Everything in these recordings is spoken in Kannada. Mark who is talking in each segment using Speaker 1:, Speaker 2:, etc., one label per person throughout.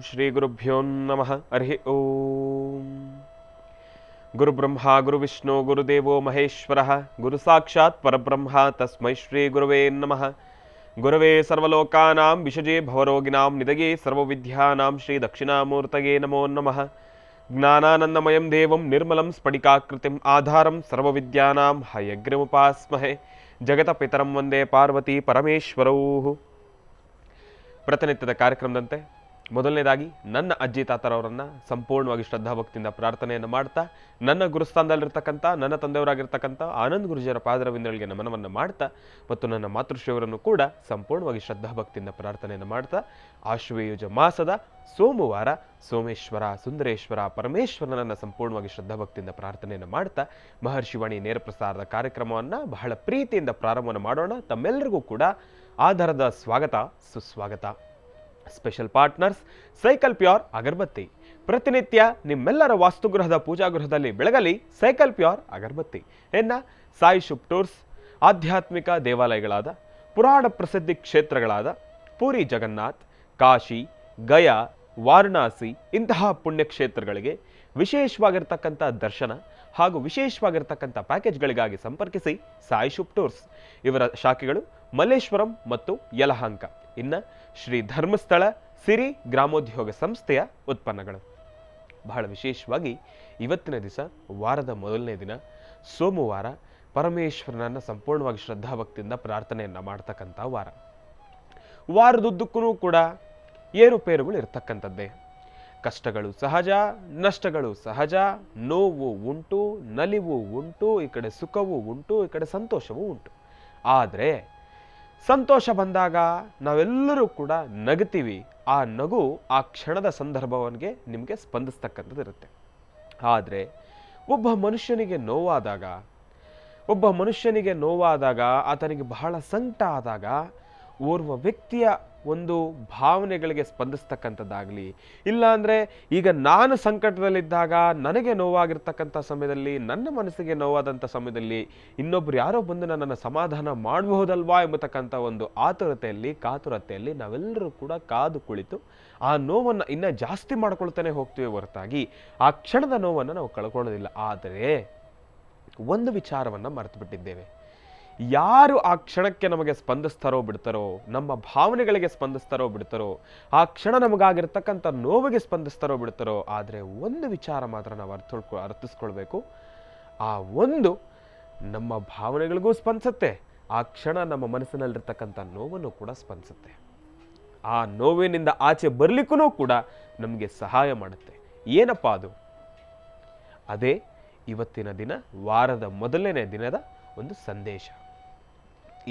Speaker 1: ಶ್ರೀ ಗುರುಭ್ಯೋ ನಮಃ. ಹರಿ ಓಂ. ಗುರುಬ್ರಹ್ಮ ಗುರುವಿಷ್ಣು ಗುರುದೇವೋ ಮಹೇಶ್ವರಃ. ಗುರು ಸಾಕ್ಷಾತ್ ಪರಬ್ರಹ್ಮ ತಸ್ಮೈ ಶ್ರೀ ಗುರುವೇ ನಮಃ. ಗುರವೇ ಸರ್ವಲೋಕಾನಾಂ ವಿಷಜೇ ಭವರೋಗಿಣಾಂ ನಿಧಯೇ ಸರ್ವವಿದ್ಯಾನಾಂ ಶ್ರೀ ದಕ್ಷಿಣಾಮೂರ್ತಯೇ ನಮೋ ನಮಃ. ಜ್ಞಾನಾನಂದಮಯಂ ದೇವಂ ನಿರ್ಮಲಂ ಸ್ಫಟಿಕಾಕೃತಿಂ ಆಧಾರಂ ಸರ್ವವಿದ್ಯಾನಾಂ ಹಯಗ್ರೀವೋಪಾಸ್ಮಹೇ. ಜಗತಪಿತರಂ ವಂದೇ ಪಾರ್ವತಿ ಪರಮೇಶ್ವರೌ. ಪ್ರತಿನಿತ್ಯದ ಕಾರ್ಯಕ್ರಮದಂತೆ ಮೊದಲನೇದಾಗಿ ನನ್ನ ಅಜ್ಜಿ ತಾತರವರನ್ನು ಸಂಪೂರ್ಣವಾಗಿ ಶ್ರದ್ಧಾಭಕ್ತಿಯಿಂದ ಪ್ರಾರ್ಥನೆಯನ್ನು ಮಾಡ್ತಾ, ನನ್ನ ಗುರುಸ್ಥಾನದಲ್ಲಿರ್ತಕ್ಕಂಥ ನನ್ನ ತಂದೆಯವರಾಗಿರ್ತಕ್ಕಂಥ ಆನಂದ್ ಗುರುಜಿಯವರ ಪಾದರವಿಂದಗಳಿಗೆ ನಮನವನ್ನು ಮಾಡ್ತಾ, ಮತ್ತು ನನ್ನ ಮಾತೃಶ್ರೀಯವರನ್ನು ಕೂಡ ಸಂಪೂರ್ಣವಾಗಿ ಶ್ರದ್ಧಾಭಕ್ತಿಯಿಂದ ಪ್ರಾರ್ಥನೆಯನ್ನು ಮಾಡ್ತಾ, ಆಶ್ವಯುಜ ಮಾಸದ ಸೋಮವಾರ ಸೋಮೇಶ್ವರ ಸುಂದರೇಶ್ವರ ಪರಮೇಶ್ವರನನ್ನು ಸಂಪೂರ್ಣವಾಗಿ ಶ್ರದ್ಧಾಭಕ್ತಿಯಿಂದ ಪ್ರಾರ್ಥನೆಯನ್ನು ಮಾಡ್ತಾ, ಮಹರ್ಷಿವಾಣಿ ನೇರ ಪ್ರಸಾರದ ಕಾರ್ಯಕ್ರಮವನ್ನು ಬಹಳ ಪ್ರೀತಿಯಿಂದ ಪ್ರಾರಂಭವನ್ನು ಮಾಡೋಣ. ತಮ್ಮೆಲ್ಲರಿಗೂ ಕೂಡ ಆಧಾರದ ಸ್ವಾಗತ ಸುಸ್ವಾಗತ. ಸ್ಪೆಷಲ್ ಪಾರ್ಟ್ನರ್ಸ್ ಸೈಕಲ್ ಪ್ಯೂರ್ ಅಗರಬತ್ತಿ. ಪ್ರತಿನಿತ್ಯ ನಿಮ್ಮೆಲ್ಲರ ವಾಸ್ತುಗೃಹದ ಪೂಜಾಗೃಹದಲ್ಲಿ ಬೆಳಗಲಿ ಸೈಕಲ್ ಪ್ಯೂರ್ ಅಗರಬತ್ತಿ. ಸಾಯಿ ಶುಭ್ ಟೂರ್ಸ್ ಆಧ್ಯಾತ್ಮಿಕ ದೇವಾಲಯಗಳಾದ, ಪುರಾಣ ಪ್ರಸಿದ್ಧಿ ಕ್ಷೇತ್ರಗಳಾದ ಪೂರಿ ಜಗನ್ನಾಥ್, ಕಾಶಿ, ಗಯಾ, ವಾರಣಾಸಿ ಇಂತಹ ಪುಣ್ಯಕ್ಷೇತ್ರಗಳಿಗೆ ವಿಶೇಷವಾಗಿರ್ತಕ್ಕಂಥ ದರ್ಶನ ಹಾಗೂ ವಿಶೇಷವಾಗಿರ್ತಕ್ಕಂಥ ಪ್ಯಾಕೇಜ್ಗಳಿಗಾಗಿ ಸಂಪರ್ಕಿಸಿ ಸಾಯಿ ಶುಭ್ ಟೂರ್ಸ್. ಇವರ ಶಾಖೆಗಳು ಮಲ್ಲೇಶ್ವರಂ ಮತ್ತು ಯಲಹಂಕ. ಇನ್ನು ಶ್ರೀ ಧರ್ಮಸ್ಥಳ ಸಿರಿ ಗ್ರಾಮೋದ್ಯೋಗ ಸಂಸ್ಥೆಯ ಉತ್ಪನ್ನಗಳು. ಬಹಳ ವಿಶೇಷವಾಗಿ ಇವತ್ತಿನ ದಿವಸ, ವಾರದ ಮೊದಲನೇ ದಿನ ಸೋಮವಾರ, ಪರಮೇಶ್ವರನನ್ನು ಸಂಪೂರ್ಣವಾಗಿ ಶ್ರದ್ಧಾಭಕ್ತಿಯಿಂದ ಪ್ರಾರ್ಥನೆಯನ್ನು ಮಾಡ್ತಕ್ಕಂಥ ವಾರ. ವಾರದುದ್ದಕ್ಕೂ ಕೂಡ ಏರುಪೇರುಗಳು ಇರ್ತಕ್ಕಂಥದ್ದೇ. ಕಷ್ಟಗಳು ಸಹಜ, ನಷ್ಟಗಳು ಸಹಜ, ನೋವು ಉಂಟು, ನಲಿವು ಉಂಟು, ಈ ಕಡೆ ಸುಖವೂ ಉಂಟು, ಈ ಕಡೆ ಸಂತೋಷವೂ ಉಂಟು. ಆದರೆ ಸಂತೋಷ ಬಂದಾಗ ನಾವೆಲ್ಲರೂ ಕೂಡ ನಗುತ್ತೀವಿ. ಆ ನಗು ಆ ಕ್ಷಣದ ಸಂದರ್ಭವನ್ಗೆ ನಿಮಗೆ ಸ್ಪಂದಿಸ್ತಕ್ಕಂಥದ್ದು ಇರುತ್ತೆ. ಆದರೆ ಒಬ್ಬ ಮನುಷ್ಯನಿಗೆ ನೋವಾದಾಗ ಆತನಿಗೆ ಬಹಳ ಸಂಕಟ ಆದಾಗ ಓರ್ವ ವ್ಯಕ್ತಿಯ ಒಂದು ಭಾವನೆಗಳಿಗೆ ಸ್ಪಂದಿಸ್ತಕ್ಕಂಥದ್ದಾಗಲಿ, ಇಲ್ಲಾಂದರೆ ಈಗ ನಾನು ಸಂಕಟದಲ್ಲಿದ್ದಾಗ ನನಗೆ ನೋವಾಗಿರ್ತಕ್ಕಂಥ ಸಮಯದಲ್ಲಿ, ನನ್ನ ಮನಸ್ಸಿಗೆ ನೋವಾದಂಥ ಸಮಯದಲ್ಲಿ ಇನ್ನೊಬ್ರು ಯಾರೋ ಬಂದು ನನ್ನನ್ನು ಸಮಾಧಾನ ಮಾಡಬಹುದಲ್ವಾ ಎಂಬತಕ್ಕಂಥ ಒಂದು ಕಾತುರತೆಯಲ್ಲಿ ನಾವೆಲ್ಲರೂ ಕೂಡ ಕಾದು ಕುಳಿತು ಆ ನೋವನ್ನು ಇನ್ನೂ ಜಾಸ್ತಿ ಮಾಡ್ಕೊಳ್ತಾನೆ ಹೋಗ್ತೀವಿ ಹೊರತಾಗಿ ಆ ಕ್ಷಣದ ನೋವನ್ನು ನಾವು ಕಳ್ಕೊಳ್ಳೋದಿಲ್ಲ. ಆದರೆ ಒಂದು ವಿಚಾರವನ್ನು ಮರೆತು ಬಿಟ್ಟಿದ್ದೇವೆ. ಯಾರು ಆ ಕ್ಷಣಕ್ಕೆ ನಮಗೆ ಸ್ಪಂದಿಸ್ತಾರೋ ಬಿಡ್ತಾರೋ, ನಮ್ಮ ಭಾವನೆಗಳಿಗೆ ಸ್ಪಂದಿಸ್ತಾರೋ ಬಿಡ್ತಾರೋ, ಆ ಕ್ಷಣ ನಮಗಾಗಿರ್ತಕ್ಕಂಥ ನೋವಿಗೆ ಸ್ಪಂದಿಸ್ತಾರೋ ಬಿಡ್ತಾರೋ, ಆದರೆ ಒಂದು ವಿಚಾರ ಮಾತ್ರ ನಾವು ಅರ್ಥಿಸ್ಕೊಳ್ಬೇಕು. ಆ ಒಂದು ನಮ್ಮ ಭಾವನೆಗಳಿಗೂ ಸ್ಪಂದಿಸುತ್ತೆ, ಆ ಕ್ಷಣ ನಮ್ಮ ಮನಸ್ಸಿನಲ್ಲಿರ್ತಕ್ಕಂಥ ನೋವನ್ನು ಕೂಡ ಸ್ಪಂದಿಸುತ್ತೆ. ಆ ನೋವಿನಿಂದ ಆಚೆ ಬರಲಿಕ್ಕೂ ಕೂಡ ನಮಗೆ ಸಹಾಯ ಮಾಡುತ್ತೆ. ಏನಪ್ಪ ಅದು? ಅದೇ ಇವತ್ತಿನ ದಿನ, ವಾರದ ಮೊದಲನೇ ದಿನದ ಒಂದು ಸಂದೇಶ.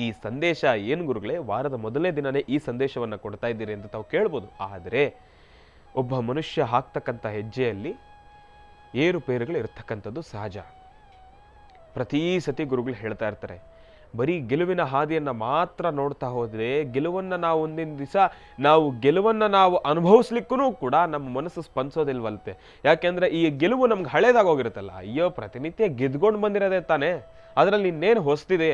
Speaker 1: ಈ ಸಂದೇಶ ಏನು ಗುರುಗಳೇ, ವಾರದ ಮೊದಲನೇ ದಿನನೇ ಈ ಸಂದೇಶವನ್ನು ಕೊಡ್ತಾ ಇದ್ದೀರಿ ಅಂತ ತಾವು ಕೇಳ್ಬೋದು. ಆದರೆ ಒಬ್ಬ ಮನುಷ್ಯ ಹಾಕ್ತಕ್ಕಂಥ ಹೆಜ್ಜೆಯಲ್ಲಿ ಏರುಪೇರುಗಳು ಇರ್ತಕ್ಕಂಥದ್ದು ಸಹಜ. ಪ್ರತಿ ಸತಿ ಗುರುಗಳು ಹೇಳ್ತಾ ಇರ್ತಾರೆ, ಬರೀ ಗೆಲುವಿನ ಹಾದಿಯನ್ನು ಮಾತ್ರ ನೋಡ್ತಾ ಹೋದರೆ ಗೆಲುವನ್ನು ನಾವು ಒಂದಿನ ದಿವಸ ನಾವು ಅನುಭವಿಸ್ಲಿಕ್ಕೂ ಕೂಡ ನಮ್ಮ ಮನಸ್ಸು ಸ್ಪಂದಿಸೋದಿಲ್ವಲ್ತೆ. ಯಾಕೆಂದರೆ ಈ ಗೆಲುವು ನಮ್ಗೆ ಹಳೇದಾಗೋಗಿರುತ್ತಲ್ಲ, ಅಯ್ಯೋ ಪ್ರತಿನಿತ್ಯ ಗೆದ್ಕೊಂಡು ಬಂದಿರೋದೇ ತಾನೇ, ಅದರಲ್ಲಿ ಇನ್ನೇನು ಹೊಸ್ತಿದೆ,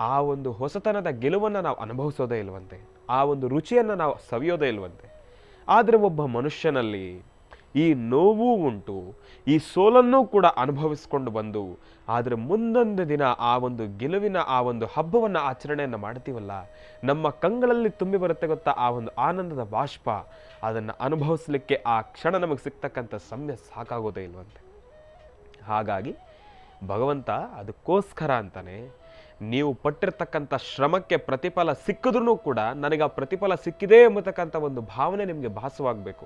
Speaker 1: ಆ ಒಂದು ಹೊಸತನದ ಗೆಲುವನ್ನು ನಾವು ಅನುಭವಿಸೋದೇ ಇಲ್ವಂತೆ, ಆ ಒಂದು ರುಚಿಯನ್ನು ನಾವು ಸವಿಯೋದೇ ಇಲ್ವಂತೆ. ಆದರೆ ಒಬ್ಬ ಮನುಷ್ಯನಲ್ಲಿ ಈ ನೋವು ಉಂಟು, ಈ ಸೋಲನ್ನೂ ಕೂಡ ಅನುಭವಿಸ್ಕೊಂಡು ಬಂದು, ಆದರೆ ಮುಂದೊಂದು ದಿನ ಆ ಒಂದು ಗೆಲುವಿನ ಆ ಒಂದು ಹಬ್ಬವನ್ನು ಆಚರಣೆಯನ್ನು ಮಾಡ್ತೀವಲ್ಲ, ನಮ್ಮ ಕಂಗಳಲ್ಲಿ ತುಂಬಿ ಬರುತ್ತೆ ಗೊತ್ತಾ ಆ ಒಂದು ಆನಂದದ ಬಾಷ್ಪ. ಅದನ್ನು ಅನುಭವಿಸ್ಲಿಕ್ಕೆ ಆ ಕ್ಷಣ ನಮಗೆ ಸಿಗ್ತಕ್ಕಂಥ ಸಮಯ ಸಾಕಾಗೋದೇ ಇಲ್ವಂತೆ. ಹಾಗಾಗಿ ಭಗವಂತ ಅದಕ್ಕೋಸ್ಕರ ಅಂತಾನೆ, ನೀವು ಪಟ್ಟಿರ್ತಕ್ಕಂಥ ಶ್ರಮಕ್ಕೆ ಪ್ರತಿಫಲ ಸಿಕ್ಕಿದ್ರೂ ಕೂಡ ನನಗೆ ಆ ಪ್ರತಿಫಲ ಸಿಕ್ಕಿದೆ ಎಂಬತಕ್ಕಂಥ ಒಂದು ಭಾವನೆ ನಿಮಗೆ ಭಾಸವಾಗಬೇಕು.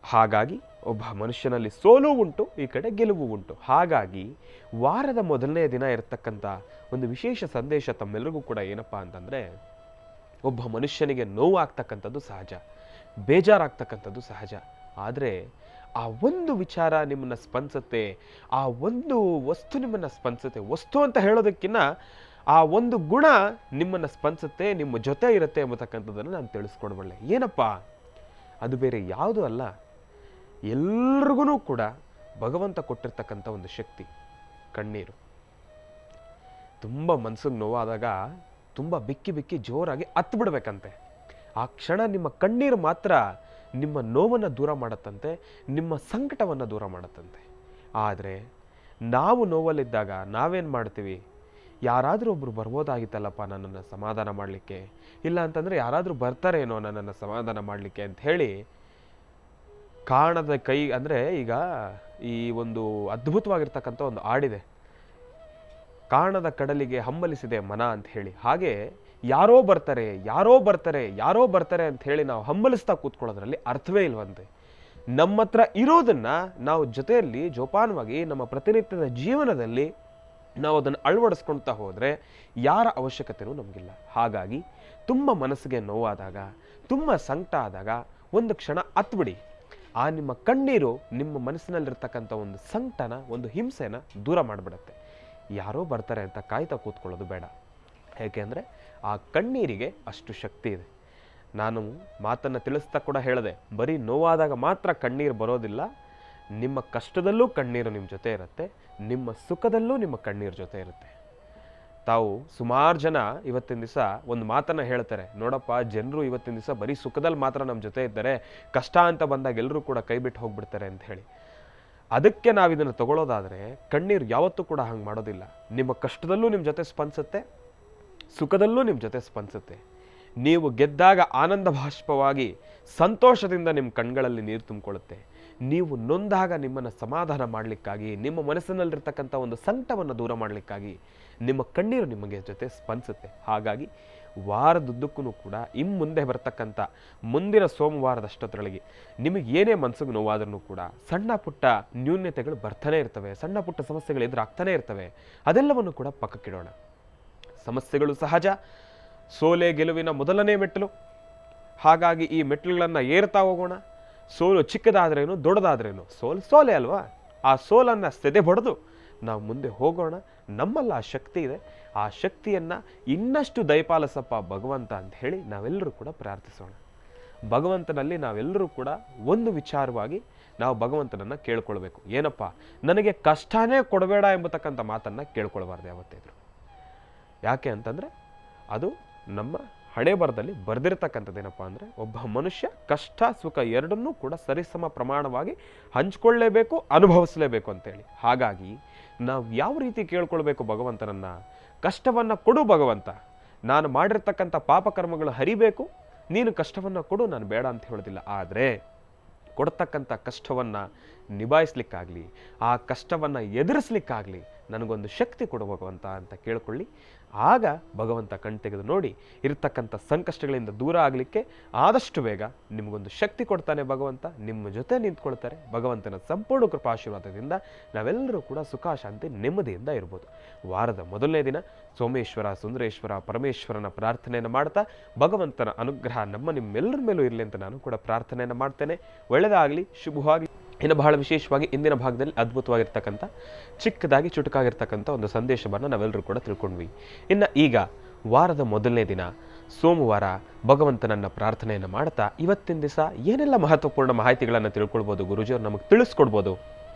Speaker 1: ಹಾಗಾಗಿ ಒಬ್ಬ ಮನುಷ್ಯನಲ್ಲಿ ಸೋಲು ಉಂಟು, ಈ ಕಡೆ ಗೆಲುವು ಉಂಟು. ಹಾಗಾಗಿ ವಾರದ ಮೊದಲನೇ ದಿನ ಇರತಕ್ಕಂಥ ಒಂದು ವಿಶೇಷ ಸಂದೇಶ ತಮ್ಮೆಲ್ಲರಿಗೂ ಕೂಡ ಏನಪ್ಪ ಅಂತಂದರೆ, ಒಬ್ಬ ಮನುಷ್ಯನಿಗೆ ನೋವು ಆಗ್ತಕ್ಕಂಥದ್ದು ಸಹಜ, ಬೇಜಾರಾಗ್ತಕ್ಕಂಥದ್ದು ಸಹಜ. ಆದರೆ ಆ ಒಂದು ವಿಚಾರ ನಿಮ್ಮನ್ನು ಸ್ಪಂದಿಸುತ್ತೆ, ಆ ಒಂದು ವಸ್ತು ನಿಮ್ಮನ್ನು ಸ್ಪಂದಿಸುತ್ತೆ. ವಸ್ತು ಅಂತ ಹೇಳೋದಕ್ಕಿಂತ ಆ ಒಂದು ಗುಣ ನಿಮ್ಮನ್ನು ಸ್ಪಂದಿಸುತ್ತೆ, ನಿಮ್ಮ ಜೊತೆ ಇರುತ್ತೆ ಎಂಬತಕ್ಕಂಥದ್ದನ್ನು ನಾನು ತಿಳಿಸ್ಕೊಡ್ಬಲ್ಲೆ. ಏನಪ್ಪ ಅದು? ಬೇರೆ ಯಾವುದೂ ಅಲ್ಲ, ಎಲ್ರಿಗೂ ಕೂಡ ಭಗವಂತ ಕೊಟ್ಟಿರ್ತಕ್ಕಂಥ ಒಂದು ಶಕ್ತಿ, ಕಣ್ಣೀರು. ತುಂಬ ಮನಸ್ಸಿಗೆ ನೋವಾದಾಗ ತುಂಬ ಬಿಕ್ಕಿ ಜೋರಾಗಿ ಹತ್ತು ಬಿಡ್ಬೇಕಂತೆ. ಆ ಕ್ಷಣ ನಿಮ್ಮ ಕಣ್ಣೀರು ಮಾತ್ರ ನಿಮ್ಮ ನೋವನ್ನು ದೂರ ಮಾಡುತ್ತಂತೆ, ನಿಮ್ಮ ಸಂಕಟವನ್ನು ದೂರ ಮಾಡುತ್ತಂತೆ. ಆದರೆ ನಾವು ನೋವಲ್ಲಿದ್ದಾಗ ನಾವೇನು ಮಾಡ್ತೀವಿ? ಯಾರಾದರೂ ಒಬ್ಬರು ಬರ್ಬೋದಾಗಿತ್ತಲ್ಲಪ್ಪ ನನ್ನನ್ನು ಸಮಾಧಾನ ಮಾಡಲಿಕ್ಕೆ, ಇಲ್ಲ ಅಂತಂದರೆ ಯಾರಾದರೂ ಬರ್ತಾರೇನೋ ನನ್ನನ್ನು ಸಮಾಧಾನ ಮಾಡಲಿಕ್ಕೆ ಅಂತ ಹೇಳಿ ಕಾಣದ ಕೈ, ಅಂದರೆ ಈಗ ಈ ಒಂದು ಅದ್ಭುತವಾಗಿರ್ತಕ್ಕಂಥ ಒಂದು ಹಾಡಿದೆ, ಕಾಣದ ಕಡಲಿಗೆ ಹಂಬಲಿಸಿದೆ ಮನ ಅಂತ ಹೇಳಿ. ಹಾಗೆ ಯಾರೋ ಬರ್ತಾರೆ ಯಾರೋ ಬರ್ತಾರೆ ಯಾರೋ ಬರ್ತಾರೆ ಅಂತ ಹೇಳಿ ನಾವು ಹಂಬಲಿಸ್ತಾ ಕೂತ್ಕೊಳ್ಳೋದ್ರಲ್ಲಿ ಅರ್ಥವೇ ಇಲ್ವಂತೆ. ನಮ್ಮ ಹತ್ರ ಇರೋದನ್ನ ನಾವು ಜೊತೆಯಲ್ಲಿ ಜೋಪಾನವಾಗಿ ನಮ್ಮ ಪ್ರತಿನಿತ್ಯದ ಜೀವನದಲ್ಲಿ ನಾವು ಅದನ್ನು ಅಳವಡಿಸ್ಕೊಳ್ತಾ ಹೋದರೆ ಯಾರ ಅವಶ್ಯಕತೆಯೂ ನಮಗಿಲ್ಲ. ಹಾಗಾಗಿ ತುಂಬ ಮನಸ್ಸಿಗೆ ನೋವಾದಾಗ, ತುಂಬ ಸಂಕಟ ಆದಾಗ ಒಂದು ಕ್ಷಣ ಹತ್ಬಿಡಿ. ಆ ನಿಮ್ಮ ಕಣ್ಣೀರು ನಿಮ್ಮ ಮನಸ್ಸಿನಲ್ಲಿರ್ತಕ್ಕಂಥ ಒಂದು ಸಂಕಟನ, ಒಂದು ಹಿಂಸೆನ ದೂರ ಮಾಡಿಬಿಡುತ್ತೆ. ಯಾರೋ ಬರ್ತಾರೆ ಅಂತ ಕಾಯ್ತಾ ಕೂತ್ಕೊಳ್ಳೋದು ಬೇಡ. ಏಕೆಂದರೆ ಆ ಕಣ್ಣೀರಿಗೆ ಅಷ್ಟು ಶಕ್ತಿ ಇದೆ. ನಾನು ಮಾತನ್ನು ತಿಳಿಸ್ತಾ ಕೂಡ ಹೇಳಿದೆ, ಬರೀ ನೋವಾದಾಗ ಮಾತ್ರ ಕಣ್ಣೀರು ಬರೋದಿಲ್ಲ, ನಿಮ್ಮ ಕಷ್ಟದಲ್ಲೂ ಕಣ್ಣೀರು ನಿಮ್ಮ ಜೊತೆ ಇರುತ್ತೆ, ನಿಮ್ಮ ಸುಖದಲ್ಲೂ ನಿಮ್ಮ ಕಣ್ಣೀರು ಜೊತೆ ಇರುತ್ತೆ. ತಾವು ಸುಮಾರು ಜನ ಇವತ್ತಿನ ದಿವಸ ಒಂದು ಮಾತನ್ನು ಹೇಳ್ತಾರೆ, ನೋಡಪ್ಪ ಜನರು ಇವತ್ತಿನ ದಿವಸ ಬರೀ ಸುಖದಲ್ಲಿ ಮಾತ್ರ ನಮ್ಮ ಜೊತೆ ಇದ್ದಾರೆ, ಕಷ್ಟ ಅಂತ ಬಂದಾಗ ಎಲ್ಲರೂ ಕೂಡ ಕೈ ಬಿಟ್ಟು ಹೋಗ್ಬಿಡ್ತಾರೆ ಅಂತ ಹೇಳಿ. ಅದಕ್ಕೆ ನಾವು ಇದನ್ನು ತಗೊಳ್ಳೋದಾದರೆ ಕಣ್ಣೀರು ಯಾವತ್ತೂ ಕೂಡ ಹಂಗೆ ಮಾಡೋದಿಲ್ಲ. ನಿಮ್ಮ ಕಷ್ಟದಲ್ಲೂ ನಿಮ್ಮ ಜೊತೆ ಸ್ಪಂದಿಸುತ್ತೆ, ಸುಖದಲ್ಲೂ ನಿಮ್ಮ ಜೊತೆ ಸ್ಪಂದಿಸುತ್ತೆ. ನೀವು ಗೆದ್ದಾಗ ಆನಂದ ಬಾಷ್ಪವಾಗಿ ಸಂತೋಷದಿಂದ ನಿಮ್ಮ ಕಣ್ಗಳಲ್ಲಿ ನೀರು ತುಂಬಿಕೊಳ್ಳುತ್ತೆ. ನೀವು ನೊಂದಾಗ ನಿಮ್ಮನ್ನು ಸಮಾಧಾನ ಮಾಡಲಿಕ್ಕಾಗಿ, ನಿಮ್ಮ ಮನಸ್ಸಿನಲ್ಲಿರ್ತಕ್ಕಂಥ ಒಂದು ಸಂಕಟವನ್ನು ದೂರ ಮಾಡಲಿಕ್ಕಾಗಿ ನಿಮ್ಮ ಕಣ್ಣೀರು ನಿಮಗೆ ಜೊತೆ ಸ್ಪಂದಿಸುತ್ತೆ. ಹಾಗಾಗಿ ವಾರದುದ್ದಕ್ಕೂ ಕೂಡ ಇನ್ನು ಮುಂದೆ ಬರ್ತಕ್ಕಂಥ ಮುಂದಿನ ಸೋಮವಾರದಷ್ಟೊತ್ತರೊಳಗೆ ನಿಮಗೆ ಏನೇ ಮನಸ್ಸಿಗೆ ನೋವಾದ್ರೂ ಕೂಡ ಸಣ್ಣ ಪುಟ್ಟ ನ್ಯೂನ್ಯತೆಗಳು ಬರ್ತಾನೆ ಇರ್ತವೆ, ಸಣ್ಣ ಪುಟ್ಟ ಸಮಸ್ಯೆಗಳು ಎದುರಾಗ್ತಾನೆ ಇರ್ತವೆ. ಅದೆಲ್ಲವನ್ನು ಕೂಡ ಪಕ್ಕಕ್ಕಿಡೋಣ. ಸಮಸ್ಯೆಗಳು ಸಹಜ, ಸೋಲೆ ಗೆಲುವಿನ ಮೊದಲನೇ ಮೆಟ್ಟಲು. ಹಾಗಾಗಿ ಈ ಮೆಟ್ಟಲುಗಳನ್ನು ಏರ್ತಾ ಹೋಗೋಣ. ಸೋಲು ಚಿಕ್ಕದಾದ್ರೇನು ದೊಡ್ಡದಾದ್ರೇನು ಸೋಲೆ ಅಲ್ವಾ? ಆ ಸೋಲನ್ನು ಸೆದೆಬಡಿದು ನಾವು ಮುಂದೆ ಹೋಗೋಣ. ನಮ್ಮಲ್ಲ ಆ ಶಕ್ತಿ ಇದೆ, ಆ ಶಕ್ತಿಯನ್ನು ಇನ್ನಷ್ಟು ದಯಪಾಲಿಸಪ್ಪ ಭಗವಂತ ಅಂತ ಹೇಳಿ ನಾವೆಲ್ಲರೂ ಕೂಡ ಪ್ರಾರ್ಥಿಸೋಣ. ಭಗವಂತನಲ್ಲಿ ನಾವೆಲ್ಲರೂ ಕೂಡ ಒಂದು ವಿಚಾರವಾಗಿ ನಾವು ಭಗವಂತನನ್ನು ಕೇಳ್ಕೊಳ್ಬೇಕು. ಏನಪ್ಪ, ನನಗೆ ಕಷ್ಟನೇ ಕೊಡಬೇಡ ಎಂಬತಕ್ಕಂಥ ಮಾತನ್ನು ಕೇಳ್ಕೊಳ್ಬಾರ್ದು ಯಾವತ್ತಿದ್ರು. ಯಾಕೆ ಅಂತಂದರೆ ಅದು ನಮ್ಮ ಹಣೆ ಬರದಲ್ಲಿ ಬರೆದಿರ್ತಕ್ಕಂಥದ್ದೇನಪ್ಪ ಅಂದರೆ, ಒಬ್ಬ ಮನುಷ್ಯ ಕಷ್ಟ ಸುಖ ಎರಡನ್ನೂ ಕೂಡ ಸರಿಸಮ ಪ್ರಮಾಣವಾಗಿ ಹಂಚ್ಕೊಳ್ಳೇಬೇಕು, ಅನುಭವಿಸಲೇಬೇಕು ಅಂತೇಳಿ. ಹಾಗಾಗಿ ನಾವು ಯಾವ ರೀತಿ ಕೇಳ್ಕೊಳ್ಬೇಕು ಭಗವಂತನನ್ನು? ಕಷ್ಟವನ್ನು ಕೊಡು ಭಗವಂತ, ನಾನು ಮಾಡಿರ್ತಕ್ಕಂಥ ಪಾಪಕರ್ಮಗಳು ಹರಿಬೇಕು, ನೀನು ಕಷ್ಟವನ್ನು ಕೊಡು, ನಾನು ಬೇಡ ಅಂತ ಹೇಳೋದಿಲ್ಲ. ಆದರೆ ಕೊಡ್ತಕ್ಕಂಥ ಕಷ್ಟವನ್ನು ನಿಭಾಯಿಸ್ಲಿಕ್ಕಾಗಲಿ, ಆ ಕಷ್ಟವನ್ನು ಎದುರಿಸ್ಲಿಕ್ಕಾಗಲಿ ನನಗೊಂದು ಶಕ್ತಿ ಕೊಡು ಭಗವಂತ ಅಂತ ಕೇಳ್ಕೊಳ್ಳಿ. ಆಗ ಭಗವಂತ ಕಣ್ತೆಗೆದು ನೋಡಿ ಇರತಕ್ಕಂಥ ಸಂಕಷ್ಟಗಳಿಂದ ದೂರ ಆಗಲಿಕ್ಕೆ ಆದಷ್ಟು ಬೇಗ ನಿಮಗೊಂದು ಶಕ್ತಿ ಕೊಡ್ತಾನೆ ಭಗವಂತ. ನಿಮ್ಮ ಜೊತೆ ನಿಂತ್ಕೊಳ್ತಾರೆ. ಭಗವಂತನ ಸಂಪೂರ್ಣ ಕೃಪಾಶೀರ್ವಾದದಿಂದ ನಾವೆಲ್ಲರೂ ಕೂಡ ಸುಖ ಶಾಂತಿ ನೆಮ್ಮದಿಯಿಂದ ಇರ್ಬೋದು. ವಾರದ ಮೊದಲನೇ ದಿನ ಸೋಮೇಶ್ವರ ಸುಂದರೇಶ್ವರ ಪರಮೇಶ್ವರನ ಪ್ರಾರ್ಥನೆಯನ್ನು ಮಾಡ್ತಾ ಭಗವಂತನ ಅನುಗ್ರಹ ನಿಮ್ಮೆಲ್ಲರ ಮೇಲೂ ಇರಲಿ ಅಂತ ನಾನು ಕೂಡ ಪ್ರಾರ್ಥನೆಯನ್ನು ಮಾಡ್ತೇನೆ. ಒಳ್ಳೆಯದಾಗಲಿ, ಶುಭವಾಗಿ. ಇನ್ನು ಬಹಳ ವಿಶೇಷವಾಗಿ ಇಂದಿನ ಭಾಗದಲ್ಲಿ ಅದ್ಭುತವಾಗಿರ್ತಕ್ಕಂಥ ಚಿಕ್ಕದಾಗಿ ಚುಟುಕಾಗಿರ್ತಕ್ಕಂಥ ಒಂದು ಸಂದೇಶವನ್ನು ನಾವೆಲ್ಲರೂ ಕೂಡ ತಿಳ್ಕೊಂಡ್ವಿ. ಇನ್ನು ಈಗ ವಾರದ ಮೊದಲನೇ ದಿನ ಸೋಮವಾರ ಭಗವಂತನನ್ನ ಪ್ರಾರ್ಥನೆಯನ್ನು ಮಾಡ್ತಾ ಇವತ್ತಿನ ದಿವಸ ಏನೆಲ್ಲ ಮಹತ್ವಪೂರ್ಣ ಮಾಹಿತಿಗಳನ್ನು ತಿಳ್ಕೊಳ್ಬೋದು, ಗುರುಜಿಯವರು ನಮಗೆ ತಿಳಿಸ್ಕೊಡ್ಬೋದು,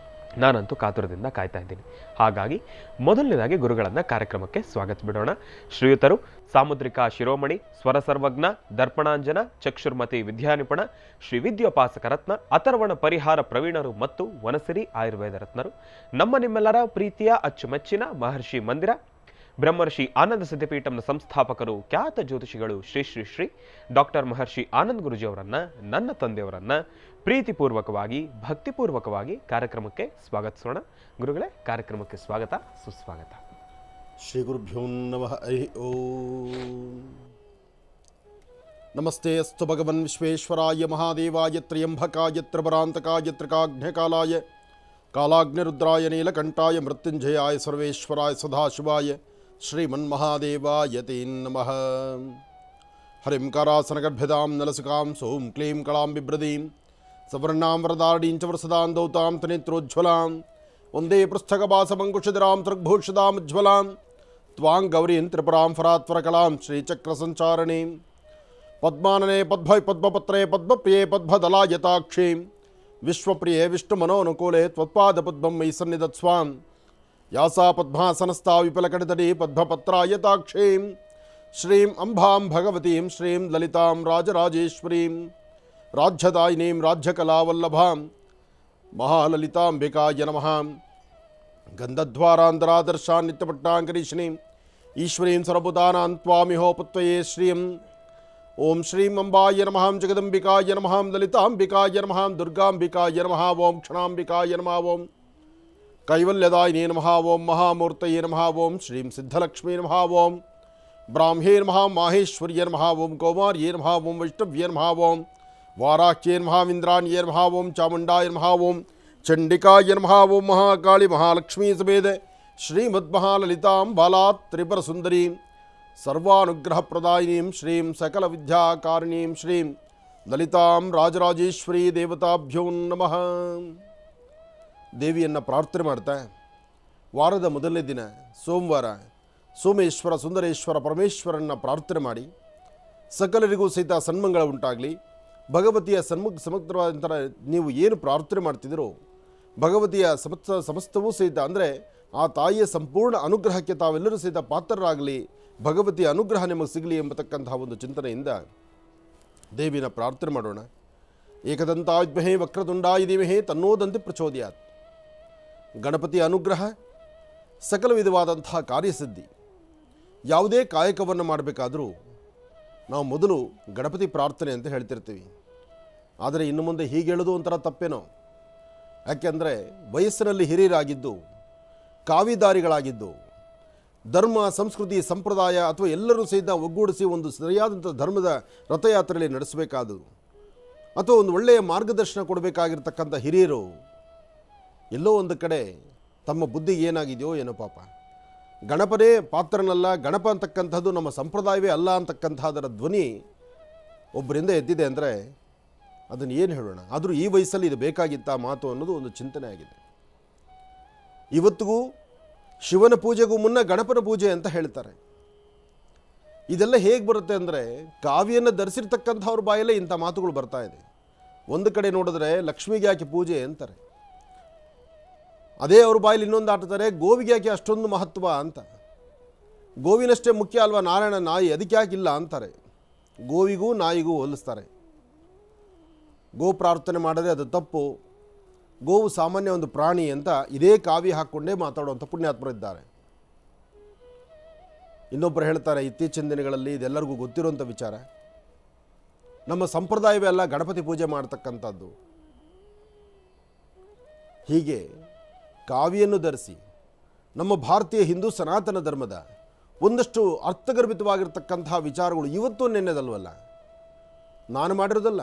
Speaker 1: ನಾನಂತೂ ಕಾತುರದಿಂದ ಕಾಯ್ತಾ ಇದ್ದೀನಿ. ಹಾಗಾಗಿ ಮೊದಲನೇದಾಗಿ ಗುರುಗಳನ್ನು ಕಾರ್ಯಕ್ರಮಕ್ಕೆ ಸ್ವಾಗತ ಬಿಡೋಣ. ಶ್ರೀಯುತರು ಸಾಮುದ್ರಿಕಾ ಶಿರೋಮಣಿ, ಸ್ವರ ಸರ್ವಜ್ಞ, ದರ್ಪಣಾಂಜನ, ಚಕ್ಷುರ್ಮತಿ ವಿದ್ಯಾನಿಪುಣ, ಶ್ರೀ ವಿದ್ಯೋಪಾಸಕ ರತ್ನ, ಅಥರ್ವಣ ಪರಿಹಾರ ಪ್ರವೀಣರು ಮತ್ತು ವನಸಿರಿ ಆಯುರ್ವೇದ ರತ್ನರು, ನಮ್ಮ ನಿಮ್ಮೆಲ್ಲರ ಪ್ರೀತಿಯ ಅಚ್ಚುಮೆಚ್ಚಿನ ಮಹರ್ಷಿ ಮಂದಿರ ಬ್ರಹ್ಮರ್ಷಿ ಆನಂದ ಸಿದ್ಧಿಪೀಠಂನ ಸಂಸ್ಥಾಪಕರು, ಖ್ಯಾತ ಜ್ಯೋತಿಷಿಗಳು ಶ್ರೀ ಶ್ರೀ ಶ್ರೀ ಡಾಕ್ಟರ್ ಮಹರ್ಷಿ ಆನಂದ್ ಗುರುಜಿಯವರನ್ನ, ನನ್ನ ತಂದೆಯವರನ್ನ ಪ್ರೀತಿಪೂರ್ವಕವಾಗಿ ಭಕ್ತಿಪೂರ್ವಕವಾಗಿ ಕಾರ್ಯಕ್ರಮಕ್ಕೆ ಸ್ವಾಗತಿಸೋಣ. ಗುರುಗಳೇ, ಕಾರ್ಯಕ್ರಮಕ್ಕೆ ಸ್ವಾಗತ, ಸುಸ್ವಾಗತ.
Speaker 2: ಶ್ರೀ ಗುರುಭ್ಯೋ ನಮಃ. ಹರಿ ಓಂ. ನಮಸ್ತೆ ಅಸ್ತು ಭಗವನ್ ವಿಶ್ವೇಶ್ವರಾಯ ಮಹಾದೇವಾಯ ತ್ರ್ಯಂಬಕಾಯ ತ್ರಿಪುರಾಂತಕಾಯ ತ್ರಿಕಾಗ್ನ್ಯಕಾಲಾಯ ಕಾಲಾಗ್ನಿರುದ್ರಾಯ ನೀಲಕಂಠಾಯ ಮೃತ್ಯುಂಜಯಾಯ ಸರ್ವೇಶ್ವರಾಯ ಸದಾಶಿವಾಯ ಶ್ರೀಮನ್ಮಹಾದೇವಾಯ ತೇ ನಮಃ. ಹರಿಂ ಕರಾಸನಗರ್ಭ್ಯದಾಂ ನಲಸಿಕಾಂ ಸೋಂ ಕ್ಲೀಂ ಕಳಾಂ ಬಿಭ್ರದೀಂ ಸವರ್ಣಾಂ ವರದಾರ್ಢೀಂ ಚ ವರಸದಾಂ ದೌತಾಂ ತನೇತ್ರೋಜ್ವಲಾಂ ವಂದೇ ಪೃಷ್ಠಕಭಾಸಮಂಕುಶಿಧರಾಂ ತೃಗ್ಭೂಷಿತಾಮುಜ್ವಲಾಂ ತ್ವಾಂ ಗೌರೀಂ ತ್ರಿಪುರಾಂ ಫರಾತ್ವರಕಲಾಂ ಶ್ರೀಚಕ್ರಸಂಚಾರಣೀಂ ಪದ್ಮಾನನೆ ಪದ್ಭೈ ಪದ್ಮಪತ್ರೇ ಪದ್ಮಪ್ರಿಯೇ ಪದ್ಮದಲಾಯತಾಕ್ಷೀಂ ವಿಶ್ವಪ್ರಿಯೇ ವಿಷ್ಣುಮನೋನುಕೂಲೆ ತ್ವತ್ಪಾದಪದ್ಮಂ ಮಯಿ ಸನ್ನಿಧತ್ಸ್ವಾಂ ಯಾಸಾ ಪದ್ಮಾಸನಸ್ಥಾ ವಿಪಲಕಟಿತಟೀ ಪದ್ಮಪತ್ರಾಯತಾಕ್ಷೀಂ ಶ್ರೀಂ ಅಂಬಾಂ ಭಗವತೀಂ ಶ್ರೀಂ ಲಲಿತಾಂ ರಾಜರಾಜೇಶ್ವರೀಂ ರಾಜ್ಯದಾಯಿನೀಂ ರಾಜ್ಯಕಲಾವಲ್ಲಭಾಂ ಮಹಾಲಲಿತಾಂಬಿಕಾಯ ನಮಃ. ಗಂಧದ್ವಾರಾಂಧರಾದರ್ಶಾನ್ ನಿತ್ಯಪಟ್ಟಾಂಕರೀಷಿಣೀಂ ಈಶ್ವರೀಂ ಸರ್ವಭೂತಾನಾಂ ತ್ವಾಮಿಹೋಪತ್ವಯೇ ಶ್ರೀಂ. ಓಂ ಶ್ರೀಂ ಅಂಬಾಯ ನಮಃ, ಜಗದಂಬಿಕಾಯ ನಮಃ, ಲಲಿತಾಂಬಿಕಾಯ ನಮಃ, ದುರ್ಗಾಂಬಿಕಾಯ ನಮಃ, ಓಂ ಕ್ಷಣಾಂಬಿಕಾಯ ನಮಃ, ಓಂ ಕೈವಲ್ಯದಾಯಿನೇ ನಮಃ, ಓಂ ಮಹಾಮೂರ್ತಯೇ ನಮಃ, ಓಂ ಶ್ರೀಂ ಸಿದ್ಧಲಕ್ಷ್ಮೀ ನಮಃ, ಓಂ ಬ್ರಾಹ್ಮೇ ನಮಃ, ಮಾಹೇಶ್ವರ್ಯೇ ನಮಃ, ಓಂ ಕೌಮಾರ್ಯೇ ನಮಃ, ಓಂ ವೈಷ್ಣವ್ಯೇ ನಮಃ, ಓಂ ವಾರಾಕ್ಯೇ ನಮಃ, ಇಂದ್ರಾಣ್ಯೇ ನಮಃ, ಓಂ ಚಾಮುಂಡಾಯ ನಮಃ, ಓಂ ಚಂಡಿಕಾಯ ನಮಃ, ಓಂ ಮಹಾಕಾಳಿ ಮಹಾಲಕ್ಷ್ಮೀ ಸಮೇತ ಶ್ರೀಮದ್ಮಹಾಲಲಿತಾಂ ಬಾಲಾತ್ ತ್ರಿಪುರ ಸುಂದರೀಂ ಸರ್ವಾನುಗ್ರಹಪ್ರದಾಯಿನೀಂ ಶ್ರೀಂ ಸಕಲ ವಿದ್ಯಾಕಾರಿಣೀಂ ಶ್ರೀಂ ಲಲಿತಾಂ ರಾಜರಾಜೇಶ್ವರಿ ದೇವತಾಭ್ಯೋ ನಮಃ. ದೇವಿಯನ್ನು ಪ್ರಾರ್ಥನೆ ಮಾಡ್ತಾ ವಾರದ ಮೊದಲನೇ ದಿನ ಸೋಮವಾರ ಸೋಮೇಶ್ವರ ಸುಂದರೇಶ್ವರ ಪರಮೇಶ್ವರನ್ನು ಪ್ರಾರ್ಥನೆ ಮಾಡಿ ಸಕಲರಿಗೂ ಸಹಿತ ಸನ್ಮಂಗಳ ಉಂಟಾಗಲಿ. ಭಗವತಿಯ ಸಮಗ್ರವಾದಂಥ ನೀವು ಏನು ಪ್ರಾರ್ಥನೆ ಮಾಡ್ತಿದ್ದೀರೋ ಭಗವತಿಯ ಸಮಸ್ತವೂ ಸಹಿತ ಅಂದರೆ ಆ ತಾಯಿಯ ಸಂಪೂರ್ಣ ಅನುಗ್ರಹಕ್ಕೆ ತಾವೆಲ್ಲರೂ ಸಹಿತ ಪಾತ್ರರಾಗಲಿ, ಭಗವತಿಯ ಅನುಗ್ರಹ ನಿಮಗೆ ಸಿಗಲಿ ಎಂಬತಕ್ಕಂತಹ ಒಂದು ಚಿಂತನೆಯಿಂದ ದೇವಿನ ಪ್ರಾರ್ಥನೆ ಮಾಡೋಣ. ಏಕದಂತಾಯ ವಿದ್ಮಹೇ ವಕ್ರತುಂಡಾಯ ಧೀಮಹಿ ತನ್ನೋದಂತಿ ಪ್ರಚೋದಯಾತ್. ಗಣಪತಿಯ ಅನುಗ್ರಹ, ಸಕಲ ವಿಧವಾದಂತಹ ಕಾರ್ಯಸಿದ್ಧಿ. ಯಾವುದೇ ಕಾಯಕವನ್ನು ಮಾಡಬೇಕಾದರೂ ನಾವು ಮೊದಲು ಗಣಪತಿ ಪ್ರಾರ್ಥನೆ ಅಂತ ಹೇಳ್ತಿರ್ತೀವಿ. ಆದರೆ ಇನ್ನು ಮುಂದೆ ಹೀಗೆ ಹೇಳೋದು ಒಂಥರ ತಪ್ಪೇನೋ. ಯಾಕೆಂದರೆ ವಯಸ್ಸಿನಲ್ಲಿ ಹಿರಿಯರಾಗಿದ್ದು, ಕಾವಿದಾರಿಗಳಾಗಿದ್ದು, ಧರ್ಮ ಸಂಸ್ಕೃತಿ ಸಂಪ್ರದಾಯ ಅಥವಾ ಎಲ್ಲರೂ ಸಹಿತ ಒಗ್ಗೂಡಿಸಿ ಒಂದು ಸರಿಯಾದಂಥ ಧರ್ಮದ ರಥಯಾತ್ರೆಯಲ್ಲಿ ನಡೆಸಬೇಕಾದದು ಅಥವಾ ಒಂದು ಒಳ್ಳೆಯ ಮಾರ್ಗದರ್ಶನ ಕೊಡಬೇಕಾಗಿರ್ತಕ್ಕಂಥ ಹಿರಿಯರು ಎಲ್ಲೋ ಒಂದು ಕಡೆ ತಮ್ಮ ಬುದ್ಧಿಗೆ ಏನಾಗಿದೆಯೋ ಏನೋ ಪಾಪ. ಗಣಪನೇ ಪಾತ್ರನಲ್ಲ, ಗಣಪ ಅಂತಕ್ಕಂಥದ್ದು ನಮ್ಮ ಸಂಪ್ರದಾಯವೇ ಅಲ್ಲ ಅಂತಕ್ಕಂಥದ್ದರ ಧ್ವನಿ ಒಬ್ಬರಿಂದ ಎದ್ದಿದೆ ಅಂದರೆ ಅದನ್ನು ಏನು ಹೇಳೋಣ. ಆದರೂ ಈ ವಯಸ್ಸಲ್ಲಿ ಇದು ಬೇಕಾಗಿತ್ತಾ ಮಾತು ಅನ್ನೋದು ಒಂದು ಚಿಂತನೆ ಆಗಿದೆ. ಇವತ್ತಿಗೂ ಶಿವನ ಪೂಜೆಗೂ ಮುನ್ನ ಗಣಪನ ಪೂಜೆ ಅಂತ ಹೇಳ್ತಾರೆ. ಇದೆಲ್ಲ ಹೇಗೆ ಬರುತ್ತೆ ಅಂದರೆ ಕಾವಿಯನ್ನು ಧರಿಸಿರ್ತಕ್ಕಂಥವ್ರ ಬಾಯಲ್ಲೇ ಇಂಥ ಮಾತುಗಳು ಬರ್ತಾ ಇದೆ. ಒಂದು ಕಡೆ ನೋಡಿದ್ರೆ ಲಕ್ಷ್ಮಿಗೆ ಯಾಕೆ ಪೂಜೆ ಅಂತಾರೆ, ಅದೇ ಅವ್ರ ಬಾಯಲ್ಲಿ ಇನ್ನೊಂದು ಆಡ್ತಾರೆ ಗೋವಿಗೆ ಯಾಕೆ ಅಷ್ಟೊಂದು ಮಹತ್ವ ಅಂತ. ಗೋವಿನಷ್ಟೇ ಮುಖ್ಯ ಅಲ್ವಾ ನಾರಾಯಣ ನಾಯಿ, ಅದಕ್ಕೆ ಯಾಕಿಲ್ಲ ಅಂತಾರೆ. ಗೋವಿಗೂ ನಾಯಿಗೂ ಹೋಲಿಸ್ತಾರೆ. ಗೋ ಪ್ರಾರ್ಥನೆ ಮಾಡಿದ್ರೆ ಅದು ತಪ್ಪು, ಗೋವು ಸಾಮಾನ್ಯ ಒಂದು ಪ್ರಾಣಿ ಅಂತ ಇದೇ ಕಾವಿ ಹಾಕ್ಕೊಂಡೇ ಮಾತಾಡುವಂಥ ಪುಣ್ಯಾತ್ಮರಿದ್ದಾರೆ. ಇನ್ನೊಬ್ಬರು ಹೇಳ್ತಾರೆ ಇತ್ತೀಚಿನ ದಿನಗಳಲ್ಲಿ ಇದೆಲ್ಲರಿಗೂ ಗೊತ್ತಿರುವಂಥ ವಿಚಾರ, ನಮ್ಮ ಸಂಪ್ರದಾಯವೇ ಅಲ್ಲ ಗಣಪತಿ ಪೂಜೆ ಮಾಡ್ತಕ್ಕಂಥದ್ದು. ಹೀಗೆ ಕಾವಿಯನ್ನು ಧರಿಸಿ ನಮ್ಮ ಭಾರತೀಯ ಹಿಂದೂ ಸನಾತನ ಧರ್ಮದ ಒಂದಷ್ಟು ಅರ್ಥಗರ್ಭಿತವಾಗಿರ್ತಕ್ಕಂತಹ ವಿಚಾರಗಳು ಇವತ್ತು ನೆನ್ನೆದಲ್ವಲ್ಲ, ನಾನು ಮಾಡಿರೋದಲ್ಲ,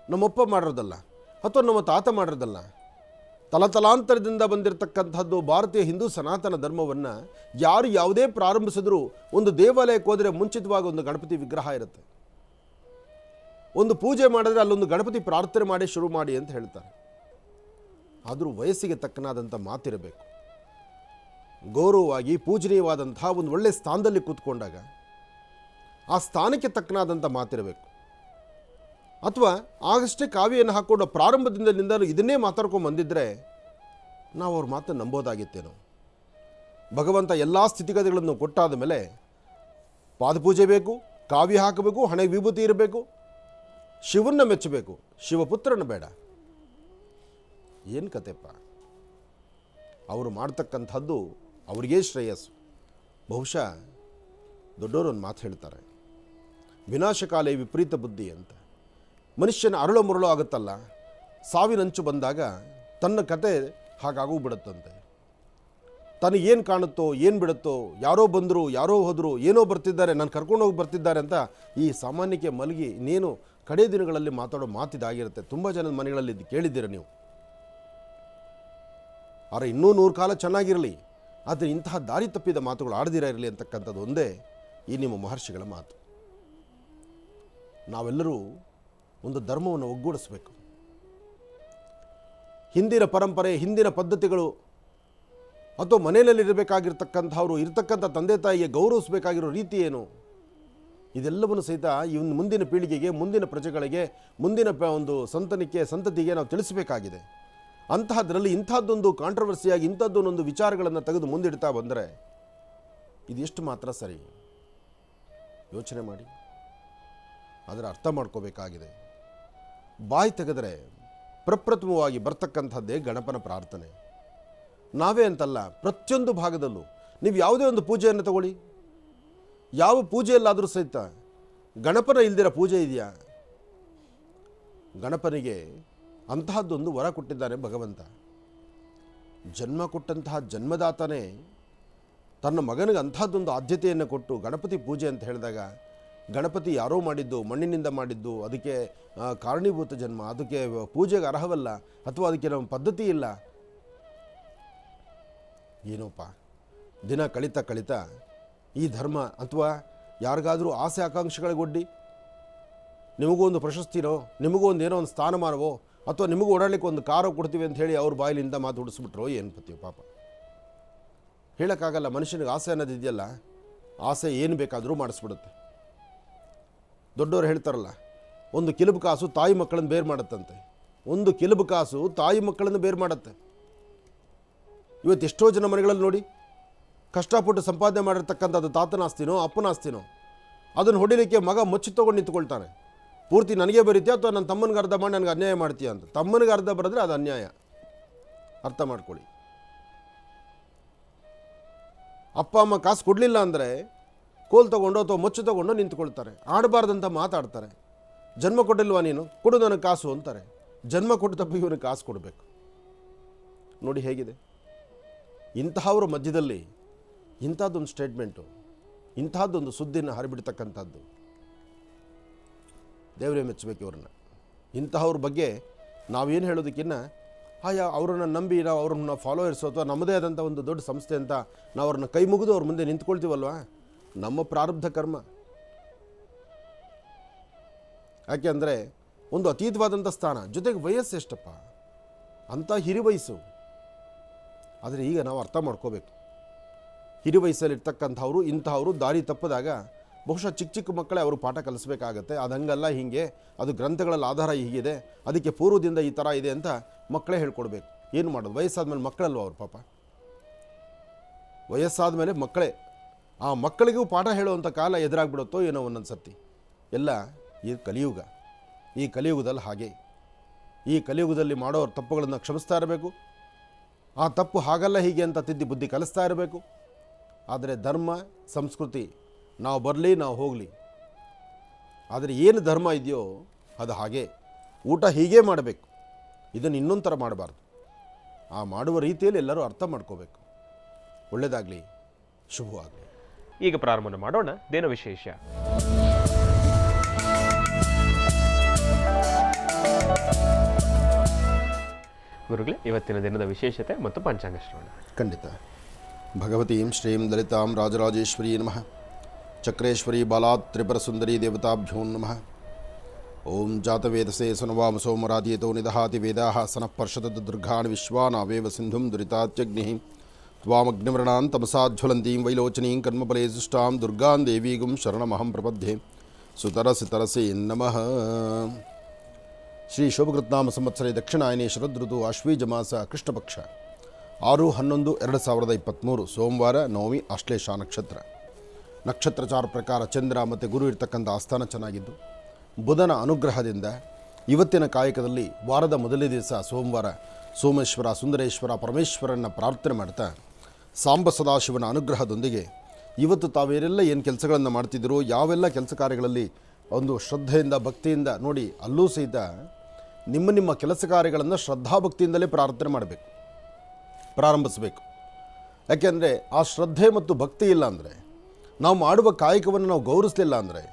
Speaker 2: ನಮ್ಮಪ್ಪ ಮಾಡಿರೋದಲ್ಲ ಅಥವಾ ನಮ್ಮ ತಾತ ಮಾಡಿರೋದಲ್ಲ, ತಲತಲಾಂತರದಿಂದ ಬಂದಿರತಕ್ಕಂಥದ್ದು ಭಾರತೀಯ ಹಿಂದೂ ಸನಾತನ ಧರ್ಮವನ್ನು ಯಾರು ಯಾವುದೇ ಪ್ರಾರಂಭಿಸಿದ್ರೂ ಒಂದು ದೇವಾಲಯಕ್ಕೆ ಹೋದರೆ ಮುಂಚಿತವಾಗಿ ಒಂದು ಗಣಪತಿ ವಿಗ್ರಹ ಇರುತ್ತೆ. ಒಂದು ಪೂಜೆ ಮಾಡಿದ್ರೆ ಅಲ್ಲೊಂದು ಗಣಪತಿ ಪ್ರಾರ್ಥನೆ ಮಾಡಿ ಶುರು ಮಾಡಿ ಅಂತ ಹೇಳ್ತಾರೆ. ಆದರೂ ವಯಸ್ಸಿಗೆ ತಕ್ಕನಾದಂಥ ಮಾತಿರಬೇಕು. ಗೌರವವಾಗಿ ಪೂಜನೀಯವಾದಂತಹ ಒಂದು ಒಳ್ಳೆಯ ಸ್ಥಾನದಲ್ಲಿ ಕೂತ್ಕೊಂಡಾಗ ಆ ಸ್ಥಾನಕ್ಕೆ ತಕ್ಕನಾದಂಥ ಮಾತಿರಬೇಕು. ಅಥವಾ ಆಗಷ್ಟೇ ಕಾವಿಯನ್ನು ಹಾಕ್ಕೊಂಡು ಪ್ರಾರಂಭದಿಂದಲೂ ಇದನ್ನೇ ಮಾತಾಡ್ಕೊಂಡು ಬಂದಿದ್ದರೆ ನಾವು ಅವ್ರ ಮಾತನ್ನು ನಂಬೋದಾಗಿತ್ತೇನೋ. ಭಗವಂತ ಎಲ್ಲ ಸ್ಥಿತಿಗತಿಗಳನ್ನು ಕೊಟ್ಟಾದ ಮೇಲೆ ಪಾದಪೂಜೆ ಬೇಕು, ಕಾವಿ ಹಾಕಬೇಕು, ಹಣೆ ವಿಭೂತಿ ಇರಬೇಕು, ಶಿವನ್ನ ಮೆಚ್ಚಬೇಕು, ಶಿವಪುತ್ರನ ಬೇಡ. ಏನು ಕತೆಪ್ಪ, ಅವರು ಮಾಡ್ತಕ್ಕಂಥದ್ದು ಅವರಿಗೇ ಶ್ರೇಯಸ್ಸು. ಬಹುಶಃ ದೊಡ್ಡವರೊಂದು ಮಾತು ಹೇಳ್ತಾರೆ, ವಿನಾಶಕಾಲೇ ವಿಪರೀತ ಬುದ್ಧಿ ಅಂತ. ಮನುಷ್ಯನ ಅರಳು ಮುರಳು ಆಗುತ್ತಲ್ಲ, ಸಾವಿನಂಚು ಬಂದಾಗ ತನ್ನ ಕತೆ ಹಾಗಾಗೋಗ್ಬಿಡುತ್ತಂತೆ. ತನಗೇನು ಕಾಣುತ್ತೋ ಏನು ಬಿಡುತ್ತೋ, ಯಾರೋ ಬಂದರು ಯಾರೋ ಹೋದರು, ಏನೋ ಬರ್ತಿದ್ದಾರೆ ನಾನು ಕರ್ಕೊಂಡು ಹೋಗಿ ಬರ್ತಿದ್ದಾರೆ ಅಂತ ಈ ಸಾಮಾನ್ಯಕ್ಕೆ ಮಲಗಿ ಇನ್ನೇನು ಕಡೆ ದಿನಗಳಲ್ಲಿ ಮಾತಾಡೋ ಮಾತಿದಾಗಿರುತ್ತೆ. ತುಂಬ ಜನದ ಮನೆಗಳಲ್ಲಿ ಇದು ಕೇಳಿದ್ದೀರ ನೀವು. ಆದರೆ ಇನ್ನೂ 100 ಕಾಲ ಚೆನ್ನಾಗಿರಲಿ, ಆದರೆ ಇಂತಹ ದಾರಿ ತಪ್ಪಿದ ಮಾತುಗಳು ಆಡದಿರ ಇರಲಿ ಅಂತಕ್ಕಂಥದ್ದು ಒಂದೇ ಈ ನಿಮ್ಮ ಮಹರ್ಷಿಗಳ ಮಾತು. ನಾವೆಲ್ಲರೂ ಒಂದು ಧರ್ಮವನ್ನು ಒಗ್ಗೂಡಿಸಬೇಕು. ಹಿಂದಿನ ಪರಂಪರೆ, ಹಿಂದಿನ ಪದ್ಧತಿಗಳು ಅಥವಾ ಮನೆಯಲ್ಲಿರಬೇಕಾಗಿರ್ತಕ್ಕಂಥವ್ರು ಇರತಕ್ಕಂಥ ತಂದೆ ತಾಯಿಗೆ ಗೌರವಿಸಬೇಕಾಗಿರೋ ರೀತಿ ಏನು, ಇದೆಲ್ಲವನ್ನು ಸಹಿತ ಇನ್ನು ಮುಂದಿನ ಪೀಳಿಗೆಗೆ, ಮುಂದಿನ ಪ್ರಜೆಗಳಿಗೆ, ಮುಂದಿನ ಒಂದು ಸಂತತಿಗೆ ನಾವು ತಿಳಿಸಬೇಕಾಗಿದೆ. ಅಂತಹದ್ರಲ್ಲಿ ಇಂಥದ್ದೊಂದು ಕಾಂಟ್ರವರ್ಸಿಯಾಗಿ ಇಂಥದ್ದೊಂದೊಂದು ವಿಚಾರಗಳನ್ನು ತೆಗೆದು ಮುಂದಿಡ್ತಾ ಬಂದರೆ ಇದು ಎಷ್ಟು ಮಾತ್ರ ಸರಿ? ಯೋಚನೆ ಮಾಡಿ, ಅದರ ಅರ್ಥ ಮಾಡ್ಕೋಬೇಕಾಗಿದೆ. ಬಾಯಿ ತೆಗೆದರೆ ಪ್ರಪ್ರಥಮವಾಗಿ ಬರ್ತಕ್ಕಂಥದ್ದೇ ಗಣಪನ ಪ್ರಾರ್ಥನೆ. ನಾವೇ ಅಂತಲ್ಲ, ಪ್ರತಿಯೊಂದು ಭಾಗದಲ್ಲೂ ನೀವು ಯಾವುದೇ ಒಂದು ಪೂಜೆಯನ್ನು ತಗೊಳ್ಳಿ, ಯಾವ ಪೂಜೆಯಲ್ಲಾದರೂ ಸಹಿತ ಗಣಪನ ಇಲ್ದಿರ ಪೂಜೆ ಇದೆಯಾ? ಗಣಪನಿಗೆ ಅಂತಹದ್ದೊಂದು ವರ ಕೊಟ್ಟಿದ್ದಾನೆ ಭಗವಂತ. ಜನ್ಮ ಕೊಟ್ಟಂತಹ ಜನ್ಮದಾತನೇ ತನ್ನ ಮಗನಿಗೆ ಅಂಥದ್ದೊಂದು ಆದ್ಯತೆಯನ್ನು ಕೊಟ್ಟು ಗಣಪತಿ ಪೂಜೆ ಅಂತ ಹೇಳಿದಾಗ, ಗಣಪತಿ ಯಾರೋ ಮಾಡಿದ್ದು, ಮಣ್ಣಿನಿಂದ ಮಾಡಿದ್ದು, ಅದಕ್ಕೆ ಕಾರಣೀಭೂತ ಜನ್ಮ, ಅದಕ್ಕೆ ಪೂಜೆಗೆ ಅರ್ಹವಲ್ಲ, ಅಥವಾ ಅದಕ್ಕೆ ನಮ್ಮ ಪದ್ಧತಿ ಇಲ್ಲ. ಏನೋಪ್ಪ, ದಿನ ಕಳಿತಾ ಈ ಧರ್ಮ ಅಥವಾ ಯಾರಿಗಾದರೂ ಆಸೆ ಆಕಾಂಕ್ಷೆಗಳಿಗೊಡ್ಡಿ ನಿಮಗೂ ಒಂದು ಪ್ರಶಸ್ತಿನೋ, ನಿಮಗೂ ಒಂದು ಏನೋ ಒಂದು ಸ್ಥಾನಮಾನವೋ, ಅಥವಾ ನಿಮಗೂ ಓಡಾಡಲಿಕ್ಕೆ ಒಂದು ಕಾರೋ ಕೊಡ್ತೀವಿ ಅಂತ ಹೇಳಿ ಅವ್ರ ಬಾಯಿಲಿಂದ ಮಾತು ಹುಡಿಸ್ಬಿಟ್ರೋ ಏನು ಪತಿಯೋ ಪಾಪ. ಹೇಳೋಕ್ಕಾಗಲ್ಲ. ಮನುಷ್ಯನಿಗೆ ಆಸೆ ಅನ್ನೋದು ಇದೆಯಲ್ಲ, ಆಸೆ ಏನು ಬೇಕಾದರೂ ಮಾಡಿಸ್ಬಿಡುತ್ತೆ. ದೊಡ್ಡವರು ಹೇಳ್ತಾರಲ್ಲ, ಒಂದು ಕಿಲುಬು ಕಾಸು ತಾಯಿ ಮಕ್ಕಳನ್ನು ಬೇರು ಮಾಡುತ್ತಂತೆ. ಒಂದು ಕಿಲುಬು ಕಾಸು ತಾಯಿ ಮಕ್ಕಳನ್ನು ಬೇರು ಮಾಡುತ್ತೆ. ಇವತ್ತು ಎಷ್ಟೋ ಜನ ಮನೆಗಳಲ್ಲಿ ನೋಡಿ, ಕಷ್ಟಪಟ್ಟು ಸಂಪಾದನೆ ಮಾಡಿರ್ತಕ್ಕಂಥದ್ದು ತಾತನ ಆಸ್ತಿನೋ ಅಪ್ಪನ ಆಸ್ತಿನೋ, ಅದನ್ನು ಹೊಡಿಲಿಕ್ಕೆ ಮಗ ಮುಚ್ಚಿ ತೊಗೊಂಡು ನಿಂತ್ಕೊಳ್ತಾನೆ. ಪೂರ್ತಿ ನನಗೆ ಬರೀತೀಯ ಅಥವಾ ನನ್ನ ತಮ್ಮನಿಗೆ ಅರ್ಧ ಮಾಡಿ ನನಗೆ ಅನ್ಯಾಯ ಮಾಡ್ತೀಯ ಅಂತ. ತಮ್ಮನಿಗೆ ಅರ್ಧ ಬರೆದ್ರೆ ಅದು ಅನ್ಯಾಯ, ಅರ್ಥ ಮಾಡ್ಕೊಳ್ಳಿ. ಅಪ್ಪ ಅಮ್ಮ ಕಾಸು ಕೊಡಲಿಲ್ಲ ಅಂದರೆ ಕೋಲ್ ತೊಗೊಂಡು ಅಥವಾ ಮುಚ್ಚು ತೊಗೊಂಡು ನಿಂತ್ಕೊಳ್ತಾರೆ. ಆಡಬಾರ್ದಂತ ಮಾತಾಡ್ತಾರೆ. ಜನ್ಮ ಕೊಟ್ಟಿಲ್ವಾ ನೀನು, ಕೊಡು ನನಗೆ ಕಾಸು ಅಂತಾರೆ. ಜನ್ಮ ಕೊಟ್ಟು ತಪ್ಪು ಇವನಿಗೆ ಕಾಸು ಕೊಡಬೇಕು. ನೋಡಿ ಹೇಗಿದೆ. ಇಂತಹವ್ರ ಮಧ್ಯದಲ್ಲಿ ಇಂಥದ್ದೊಂದು ಸ್ಟೇಟ್ಮೆಂಟು, ಇಂಥದ್ದೊಂದು ಸುದ್ದಿನ ಹರಿಬಿಡ್ತಕ್ಕಂಥದ್ದು, ದೇವರೇ ಮೆಚ್ಚಬೇಕು ಇವ್ರನ್ನ. ಇಂತಹವ್ರ ಬಗ್ಗೆ ನಾವೇನು ಹೇಳೋದಕ್ಕಿನ್ನ ಅವರನ್ನು ನಂಬಿ ನಾವು ಅವ್ರನ್ನ ಫಾಲೋವರ್ಸು ಅಥವಾ ನಮ್ಮದೇ ಆದಂಥ ಒಂದು ದೊಡ್ಡ ಸಂಸ್ಥೆ ಅಂತ ನಾವು ಅವ್ರನ್ನ ಕೈ ಮುಗಿದು ಅವ್ರ ಮುಂದೆ ನಿಂತ್ಕೊಳ್ತೀವಲ್ವ, ನಮ್ಮ ಪ್ರಾರಬ್ಧ ಕರ್ಮ. ಯಾಕೆ ಅಂದರೆ ಒಂದು ಅತೀತವಾದಂಥ ಸ್ಥಾನ, ಜೊತೆಗೆ ವಯಸ್ಸು ಎಷ್ಟಪ್ಪ, ಅಂಥ ಹಿರಿ ವಯಸ್ಸು. ಆದರೆ ಈಗ ನಾವು ಅರ್ಥ ಮಾಡ್ಕೋಬೇಕು, ಹಿರಿ ವಯಸ್ಸಲ್ಲಿರ್ತಕ್ಕಂಥವ್ರು ಇಂಥವರು ದಾರಿ ತಪ್ಪದಾಗ ಬಹುಶಃ ಚಿಕ್ಕ ಚಿಕ್ಕ ಮಕ್ಕಳೇ ಅವರು ಪಾಠ ಕಲಿಸ್ಬೇಕಾಗತ್ತೆ. ಅದು ಹಂಗಲ್ಲ, ಹೀಗೆ, ಅದು ಗ್ರಂಥಗಳಲ್ಲಿ ಆಧಾರ ಹೀಗಿದೆ, ಅದಕ್ಕೆ ಪೂರ್ವದಿಂದ ಈ ಥರ ಇದೆ ಅಂತ ಮಕ್ಕಳೇ ಹೇಳ್ಕೊಡ್ಬೇಕು. ಏನು ಮಾಡೋದು, ವಯಸ್ಸಾದ ಮೇಲೆ ಮಕ್ಕಳಲ್ವ ಅವ್ರು ಪಾಪ. ವಯಸ್ಸಾದ ಮೇಲೆ ಮಕ್ಕಳೇ, ಆ ಮಕ್ಕಳಿಗೂ ಪಾಠ ಹೇಳುವಂಥ ಕಾಲ ಎದುರಾಗ್ಬಿಡುತ್ತೋ ಏನೋ ಒಂದೊಂದು ಸರ್ತಿ. ಎಲ್ಲ ಈ ಕಲಿಯುಗ. ಈ ಕಲಿಯುಗದಲ್ಲಿ ಹಾಗೆ, ಈ ಕಲಿಯುಗದಲ್ಲಿ ಮಾಡೋರ ತಪ್ಪುಗಳನ್ನು ಕ್ಷಮಿಸ್ತಾ ಇರಬೇಕು. ಆ ತಪ್ಪು ಹಾಗಲ್ಲ ಹೀಗೆ ಅಂತ ತಿದ್ದಿ ಬುದ್ಧಿ ಕಲಿಸ್ತಾ ಇರಬೇಕು. ಆದರೆ ಧರ್ಮ ಸಂಸ್ಕೃತಿ ನಾವು ಬರಲಿ ನಾವು ಹೋಗಲಿ, ಆದರೆ ಏನು ಧರ್ಮ ಇದೆಯೋ ಅದು ಹಾಗೆ. ಊಟ ಹೀಗೆ ಮಾಡಬೇಕು, ಇದನ್ನು ಇನ್ನೊಂದು ಥರ ಮಾಡಬಾರ್ದು. ಆ ಮಾಡುವ ರೀತಿಯಲ್ಲಿ ಎಲ್ಲರೂ ಅರ್ಥ ಮಾಡ್ಕೋಬೇಕು. ಒಳ್ಳೆಯದಾಗಲಿ, ಶುಭವಾಗಲಿ.
Speaker 1: ಈಗ ಪ್ರಾರಂಭ ಮಾಡೋಣ ದಿನ ವಿಶೇಷ. ಗುರುಗಳೇ, ಇವತ್ತಿನ ದಿನದ ವಿಶೇಷತೆ ಮತ್ತು ಪಂಚಾಂಗ ಶ್ರವಣ.
Speaker 2: ಖಂಡಿತ. ಭಗವತೀಂ ಶ್ರೀಂ ಲಲಿತಾಂ ರಾಜರಾಜೇಶ್ವರಿ ನಮಃ. ಚಕ್ರೇಶ್ವರಿ ಬಾಲಾತ್ ತ್ರಿಪುರ ಸುಂದರಿ ದೇವತಾಭ್ಯೋ ನಮಃ. ಓಂ ಜಾತವೇದಸೇ ಸನವಾಮ ಸೋಮರಾಧೀತೋ ನಿದಹಾತಿ ವೇದಾಃ ಸನಃ ಪರ್ಷದ ದುರ್ಗಾಣಿ ವಿಶ್ವಾನಾವೇವ ಸಿಂಧುಂ ದುರಿತಾತ್ಯಗ್ನಿಃ ತ್ವಾಮಗ್ನಿವರ್ಣಾನ್ ತಮಸಾಜ್ವಲಂತೀಂ ವೈಲೋಚನೀಂ ಕರ್ಮಫಲೇ ಸುಷ್ಟಾಂ ದುರ್ಗಾಂ ದೇವೀಗುಂ ಶರಣಮಹಂ ಪ್ರಪದ್ಯೆ. ಸುತರಸಿ ತರಸಿ ನಮಃ. ಶ್ರೀ ಶೋಭಕೃತ್ನಾಮ ಸಂವತ್ಸರೆ ದಕ್ಷಿಣಾಯನೇ ಶರದೃತು ಆಶ್ವೀಜ ಮಾಸ ಕೃಷ್ಣಪಕ್ಷ 6/11/2023 ಸೋಮವಾರ, ನವಮಿ, ಆಶ್ಲೇಷ ನಕ್ಷತ್ರ. ನಕ್ಷತ್ರಚಾರ ಪ್ರಕಾರ ಚಂದ್ರ ಮತ್ತು ಗುರು ಇರ್ತಕ್ಕಂಥ ಆಸ್ಥಾನ ಚೆನ್ನಾಗಿದ್ದು, ಬುಧನ ಅನುಗ್ರಹದಿಂದ ಇವತ್ತಿನ ಕಾಯಕದಲ್ಲಿ ವಾರದ ಮೊದಲನೇ ದಿವಸ ಸೋಮವಾರ ಸೋಮೇಶ್ವರ, ಸುಂದರೇಶ್ವರ, ಪರಮೇಶ್ವರನ ಪ್ರಾರ್ಥನೆ ಮಾಡ್ತಾ ಸಾಂಬ ಸದಾಶಿವನ ಅನುಗ್ರಹದೊಂದಿಗೆ ಇವತ್ತು ತಾವೇರೆಲ್ಲ ಏನು ಕೆಲಸಗಳನ್ನು ಮಾಡ್ತಿದ್ದೀರೋ, ಯಾವೆಲ್ಲ ಕೆಲಸ ಕಾರ್ಯಗಳಲ್ಲಿ ಒಂದು ಶ್ರದ್ಧೆಯಿಂದ ಭಕ್ತಿಯಿಂದ ನೋಡಿ, ಅಲ್ಲೂ ಸಹಿತ ನಿಮ್ಮ ಕೆಲಸ ಕಾರ್ಯಗಳನ್ನು ಶ್ರದ್ಧಾಭಕ್ತಿಯಿಂದಲೇ ಪ್ರಾರ್ಥನೆ ಮಾಡಬೇಕು, ಪ್ರಾರಂಭಿಸಬೇಕು. ಯಾಕೆಂದರೆ ಆ ಶ್ರದ್ಧೆ ಮತ್ತು ಭಕ್ತಿ ಇಲ್ಲ ಅಂದರೆ, ನಾವು ಮಾಡುವ ಕಾಯಕವನ್ನು ನಾವು ಗೌರವಿಸಲಿಲ್ಲ ಅಂದರೆ,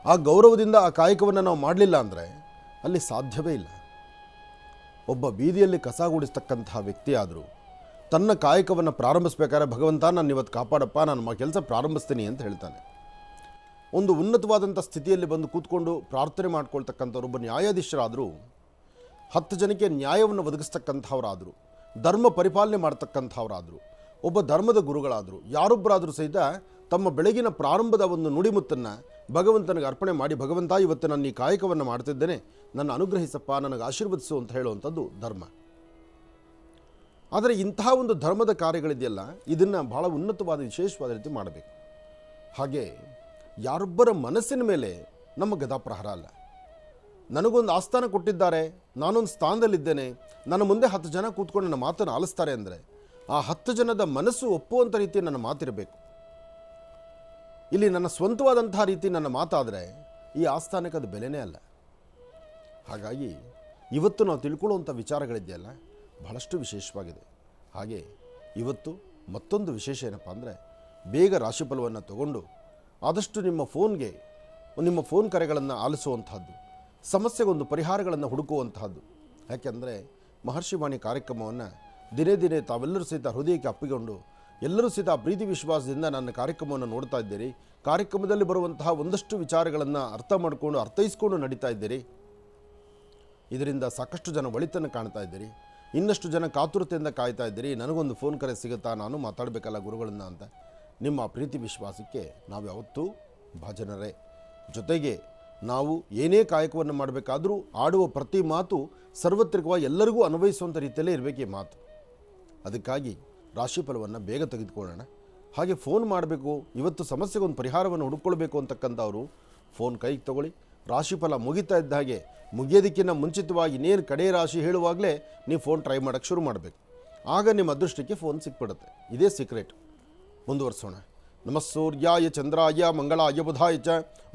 Speaker 2: ಆ ಗೌರವದಿಂದ ಆ ಕಾಯಕವನ್ನು ನಾವು ಮಾಡಲಿಲ್ಲ ಅಂದರೆ ಅಲ್ಲಿ ಸಾಧ್ಯವೇ ಇಲ್ಲ. ಒಬ್ಬ ಬೀದಿಯಲ್ಲಿ ಕಸ ಗುಡಿಸ್ತಕ್ಕಂತಹ ವ್ಯಕ್ತಿ ಆದರೂ ತನ್ನ ಕಾಯಕವನ್ನು ಪ್ರಾರಂಭಿಸಬೇಕಾದ್ರೆ, ಭಗವಂತ ನಾನು ಇವತ್ತು ಕಾಪಾಡಪ್ಪ, ನಾನು ಕೆಲಸ ಪ್ರಾರಂಭಿಸ್ತೀನಿ ಅಂತ ಹೇಳ್ತಾನೆ. ಒಂದು ಉನ್ನತವಾದಂಥ ಸ್ಥಿತಿಯಲ್ಲಿ ಬಂದು ಕೂತ್ಕೊಂಡು ಪ್ರಾರ್ಥನೆ ಮಾಡ್ಕೊಳ್ತಕ್ಕಂಥವ್ರು ಒಬ್ಬ ನ್ಯಾಯಾಧೀಶರಾದರೂ, 10 ಜನಕ್ಕೆ ನ್ಯಾಯವನ್ನು ಒದಗಿಸ್ತಕ್ಕಂಥವರಾದರು, ಧರ್ಮ ಪರಿಪಾಲನೆ ಮಾಡ್ತಕ್ಕಂಥವರಾದರು, ಒಬ್ಬ ಧರ್ಮದ ಗುರುಗಳಾದರು, ಯಾರೊಬ್ಬರಾದರೂ ಸಹಿತ ತಮ್ಮ ಬೆಳಗಿನ ಪ್ರಾರಂಭದ ಒಂದು ನುಡಿಮುತ್ತನ್ನು ಭಗವಂತನಿಗೆ ಅರ್ಪಣೆ ಮಾಡಿ, ಭಗವಂತ ಇವತ್ತು ನಾನು ಈ ಕಾಯಕವನ್ನು ಮಾಡ್ತಿದ್ದೇನೆ, ನನ್ನ ಅನುಗ್ರಹಿಸಪ್ಪ, ನನಗೆ ಆಶೀರ್ವದಿಸು ಅಂತ ಹೇಳುವಂಥದ್ದು ಧರ್ಮ. ಆದರೆ ಇಂತಹ ಒಂದು ಧರ್ಮದ ಕಾರ್ಯಗಳಿದೆಯಲ್ಲ, ಇದನ್ನು ಬಹಳ ಉನ್ನತವಾದ ವಿಶೇಷವಾದ ರೀತಿ ಮಾಡಬೇಕು. ಹಾಗೆ ಯಾರೊಬ್ಬರ ಮನಸ್ಸಿನ ಮೇಲೆ ನಮ್ಮ ಗದಾಪ್ರಹಾರ ಅಲ್ಲ. ನನಗೊಂದು ಆಸ್ಥಾನ ಕೊಟ್ಟಿದ್ದಾರೆ, ನಾನೊಂದು ಸ್ಥಾನದಲ್ಲಿದ್ದೇನೆ, ನನ್ನ ಮುಂದೆ 10 ಜನ ಕೂತ್ಕೊಂಡು ನನ್ನ ಮಾತನ್ನು ಆಲಿಸ್ತಾರೆ ಅಂದರೆ ಆ 10 ಜನದ ಮನಸ್ಸು ಒಪ್ಪುವಂಥ ರೀತಿ ನನ್ನ ಮಾತಿರಬೇಕು. ಇಲ್ಲಿ ನನ್ನ ಸ್ವಂತವಾದಂತಹ ರೀತಿ ನನ್ನ ಮಾತಾದರೆ ಈ ಆಸ್ಥಾನಕ್ಕೆ ಅದು ಬೆಲೆನೇ ಅಲ್ಲ. ಹಾಗಾಗಿ ಇವತ್ತು ನಾವು ತಿಳ್ಕೊಳ್ಳುವಂಥ ವಿಚಾರಗಳಿದೆಯಲ್ಲ ಬಹಳಷ್ಟು ವಿಶೇಷವಾಗಿದೆ. ಹಾಗೆ ಇವತ್ತು ಮತ್ತೊಂದು ವಿಶೇಷ ಏನಪ್ಪ ಅಂದರೆ, ಬೇಗ ರಾಶಿಫಲವನ್ನು ತಗೊಂಡು ಆದಷ್ಟು ನಿಮ್ಮ ಫೋನ್ ಕರೆಗಳನ್ನು ಆಲಿಸುವಂತಹದ್ದು, ಸಮಸ್ಯೆಗೊಂದು ಪರಿಹಾರಗಳನ್ನು ಹುಡುಕುವಂತಹದ್ದು. ಯಾಕೆಂದರೆ ಮಹರ್ಷಿವಾಣಿ ಕಾರ್ಯಕ್ರಮವನ್ನು ದಿನೇ ದಿನೇ ತಾವೆಲ್ಲರೂ ಸಹಿತ ಹೃದಯಕ್ಕೆ ಅಪ್ಪಿಕೊಂಡು ಎಲ್ಲರೂ ಸಹಿತ ಪ್ರೀತಿ ವಿಶ್ವಾಸದಿಂದ ನನ್ನ ಕಾರ್ಯಕ್ರಮವನ್ನು ನೋಡ್ತಾ ಇದ್ದೀರಿ. ಕಾರ್ಯಕ್ರಮದಲ್ಲಿ ಬರುವಂತಹ ಒಂದಷ್ಟು ವಿಚಾರಗಳನ್ನು ಅರ್ಥ ಮಾಡಿಕೊಂಡು ಅರ್ಥೈಸ್ಕೊಂಡು ನಡೀತಾ ಇದ್ದೀರಿ. ಇದರಿಂದ ಸಾಕಷ್ಟು ಜನ ಒಳಿತನ್ನು ಕಾಣ್ತಾ ಇದ್ದೀರಿ. ಇನ್ನಷ್ಟು ಜನ ಕಾತುರತೆಯಿಂದ ಕಾಯ್ತಾ ಇದ್ದೀರಿ, ನನಗೊಂದು ಫೋನ್ ಕರೆ ಸಿಗುತ್ತಾ, ನಾನು ಮಾತಾಡಬೇಕಲ್ಲ ಗುರುಗಳನ್ನ ಅಂತ. ನಿಮ್ಮ ಪ್ರೀತಿ ವಿಶ್ವಾಸಕ್ಕೆ ನಾವು ಯಾವತ್ತೂ ಭಾಜನರೇ. ಜೊತೆಗೆ ನಾವು ಏನೇ ಕಾಯಕವನ್ನು ಮಾಡಬೇಕಾದರೂ ಆಡುವ ಪ್ರತಿ ಮಾತು ಸಾರ್ವತ್ರಿಕವಾಗಿ ಎಲ್ಲರಿಗೂ ಅನ್ವಯಿಸುವಂಥ ರೀತಿಯಲ್ಲೇ ಇರಬೇಕು ಈ ಮಾತು. ಅದಕ್ಕಾಗಿ ರಾಶಿಫಲವನ್ನು ಬೇಗ ತೆಗೆದುಕೊಳ್ಳೋಣ. ಹಾಗೆ ಫೋನ್ ಮಾಡಬೇಕು, ಇವತ್ತು ಸಮಸ್ಯೆಗೊಂದು ಪರಿಹಾರವನ್ನು ಹುಡುಕೊಳ್ಬೇಕು ಅಂತಕ್ಕಂಥವ್ರು ಫೋನ್ ಕೈಗೆ ತಗೊಳ್ಳಿ. ರಾಶಿಫಲ ಮುಗಿತಾ ಇದ್ದ ಹಾಗೆ ಮುಗಿಯೋದಕ್ಕಿಂತ ಮುಂಚಿತವಾಗಿ ಇನ್ನೇನು ಕಡೆ ರಾಶಿ ಹೇಳುವಾಗಲೇ ನೀವು ಫೋನ್ ಟ್ರೈ ಮಾಡೋಕ್ಕೆ ಶುರು ಮಾಡಬೇಕು. ಆಗ ನಿಮ್ಮ ಅದೃಷ್ಟಕ್ಕೆ ಫೋನ್ ಸಿಕ್ಬಿಡುತ್ತೆ. ಇದೇ ಸೀಕ್ರೆಟ್. ಮುಂದುವರಿಸೋಣ. ನಮಃ ಸೂರ್ಯಾಯ ಚಂದ್ರಾಯ ಮಂಗಳಾಯ ಬುಧಾಯ ಚ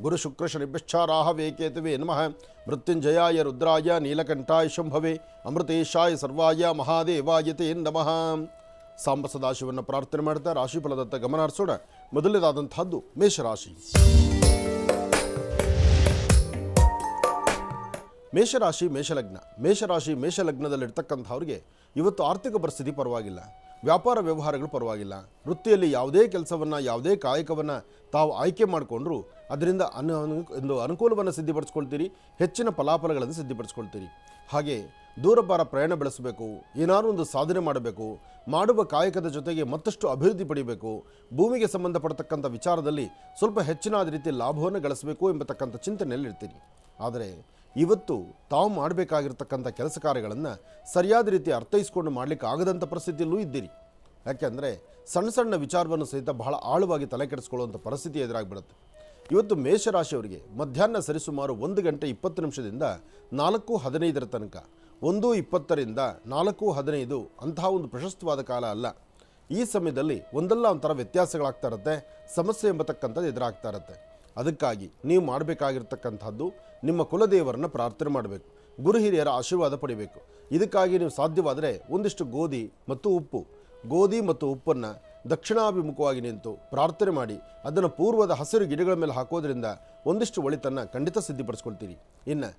Speaker 2: ಗುರು ಶುಕ್ರ ಶನಿಭ್ಯಶ್ಚ ರಾಹವೇ ಕೇತುವೆ ನಮಃ. ಮೃತ್ಯುಂಜಯಾಯ ರುದ್ರಾಯ ನೀಲಕಂಠಾಯ ಶಂಭವೇ ಅಮೃತೇಶಾಯ ಸರ್ವಾಯ ಮಹಾದೇವಾಯ ತೇ ನಮಃ. ಸಾಂಬ ಸದಾಶಿವವನ್ನು ಪ್ರಾರ್ಥನೆ ಮಾಡ್ತಾ ರಾಶಿಫಲದತ್ತ ಗಮನ ಹರಿಸೋಣ. ಮೊದಲನೇದಾದಂತಹದ್ದು ಮೇಷರಾಶಿ. ಮೇಷರಾಶಿ ಮೇಷಲಗ್ನದಲ್ಲಿರ್ತಕ್ಕಂಥವ್ರಿಗೆ ಇವತ್ತು ಆರ್ಥಿಕ ಪರಿಸ್ಥಿತಿ ಪರವಾಗಿಲ್ಲ, ವ್ಯಾಪಾರ ವ್ಯವಹಾರಗಳು ಪರವಾಗಿಲ್ಲ. ವೃತ್ತಿಯಲ್ಲಿ ಯಾವುದೇ ಕೆಲಸವನ್ನು, ಯಾವುದೇ ಕಾಯಕವನ್ನು ತಾವು ಆಯ್ಕೆ ಮಾಡಿಕೊಂಡ್ರೂ ಅದರಿಂದ ಅನುಕೂಲವನ್ನು ಸಿದ್ಧಪಡಿಸ್ಕೊಳ್ತೀರಿ, ಹೆಚ್ಚಿನ ಫಲಾಫಲಗಳನ್ನು ಸಿದ್ಧಪಡಿಸ್ಕೊಳ್ತೀರಿ. ಹಾಗೆ ದೂರಪಾರ ಪ್ರಯಾಣ ಬೆಳೆಸಬೇಕು, ಏನಾದರೂ ಒಂದು ಸಾಧನೆ ಮಾಡಬೇಕು, ಮಾಡುವ ಕಾಯಕದ ಜೊತೆಗೆ ಮತ್ತಷ್ಟು ಅಭಿವೃದ್ಧಿ ಪಡಿಬೇಕು, ಭೂಮಿಗೆ ಸಂಬಂಧಪಡ್ತಕ್ಕಂಥ ವಿಚಾರದಲ್ಲಿ ಸ್ವಲ್ಪ ಹೆಚ್ಚಿನಾದ ರೀತಿ ಲಾಭವನ್ನು ಗಳಿಸಬೇಕು ಎಂಬತಕ್ಕಂಥ ಚಿಂತನೆಯಲ್ಲಿ ಇರ್ತೀರಿ. ಆದರೆ ಇವತ್ತು ತಾವು ಮಾಡಬೇಕಾಗಿರ್ತಕ್ಕಂಥ ಕೆಲಸ ಕಾರ್ಯಗಳನ್ನು ಸರಿಯಾದ ರೀತಿ ಅರ್ಥೈಸ್ಕೊಂಡು ಮಾಡಲಿಕ್ಕೆ ಆಗದಂಥ ಪರಿಸ್ಥಿತಿಯಲ್ಲೂ ಇದ್ದೀರಿ. ಯಾಕೆಂದರೆ ಸಣ್ಣ ಸಣ್ಣ ವಿಚಾರವನ್ನು ಸಹಿತ ಬಹಳ ಆಳವಾಗಿ ತಲೆ ಕೆಡಿಸ್ಕೊಳ್ಳುವಂಥ ಪರಿಸ್ಥಿತಿ ಎದುರಾಗಿಬಿಡುತ್ತೆ. ಇವತ್ತು ಮೇಷರಾಶಿಯವರಿಗೆ ಮಧ್ಯಾಹ್ನ ಸರಿಸುಮಾರು 1:20 4:15 ತನಕ, 1:20 4:15 ಅಂತಹ ಒಂದು ಪ್ರಶಸ್ತವಾದ ಕಾಲ ಅಲ್ಲ. ಈ ಸಮಯದಲ್ಲಿ ಒಂದಲ್ಲ ಒಂಥರ ವ್ಯತ್ಯಾಸಗಳಾಗ್ತಾ ಇರುತ್ತೆ, ಸಮಸ್ಯೆ ಎಂಬತಕ್ಕಂಥದ್ದು ಎದುರಾಗ್ತಾ ಇರುತ್ತೆ. ಅದಕ್ಕಾಗಿ ನೀವು ಮಾಡಬೇಕಾಗಿರ್ತಕ್ಕಂಥದ್ದು ನಿಮ್ಮ ಕುಲದೇವರನ್ನು ಪ್ರಾರ್ಥನೆ ಮಾಡಬೇಕು, ಗುರು ಹಿರಿಯರ ಆಶೀರ್ವಾದ ಪಡಿಬೇಕು. ಇದಕ್ಕಾಗಿ ನೀವು ಸಾಧ್ಯವಾದರೆ ಒಂದಿಷ್ಟು ಗೋಧಿ ಮತ್ತು ಉಪ್ಪನ್ನು ದಕ್ಷಿಣಾಭಿಮುಖವಾಗಿ ನಿಂತು ಪ್ರಾರ್ಥನೆ ಮಾಡಿ ಅದನ್ನು ಪೂರ್ವದ ಹಸಿರು ಗಿಡಗಳ ಮೇಲೆ ಹಾಕೋದ್ರಿಂದ ಒಂದಿಷ್ಟು ಒಳಿತನ್ನು ಖಂಡಿತ ಸಿದ್ಧಪಡಿಸ್ಕೊಳ್ತೀರಿ. ಇನ್ನು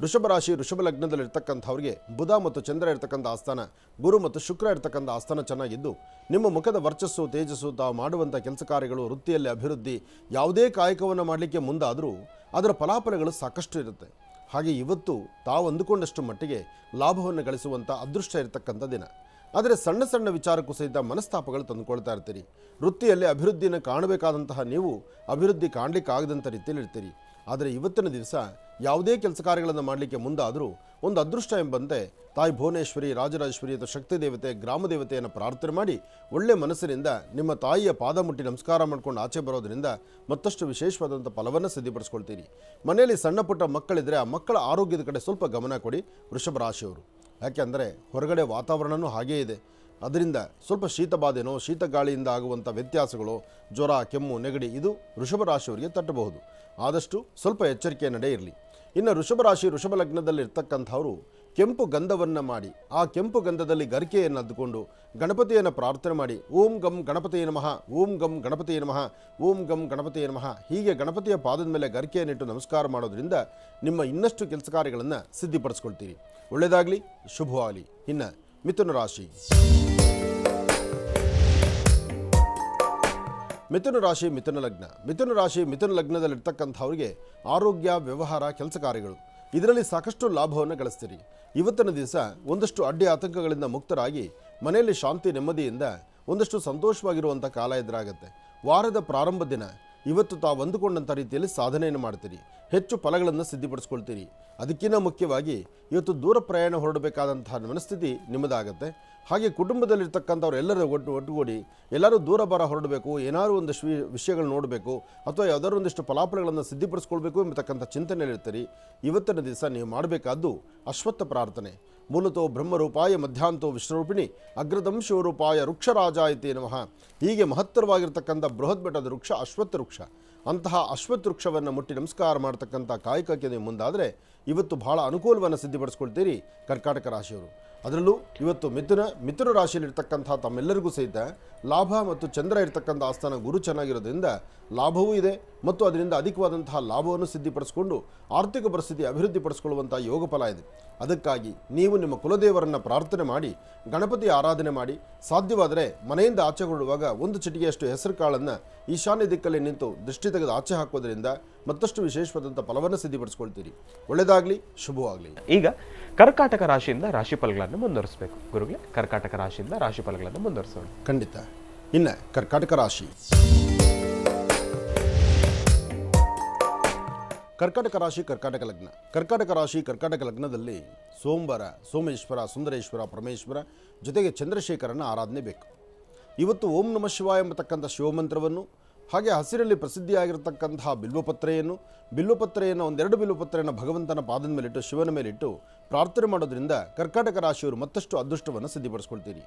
Speaker 2: ವೃಷಭ ಲಗ್ನದಲ್ಲಿರ್ತಕ್ಕಂಥವ್ರಿಗೆ ಬುಧ ಮತ್ತು ಚಂದ್ರ ಇರ್ತಕ್ಕಂಥ ಆಸ್ಥಾನ, ಗುರು ಮತ್ತು ಶುಕ್ರ ಇರ್ತಕ್ಕಂಥ ಆಸ್ಥಾನ ಚೆನ್ನಾಗಿದ್ದು ನಿಮ್ಮ ಮುಖದ ವರ್ಚಸ್ಸು, ತೇಜಸ್ಸು, ತಾವು ಮಾಡುವಂಥ ಕೆಲಸ ಕಾರ್ಯಗಳು, ವೃತ್ತಿಯಲ್ಲಿ ಅಭಿವೃದ್ಧಿ, ಯಾವುದೇ ಕಾಯಕವನ್ನು ಮಾಡಲಿಕ್ಕೆ ಮುಂದಾದರೂ ಅದರ ಫಲಾಫಲಗಳು ಸಾಕಷ್ಟು ಇರುತ್ತೆ. ಹಾಗೆ ಇವತ್ತು ತಾವು ಅಂದುಕೊಂಡಷ್ಟು ಮಟ್ಟಿಗೆ ಲಾಭವನ್ನು ಗಳಿಸುವಂಥ ಅದೃಷ್ಟ ಇರತಕ್ಕಂಥ ದಿನ. ಆದರೆ ಸಣ್ಣ ಸಣ್ಣ ವಿಚಾರಕ್ಕೂ ಸಹಿತ ಮನಸ್ತಾಪಗಳು ತಂದುಕೊಳ್ತಾ ಇರ್ತೀರಿ. ವೃತ್ತಿಯಲ್ಲಿ ಅಭಿವೃದ್ಧಿಯನ್ನು ಕಾಣಬೇಕಾದಂತಹ ನೀವು ಅಭಿವೃದ್ಧಿ ಕಾಣಲಿಕ್ಕಾಗದಂಥ ರೀತಿಯಲ್ಲಿ ಇರ್ತೀರಿ. ಆದರೆ ಇವತ್ತಿನ ದಿವಸ ಯಾವುದೇ ಕೆಲಸ ಕಾರ್ಯಗಳನ್ನು ಮಾಡಲಿಕ್ಕೆ ಮುಂದಾದರೂ ಒಂದು ಅದೃಷ್ಟ ಎಂಬಂತೆ ತಾಯಿ ಭುವನೇಶ್ವರಿ, ರಾಜರಾಜೇಶ್ವರಿ ಅಥವಾ ಶಕ್ತಿ ದೇವತೆ, ಗ್ರಾಮ ದೇವತೆಯನ್ನು ಪ್ರಾರ್ಥನೆ ಮಾಡಿ ಒಳ್ಳೆ ಮನಸ್ಸಿನಿಂದ ನಿಮ್ಮ ತಾಯಿಯ ಪಾದ ಮುಟ್ಟಿ ನಮಸ್ಕಾರ ಮಾಡ್ಕೊಂಡು ಆಚೆ ಬರೋದರಿಂದ ಮತ್ತಷ್ಟು ವಿಶೇಷವಾದಂಥ ಫಲವನ್ನು ಸಿದ್ಧಪಡಿಸ್ಕೊಳ್ತೀರಿ. ಮನೆಯಲ್ಲಿ ಸಣ್ಣ ಪುಟ್ಟ ಮಕ್ಕಳಿದ್ದರೆ ಆ ಮಕ್ಕಳ ಆರೋಗ್ಯದ ಕಡೆ ಸ್ವಲ್ಪ ಗಮನ ಕೊಡಿ ವೃಷಭ ರಾಶಿಯವರು. ಯಾಕೆಂದರೆ ಹೊರಗಡೆ ವಾತಾವರಣವೂ ಹಾಗೇ ಇದೆ. ಅದರಿಂದ ಸ್ವಲ್ಪ ಶೀತ ಬಾಧೆನೋ, ಶೀತ ಗಾಳಿಯಿಂದ ಆಗುವಂಥ ವ್ಯತ್ಯಾಸಗಳು, ಜ್ವರ, ಕೆಮ್ಮು, ನೆಗಡಿ ಇದು ವೃಷಭ ರಾಶಿಯವರಿಗೆ ತಟ್ಟಬಹುದು. ಆದಷ್ಟು ಸ್ವಲ್ಪ ಎಚ್ಚರಿಕೆಯ ನಡೆ ಇರಲಿ. ಇನ್ನು ವೃಷಭ ಲಗ್ನದಲ್ಲಿರ್ತಕ್ಕಂಥವರು ಕೆಂಪು ಗಂಧವನ್ನು ಮಾಡಿ ಆ ಕೆಂಪು ಗಂಧದಲ್ಲಿ ಗರಿಕೆಯನ್ನು ಅದ್ದುಕೊಂಡು ಗಣಪತಿಯನ್ನು ಪ್ರಾರ್ಥನೆ ಮಾಡಿ ಓಂ ಗಂ ಗಣಪತಿಯೇ ನಮಃ, ಓಂ ಗಂ ಗಣಪತಿಯೇ ನಮಃ, ಓಂ ಗಂ ಗಣಪತಿಯೇ ನಮಃ ಹೀಗೆ ಗಣಪತಿಯ ಪಾದದ ಮೇಲೆ ಗರಿಕೆಯನ್ನಿಟ್ಟು ನಮಸ್ಕಾರ ಮಾಡೋದ್ರಿಂದ ನಿಮ್ಮ ಇನ್ನಷ್ಟು ಕೆಲಸ ಕಾರ್ಯಗಳನ್ನು ಸಿದ್ಧಪಡಿಸ್ಕೊಳ್ತೀರಿ. ಒಳ್ಳೆಯದಾಗಲಿ, ಶುಭವಾಗಲಿ. ಇನ್ನು ಮಿಥುನ ಲಗ್ನದಲ್ಲಿರ್ತಕ್ಕಂಥವ್ರಿಗೆ ಆರೋಗ್ಯ, ವ್ಯವಹಾರ, ಕೆಲಸ ಕಾರ್ಯಗಳು ಇದರಲ್ಲಿ ಸಾಕಷ್ಟು ಲಾಭವನ್ನು ಗಳಿಸ್ತೀರಿ. ಇವತ್ತಿನ ದಿವಸ ಒಂದಷ್ಟು ಅಡ್ಡಿ ಆತಂಕಗಳಿಂದ ಮುಕ್ತರಾಗಿ ಮನೆಯಲ್ಲಿ ಶಾಂತಿ, ನೆಮ್ಮದಿಯಿಂದ ಒಂದಷ್ಟು ಸಂತೋಷವಾಗಿರುವಂಥ ಕಾಲ ಎದುರಾಗುತ್ತೆ. ವಾರದ ಪ್ರಾರಂಭ ದಿನ ಇವತ್ತು ತಾವು ಅಂದುಕೊಂಡಂಥ ರೀತಿಯಲ್ಲಿ ಸಾಧನೆಯನ್ನು ಮಾಡ್ತೀರಿ, ಹೆಚ್ಚು ಫಲಗಳನ್ನು ಸಿದ್ಧಪಡಿಸ್ಕೊಳ್ತೀರಿ. ಅದಕ್ಕಿಂತ ಮುಖ್ಯವಾಗಿ ಇವತ್ತು ದೂರ ಪ್ರಯಾಣ ಹೊರಡಬೇಕಾದಂತಹ ಮನಸ್ಥಿತಿ ನಿಮ್ಮದಾಗತ್ತೆ. ಹಾಗೆ ಕುಟುಂಬದಲ್ಲಿರ್ತಕ್ಕಂಥವ್ರು ಎಲ್ಲರೂ ಒಟ್ಟುಗೂಡಿ ಎಲ್ಲರೂ ದೂರ ಬಾರ ಹೊರಡಬೇಕು, ಏನಾದರೂ ಒಂದಷ್ಟು ವಿಷಯಗಳು ನೋಡಬೇಕು ಅಥವಾ ಯಾವುದಾದ್ರು ಒಂದಿಷ್ಟು ಫಲಾಫಲಗಳನ್ನು ಸಿದ್ಧಿಪಡಿಸ್ಕೊಳ್ಬೇಕು ಎಂಬತಕ್ಕಂಥ ಚಿಂತನೆಯಲ್ಲಿರ್ತೀರಿ. ಇವತ್ತಿನ ದಿವಸ ನೀವು ಮಾಡಬೇಕಾದ್ದು ಅಶ್ವತ್ಥ ಪ್ರಾರ್ಥನೆ. ಮೂಲತೋ ಬ್ರಹ್ಮರೂಪಾಯ ಮಧ್ಯಾಂತೋ ವಿಷ್ಣುರೂಪಿಣಿ ಅಗ್ರದಂ ಶಿವರೂಪಾಯ ವೃಕ್ಷರಾಜಾಯತೆ ನಮಃ. ಹೀಗೆ ಮಹತ್ತರವಾಗಿರ್ತಕ್ಕಂಥ ಬೃಹತ್ ಬೆಟ್ಟದ ವೃಕ್ಷ ಅಶ್ವತ್ಥ ವೃಕ್ಷ. ಅಂತಹ ಅಶ್ವತ್ಥ ವೃಕ್ಷವನ್ನು ಮುಟ್ಟಿ ನಮಸ್ಕಾರ ಮಾಡ್ತಕ್ಕಂಥ ಕಾಯಕಕ್ಕೆ ನೀವು ಮುಂದಾದರೆ ಇವತ್ತು ಬಹಳ ಅನುಕೂಲವನ್ನು ಸಿದ್ಧಿಪಡಿಸ್ಕೊಳ್ತೀರಿ ಕರ್ಕಾಟಕ ರಾಶಿಯವರು. ಅದರಲ್ಲೂ ಇವತ್ತು ಮಿಥುನ ರಾಶಿಯಲ್ಲಿರ್ತಕ್ಕಂಥ ತಮ್ಮೆಲ್ಲರಿಗೂ ಸಹಿತ ಲಾಭ ಮತ್ತು ಚಂದ್ರ ಇರತಕ್ಕಂಥ ಆಸ್ಥಾನ ಗುರು ಚೆನ್ನಾಗಿರೋದ್ರಿಂದ ಲಾಭವೂ ಇದೆ ಮತ್ತು ಅದರಿಂದ ಅಧಿಕವಾದಂತಹ ಲಾಭವನ್ನು ಸಿದ್ಧಿಪಡಿಸ್ಕೊಂಡು ಆರ್ಥಿಕ ಪರಿಸ್ಥಿತಿ ಅಭಿವೃದ್ಧಿಪಡಿಸ್ಕೊಳ್ಳುವಂಥ ಯೋಗ ಫಲ ಇದೆ. ಅದಕ್ಕಾಗಿ ನೀವು ನಿಮ್ಮ ಕುಲದೇವರನ್ನು ಪ್ರಾರ್ಥನೆ ಮಾಡಿ ಗಣಪತಿ ಆರಾಧನೆ ಮಾಡಿ ಸಾಧ್ಯವಾದರೆ ಮನೆಯಿಂದ ಆಚೆ ಹೊರಡುವಾಗ ಒಂದು ಚಿಟಿಕೆಯಷ್ಟು ಹೆಸರು ಕಾಳನ್ನು ಈಶಾನ್ಯ ದಿಕ್ಕಲ್ಲಿ ನಿಂತು ದೃಷ್ಟಿ ತೆಗೆದು ಆಚೆ ಹಾಕೋದ್ರಿಂದ ಮತ್ತಷ್ಟು ವಿಶೇಷವಾದಂಥ ಫಲವನ್ನು ಸಿದ್ಧಿಪಡಿಸ್ಕೊಳ್ತೀರಿ. ಒಳ್ಳೆಯದಾಗಲಿ, ಶುಭವಾಗಲಿ.
Speaker 1: ಈಗ ಕರ್ಕಾಟಕ ರಾಶಿಯಿಂದ ರಾಶಿ ಫಲಗಳನ್ನು ಮುಂದುವರಿಸಬೇಕು ಗುರುಗಳೇ. ಕರ್ಕಾಟಕ ರಾಶಿಯಿಂದ ರಾಶಿ ಫಲಗಳನ್ನು ಮುಂದುವರಿಸೋಣ.
Speaker 2: ಖಂಡಿತ. ಇನ್ನು ಕರ್ಕಾಟಕ ರಾಶಿ, ಕರ್ಕಾಟಕ ರಾಶಿ, ಕರ್ಕಾಟಕ ಲಗ್ನ. ಕರ್ಕಾಟಕ ರಾಶಿ, ಕರ್ಕಾಟಕ ಲಗ್ನದಲ್ಲಿ ಸೋಮವಾರ ಸೋಮೇಶ್ವರ, ಸುಂದರೇಶ್ವರ, ಪರಮೇಶ್ವರ ಜೊತೆಗೆ ಚಂದ್ರಶೇಖರನ ಆರಾಧನೆ ಬೇಕು. ಇವತ್ತು ಓಂ ನಮಃ ಶಿವಾಯ ಎಂಬತಕ್ಕಂಥ ಶಿವಮಂತ್ರವನ್ನು, ಹಾಗೆ ಹಸಿರಲ್ಲಿ ಪ್ರಸಿದ್ಧಿಯಾಗಿರ್ತಕ್ಕಂತಹ ಬಿಲ್ವಪತ್ರೆಯನ್ನು ಒಂದೆರಡು ಬಿಲ್ವಪತ್ರೆಯನ್ನು ಭಗವಂತನ ಪಾದದ ಮೇಲಿಟ್ಟು ಶಿವನ ಮೇಲಿಟ್ಟು ಪ್ರಾರ್ಥನೆ ಮಾಡೋದ್ರಿಂದ ಕರ್ಕಾಟಕ ರಾಶಿಯವರು ಮತ್ತಷ್ಟು ಅದೃಷ್ಟವನ್ನು ಸಿದ್ಧಿಪಡಿಸ್ಕೊಳ್ತೀರಿ.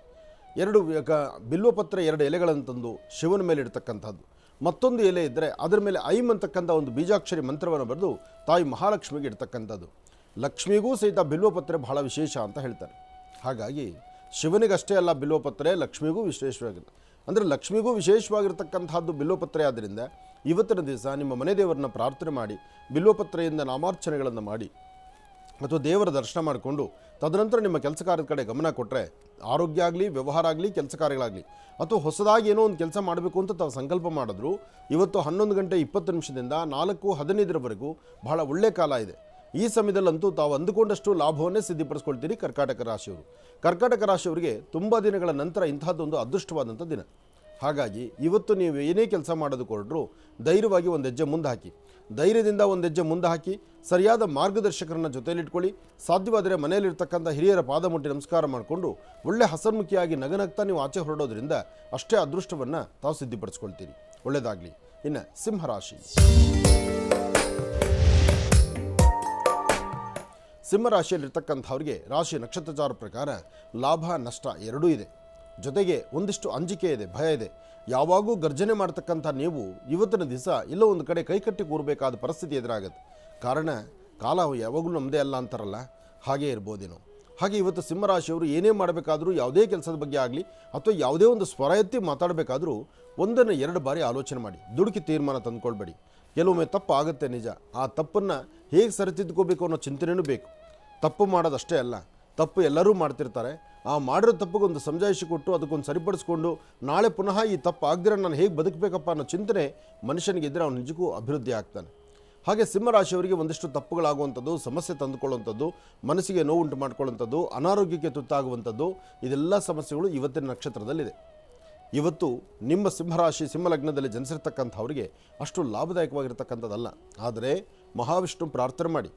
Speaker 2: ಬಿಲ್ವಪತ್ರೆ 2 ಎಲೆಗಳನ್ನು ತಂದು ಶಿವನ ಮೇಲೆ ಇಡ್ತಕ್ಕಂಥದ್ದು, ಮತ್ತೊಂದು ಎಲೆ ಇದ್ದರೆ ಅದರ ಮೇಲೆ ಐಂ ಅಂತಕ್ಕಂಥ ಒಂದು ಬೀಜಾಕ್ಷರಿ ಮಂತ್ರವನ್ನು ಬರೆದು ತಾಯಿ ಮಹಾಲಕ್ಷ್ಮಿಗೆ ಇಡ್ತಕ್ಕಂಥದ್ದು. ಲಕ್ಷ್ಮಿಗೂ ಸಹಿತ ಬಿಲ್ವಪತ್ರೆ ಬಹಳ ವಿಶೇಷ ಅಂತ ಹೇಳ್ತಾರೆ. ಹಾಗಾಗಿ ಶಿವನಿಗಷ್ಟೇ ಅಲ್ಲ ಬಿಲ್ವಪತ್ರೆ, ಲಕ್ಷ್ಮಿಗೂ ವಿಶೇಷವಾಗಿದೆ. ಅಂದರೆ ಲಕ್ಷ್ಮಿಗೂ ವಿಶೇಷವಾಗಿರ್ತಕ್ಕಂಥದ್ದು ಬಿಲ್ವಪತ್ರೆ. ಆದ್ದರಿಂದ ಇವತ್ತಿನ ದಿವಸ ನಿಮ್ಮ ಮನೆ ದೇವರನ್ನ ಪ್ರಾರ್ಥನೆ ಮಾಡಿ ಬಿಲ್ವಪತ್ರೆಯಿಂದ ನಾಮಾರ್ಚನೆಗಳನ್ನು ಮಾಡಿ ಅಥವಾ ದೇವರ ದರ್ಶನ ಮಾಡಿಕೊಂಡು ತದನಂತರ ನಿಮ್ಮ ಕೆಲಸ ಕಾರ್ಯದ ಕಡೆ ಗಮನ ಕೊಟ್ಟರೆ ಆರೋಗ್ಯ ಆಗಲಿ, ವ್ಯವಹಾರ ಆಗಲಿ, ಕೆಲಸ ಕಾರ್ಯಗಳಾಗಲಿ ಅಥವಾ ಹೊಸದಾಗಿ ಏನೋ ಒಂದು ಕೆಲಸ ಮಾಡಬೇಕು ಅಂತ ತಾವು ಸಂಕಲ್ಪ ಮಾಡಿದ್ರು ಇವತ್ತು 11 ಗಂಟೆ 20 ನಿಮಿಷದಿಂದ 4:15 ಬಹಳ ಒಳ್ಳೆಯ ಕಾಲ ಇದೆ. ಈ ಸಮಯದಲ್ಲಂತೂ ತಾವು ಅಂದುಕೊಂಡಷ್ಟು ಲಾಭವನ್ನೇ ಸಿದ್ಧಿಪಡಿಸ್ಕೊಳ್ತೀರಿ ಕರ್ಕಾಟಕ ರಾಶಿಯವರು. ಕರ್ಕಾಟಕ ರಾಶಿಯವರಿಗೆ ತುಂಬ ದಿನಗಳ ನಂತರ ಇಂತಹದ್ದೊಂದು ಅದೃಷ್ಟವಾದಂಥ ದಿನ. ಹಾಗಾಗಿ ಇವತ್ತು ನೀವು ಏನೇ ಕೆಲಸ ಮಾಡೋದಕ್ಕೆ ಹೊರಟ್ರು ಧೈರ್ಯವಾಗಿ ಒಂದು ಹೆಜ್ಜೆ ಮುಂದೆ ಹಾಕಿ, ಧೈರ್ಯದಿಂದ ಒಂದು ಹೆಜ್ಜೆ ಮುಂದೆ ಹಾಕಿ ಸರಿಯಾದ ಮಾರ್ಗದರ್ಶಕರನ್ನ ಜೊತೆಯಲ್ಲಿಟ್ಕೊಳ್ಳಿ. ಸಾಧ್ಯವಾದರೆ ಮನೆಯಲ್ಲಿರ್ತಕ್ಕಂಥ ಹಿರಿಯರ ಪಾದ ಮುಟ್ಟಿ ನಮಸ್ಕಾರ ಮಾಡಿಕೊಂಡು ಒಳ್ಳೆ ಹಸನ್ಮುಖಿಯಾಗಿ ನಗನಗ್ತಾ ನೀವು ಆಚೆ ಹೊರಡೋದ್ರಿಂದ ಅಷ್ಟೇ ಅದೃಷ್ಟವನ್ನು ತಾವು ಸಿದ್ಧಿಪಡಿಸ್ಕೊಳ್ತೀರಿ. ಒಳ್ಳೆಯದಾಗಲಿ. ಇನ್ನು ಸಿಂಹರಾಶಿ, ಸಿಂಹರಾಶಿಯಲ್ಲಿರ್ತಕ್ಕಂಥವ್ರಿಗೆ ರಾಶಿ ನಕ್ಷತ್ರಚಾರ ಪ್ರಕಾರ ಲಾಭ ನಷ್ಟ ಎರಡೂ ಇದೆ. ಜೊತೆಗೆ ಒಂದಿಷ್ಟು ಅಂಜಿಕೆ ಇದೆ, ಭಯ ಇದೆ. ಯಾವಾಗೂ ಗರ್ಜನೆ ಮಾಡ್ತಕ್ಕಂಥ ನೀವು ಇವತ್ತಿನ ದಿವಸ ಎಲ್ಲೋ ಒಂದು ಕಡೆ ಕೈಕಟ್ಟಿ ಕೂರಬೇಕಾದ ಪರಿಸ್ಥಿತಿ ಎದುರಾಗುತ್ತೆ. ಕಾರಣ ಕಾಲ ಯಾವಾಗಲೂ ನಮ್ಮದೇ ಅಲ್ಲ ಅಂತಾರಲ್ಲ, ಹಾಗೇ ಇರ್ಬೋದೇನೋ. ಹಾಗೆ ಇವತ್ತು ಸಿಂಹರಾಶಿಯವರು ಏನೇ ಮಾಡಬೇಕಾದ್ರೂ, ಯಾವುದೇ ಕೆಲಸದ ಬಗ್ಗೆ ಆಗಲಿ ಅಥವಾ ಯಾವುದೇ ಒಂದು ಸ್ವರ ಎತ್ತಿ ಮಾತಾಡಬೇಕಾದ್ರೂ 1-2 ಬಾರಿ ಆಲೋಚನೆ ಮಾಡಿ, ದುಡುಕಿ ತೀರ್ಮಾನ ತಂದುಕೊಳ್ಬೇಡಿ. ಕೆಲವೊಮ್ಮೆ ತಪ್ಪು ಆಗುತ್ತೆ ನಿಜ, ಆ ತಪ್ಪನ್ನು ಹೇಗೆ ಸರಿತಿದ್ಕೋಬೇಕು ಅನ್ನೋ ಚಿಂತನೆಯೂ ಬೇಕು. ತಪ್ಪು ಮಾಡೋದಷ್ಟೇ ಅಲ್ಲ, ತಪ್ಪು ಎಲ್ಲರೂ ಮಾಡ್ತಿರ್ತಾರೆ. ಆ ಮಾಡಿರೋ ತಪ್ಪಿಗೊಂದು ಸಮಜಾಯಿಷಿ ಕೊಟ್ಟು ಅದಕ್ಕೊಂದು ಸರಿಪಡಿಸ್ಕೊಂಡು ನಾಳೆ ಪುನಃ ಈ ತಪ್ಪು ಆಗದಿರೋ ನಾನು ಹೇಗೆ ಬದುಕಬೇಕಪ್ಪ ಅನ್ನೋ ಚಿಂತನೆ ಮನುಷ್ಯನಿಗಿದ್ದರೆ ಅವನು ನಿಜಕ್ಕೂ ಅಭಿವೃದ್ಧಿ ಆಗ್ತಾನೆ. ಹಾಗೆ ಸಿಂಹರಾಶಿಯವರಿಗೆ ಒಂದಿಷ್ಟು ತಪ್ಪುಗಳಾಗುವಂಥದ್ದು, ಸಮಸ್ಯೆ ತಂದುಕೊಳ್ಳುವಂಥದ್ದು, ಮನಸ್ಸಿಗೆ ನೋವುಂಟು ಮಾಡ್ಕೊಳ್ಳುವಂಥದ್ದು, ಅನಾರೋಗ್ಯಕ್ಕೆ ತುತ್ತಾಗುವಂಥದ್ದು, ಇದೆಲ್ಲ ಸಮಸ್ಯೆಗಳು ಇವತ್ತಿನ ನಕ್ಷತ್ರದಲ್ಲಿದೆ. ಇವತ್ತು ನಿಮ್ಮ ಸಿಂಹರಾಶಿ ಸಿಂಹಲಗ್ನದಲ್ಲಿ ಜನಿಸಿರ್ತಕ್ಕಂಥವರಿಗೆ ಅಷ್ಟು ಲಾಭದಾಯಕವಾಗಿರ್ತಕ್ಕಂಥದ್ದಲ್ಲ. ಆದರೆ ಮಹಾವಿಷ್ಣು ಪ್ರಾರ್ಥನೆ ಮಾಡಿ,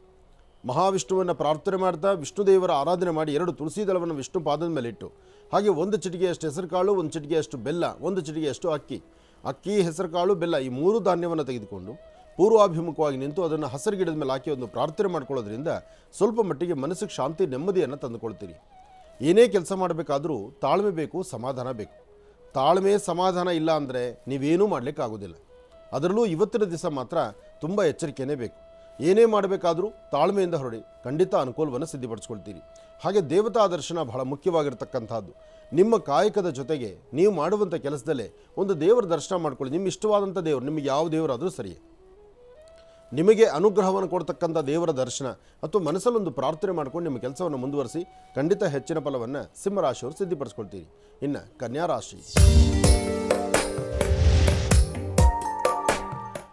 Speaker 2: ಮಹಾವಿಷ್ಣುವನ್ನು ಪ್ರಾರ್ಥನೆ ಮಾಡ್ತಾ ವಿಷ್ಣುದೇವರ ಆರಾಧನೆ ಮಾಡಿ 2 ತುಳಸಿ ದಳವನ್ನು ವಿಷ್ಣು ಪಾದದ ಮೇಲೆ ಇಟ್ಟು, ಹಾಗೆ 1 ಚಿಟಿಕೆಯಷ್ಟು ಹೆಸರು ಕಾಳು, 1 ಚಿಟಿಕೆಯಷ್ಟು ಬೆಲ್ಲ, 1 ಚಿಟಿಕೆಯಷ್ಟು ಅಕ್ಕಿ, ಹೆಸರು ಕಾಳು, ಬೆಲ್ಲ ಈ 3 ಧಾನ್ಯವನ್ನು ತೆಗೆದುಕೊಂಡು ಪೂರ್ವಾಭಿಮುಖವಾಗಿ ನಿಂತು ಅದನ್ನು ಹಸಿರು ಗಿಡದ ಮೇಲೆ ಹಾಕಿ ಒಂದು ಪ್ರಾರ್ಥನೆ ಮಾಡ್ಕೊಳ್ಳೋದ್ರಿಂದ ಸ್ವಲ್ಪ ಮಟ್ಟಿಗೆ ಮನಸ್ಸಿಗೆ ಶಾಂತಿ, ನೆಮ್ಮದಿಯನ್ನು ತಂದುಕೊಳ್ತೀರಿ. ಏನೇ ಕೆಲಸ ಮಾಡಬೇಕಾದ್ರೂ ತಾಳ್ಮೆ ಬೇಕು, ಸಮಾಧಾನ ಬೇಕು. ತಾಳ್ಮೆ ಸಮಾಧಾನ ಇಲ್ಲ ಅಂದರೆ ನೀವೇನೂ ಮಾಡಲಿಕ್ಕಾಗೋದಿಲ್ಲ. ಅದರಲ್ಲೂ ಇವತ್ತಿನ ದಿವಸ ಮಾತ್ರ ತುಂಬ ಎಚ್ಚರಿಕೆಯೇ ಬೇಕು. ಏನೇ ಮಾಡಬೇಕಾದ್ರೂ ತಾಳ್ಮೆಯಿಂದ ಹೊರಡಿ, ಖಂಡಿತ ಅನುಕೂಲವನ್ನು ಸಿದ್ಧಿಪಡಿಸ್ಕೊಳ್ತೀರಿ. ಹಾಗೆ ದೇವತಾ ದರ್ಶನ ಬಹಳ ಮುಖ್ಯವಾಗಿರ್ತಕ್ಕಂಥದ್ದು. ನಿಮ್ಮ ಕಾಯಕದ ಜೊತೆಗೆ ನೀವು ಮಾಡುವಂಥ ಕೆಲಸದಲ್ಲೇ ಒಂದು ದೇವರ ದರ್ಶನ ಮಾಡ್ಕೊಳ್ಳಿ. ನಿಮ್ಮ ಇಷ್ಟವಾದಂಥ ದೇವರು, ನಿಮಗೆ ಯಾವ ದೇವರಾದರೂ ಸರಿಯೇ, ನಿಮಗೆ ಅನುಗ್ರಹವನ್ನು ಕೊಡ್ತಕ್ಕಂಥ ದೇವರ ದರ್ಶನ ಅಥವಾ ಮನಸ್ಸಲ್ಲೊಂದು ಪ್ರಾರ್ಥನೆ ಮಾಡ್ಕೊಂಡು ನಿಮ್ಮ ಕೆಲಸವನ್ನು ಮುಂದುವರಿಸಿ, ಖಂಡಿತ ಹೆಚ್ಚಿನ ಫಲವನ್ನು ಸಿಂಹರಾಶಿಯವರು ಸಿದ್ಧಿಪಡಿಸ್ಕೊಳ್ತೀರಿ. ಇನ್ನು ಕನ್ಯಾರಾಶಿ,